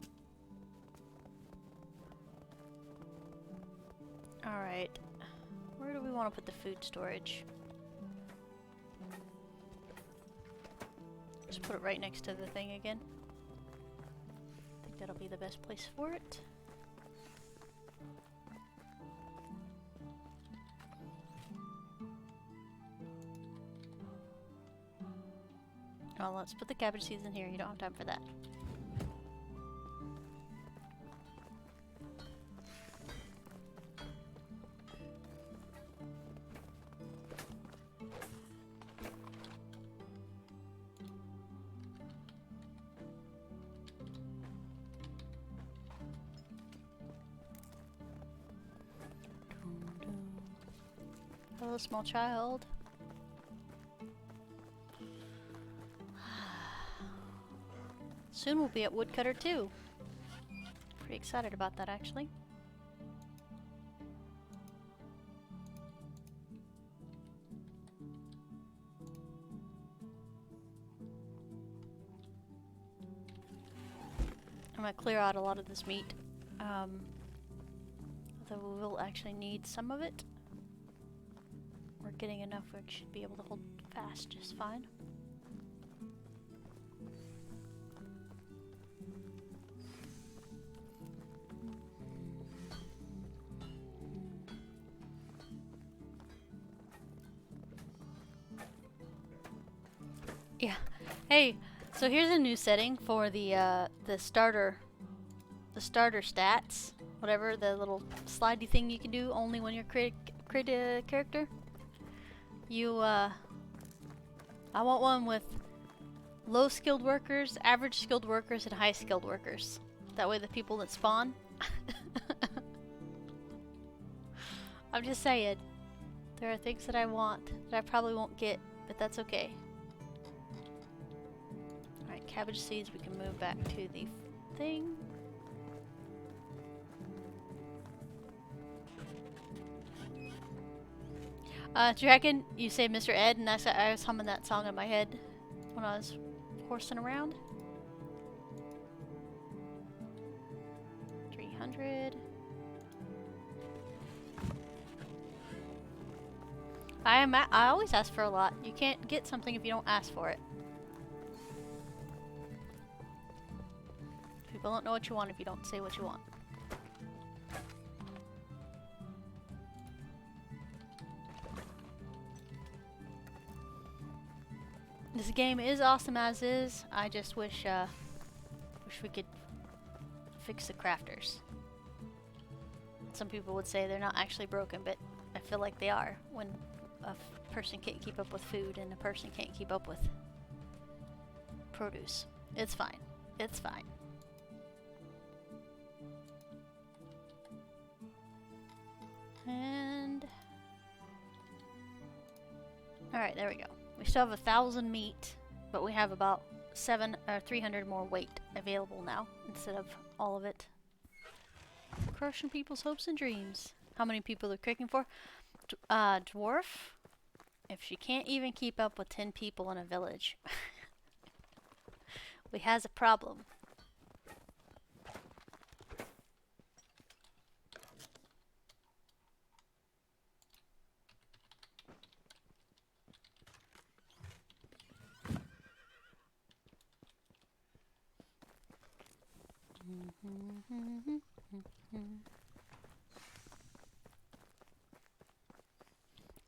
Alright. Where do we want to put the food storage? Just put it right next to the thing again. I think that'll be the best place for it. Well, let's put the cabbage seeds in here. You don't have time for that. Hello, small child. Soon we'll be at Woodcutter too. Pretty excited about that, actually. I'm gonna clear out a lot of this meat. Although we will actually need some of it. We're getting enough, we should be able to hold fast just fine. Yeah. Hey, so here's a new setting for the starter stats, whatever, the little slidey thing you can do only when you're create a character. I want one with low skilled workers, average skilled workers, and high skilled workers. That way the people that spawn. I'm just saying, there are things that I want that I probably won't get, but that's okay. Alright, cabbage seeds, we can move back to the thing. Dragon, you say Mr. Ed, and I was humming that song in my head when I was horsing around. 300. I always ask for a lot. You can't get something if you don't ask for it. People don't know what you want if you don't say what you want. This game is awesome as is. I just wish we could fix the crafters. Some people would say they're not actually broken, but I feel like they are when a person can't keep up with food and a person can't keep up with produce. It's fine. It's fine. And alright, there we go. We still have 1,000 meat, but we have about 300 more weight available now instead of all of it. Crushing people's hopes and dreams. How many people are cooking for? Dwarf? If she can't even keep up with 10 people in a village, we has a problem.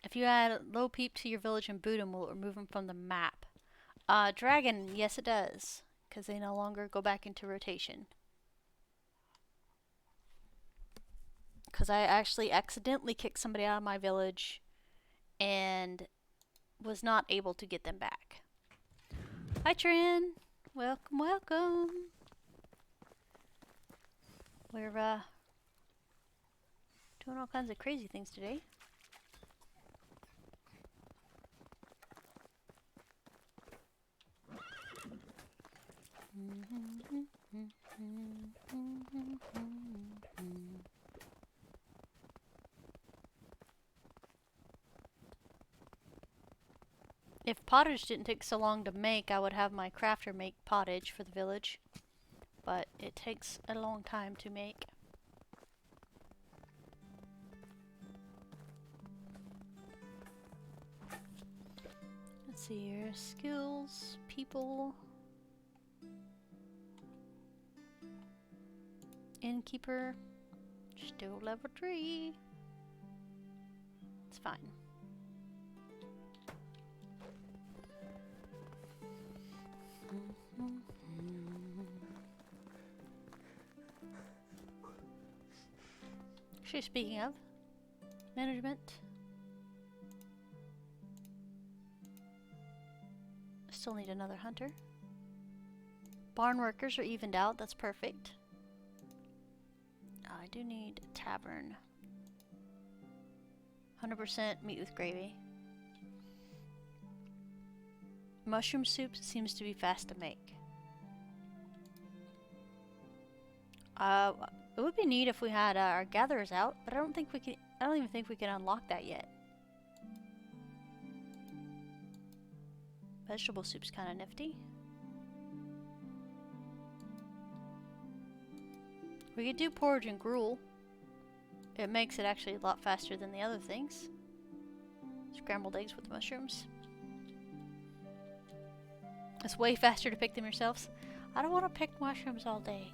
If you add low peep to your village and boot them, will it remove them from the map? Dragon, yes it does, because they no longer go back into rotation. Because I actually accidentally kicked somebody out of my village and was not able to get them back. Hi Trin! Welcome, welcome! We're doing all kinds of crazy things today. If pottage didn't take so long to make, I would have my crafter make pottage for the village. But it takes a long time to make. Let's see here. Skills, people. Innkeeper. Still level 3. It's fine. Actually, speaking of management, I still need another hunter. Barn workers are evened out, that's perfect. I do need a tavern. 100% meat with gravy. Mushroom soup seems to be fast to make. It would be neat if we had our gatherers out, but I don't think we can. I don't even think we can unlock that yet. Vegetable soup's kind of nifty. We could do porridge and gruel. It makes it actually a lot faster than the other things. Scrambled eggs with mushrooms. It's way faster to pick them yourselves. I don't want to pick mushrooms all day.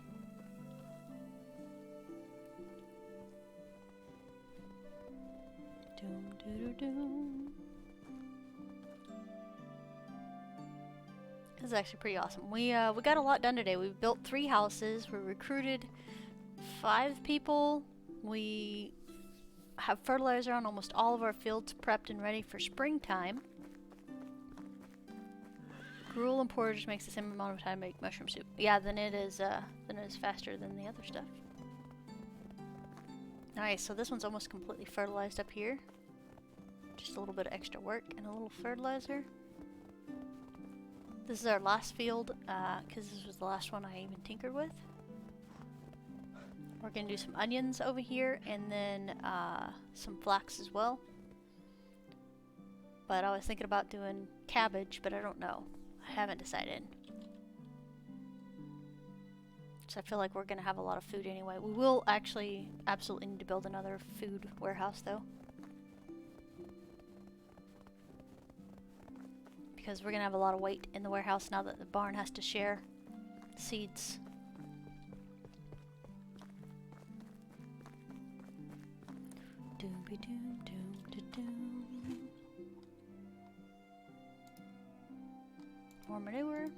Doom doo doo doom. This is actually pretty awesome. We got a lot done today. We built 3 houses. We recruited 5 people. We have fertilizer on almost all of our fields prepped and ready for springtime. Gruel and porridge makes the same amount of time to make mushroom soup. Yeah, then it is faster than the other stuff. Nice, so this one's almost completely fertilized up here. Just a little bit of extra work and a little fertilizer. This is our last field, because this was the last one I even tinkered with. We're gonna do some onions over here, and then some flax as well. But I was thinking about doing cabbage, but I don't know. I haven't decided. So I feel like we're gonna have a lot of food anyway. We will actually absolutely need to build another food warehouse though. Because we're gonna have a lot of weight in the warehouse now that the barn has to share seeds. Doom-be-doom, doom-de-doom. More manure.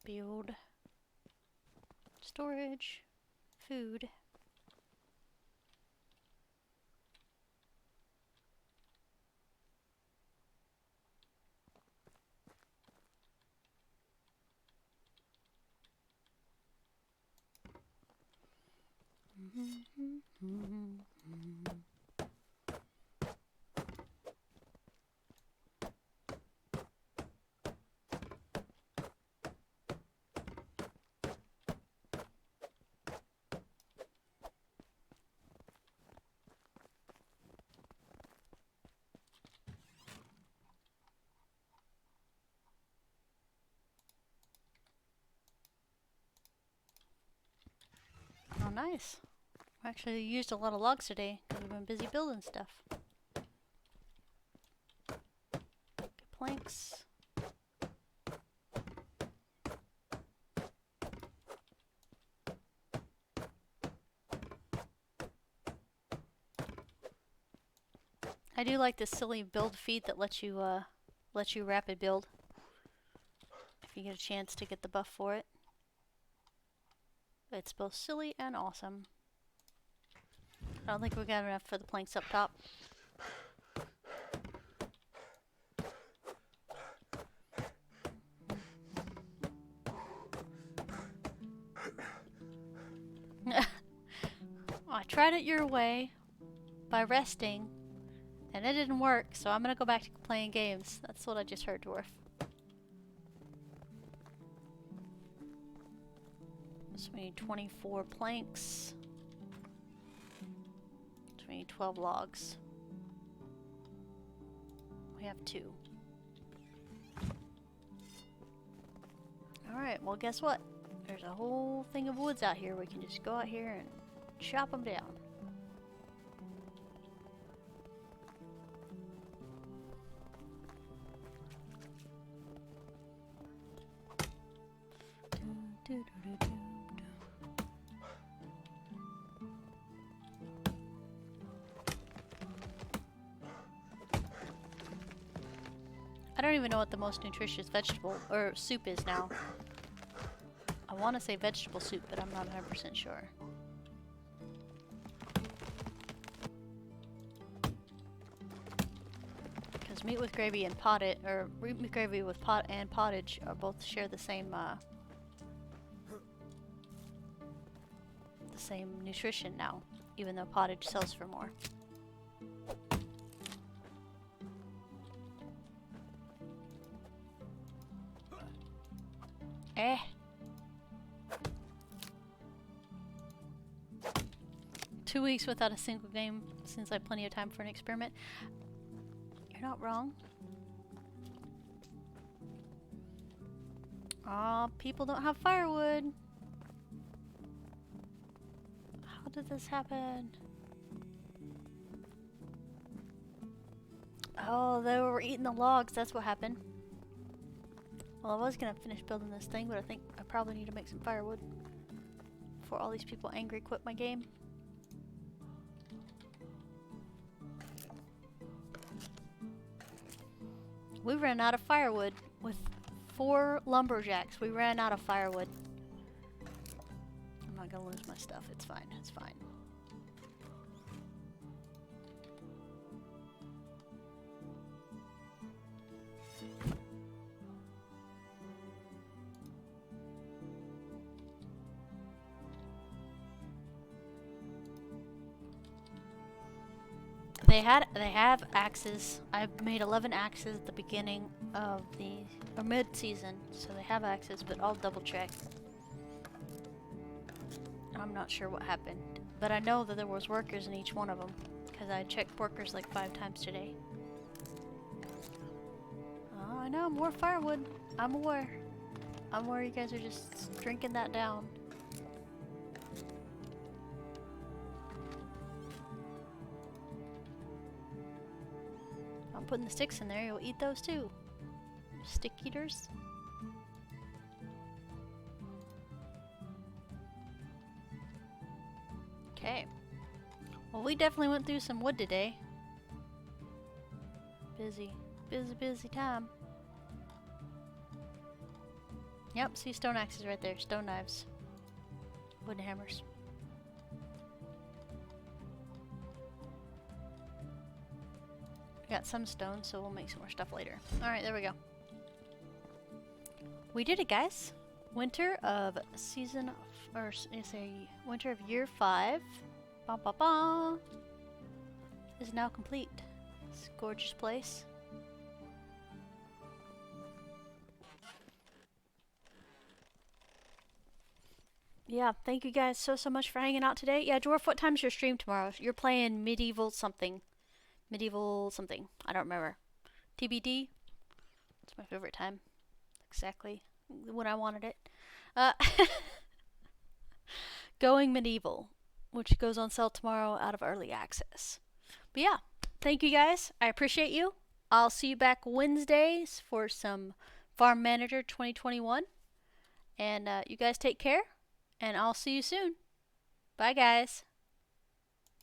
Build. Storage. Food. Oh, nice. We actually used a lot of logs today because we've been busy building stuff. Good planks. I do like this silly build feed that lets you rapid build if you get a chance to get the buff for it. It's both silly and awesome. I don't think we got enough for the planks up top. I tried it your way by resting, and it didn't work, so I'm gonna go back to playing games. That's what I just heard, Dwarf. So we need 24 planks. So we need 12 logs. We have 2. Alright, well guess what? There's a whole thing of woods out here. We can just go out here and chop them down. I don't even know what the most nutritious vegetable or soup is now. I want to say vegetable soup, but I'm not 100% sure. Because meat with gravy and potted, or meat with gravy with pot and pottage, are both share the same nutrition now, even though pottage sells for more. Eh. Two weeks without a single game seems like plenty of time for an experiment. You're not wrong. Aw, people don't have firewood. How did this happen? Oh, they were eating the logs, that's what happened. Well, I was gonna finish building this thing, but I think I probably need to make some firewood before all these people angry quit my game. We ran out of firewood with 4 lumberjacks. We ran out of firewood. I'm not gonna lose my stuff. It's fine. It's fine. They have axes. I've made 11 axes at the beginning of the mid-season, so they have axes, but I'll double check. I'm not sure what happened, but I know that there was workers in each one of them because I checked workers like 5 times today. Oh, I know, more firewood. I'm aware. I'm aware you guys are just drinking that down. I'm putting the sticks in there. You'll eat those too. Stick eaters. Okay. Well, we definitely went through some wood today. Busy. Busy time. Yep, see stone axes right there. Stone knives. Wooden hammers. Got some stone, so we'll make some more stuff later. Alright, there we go. We did it, guys. Winter of season, or say winter of year 5. Ba ba ba. Is now complete. This gorgeous place. Yeah, thank you guys so much for hanging out today. Yeah, Dwarf, what time's your stream tomorrow? You're playing medieval something. Medieval something. I don't remember. TBD? It's my favorite time. Exactly when I wanted it. Going Medieval, which goes on sale tomorrow out of early access. But yeah, thank you guys. I appreciate you. I'll see you back Wednesdays for some Farm Manager 2021. And you guys take care, and I'll see you soon. Bye, guys.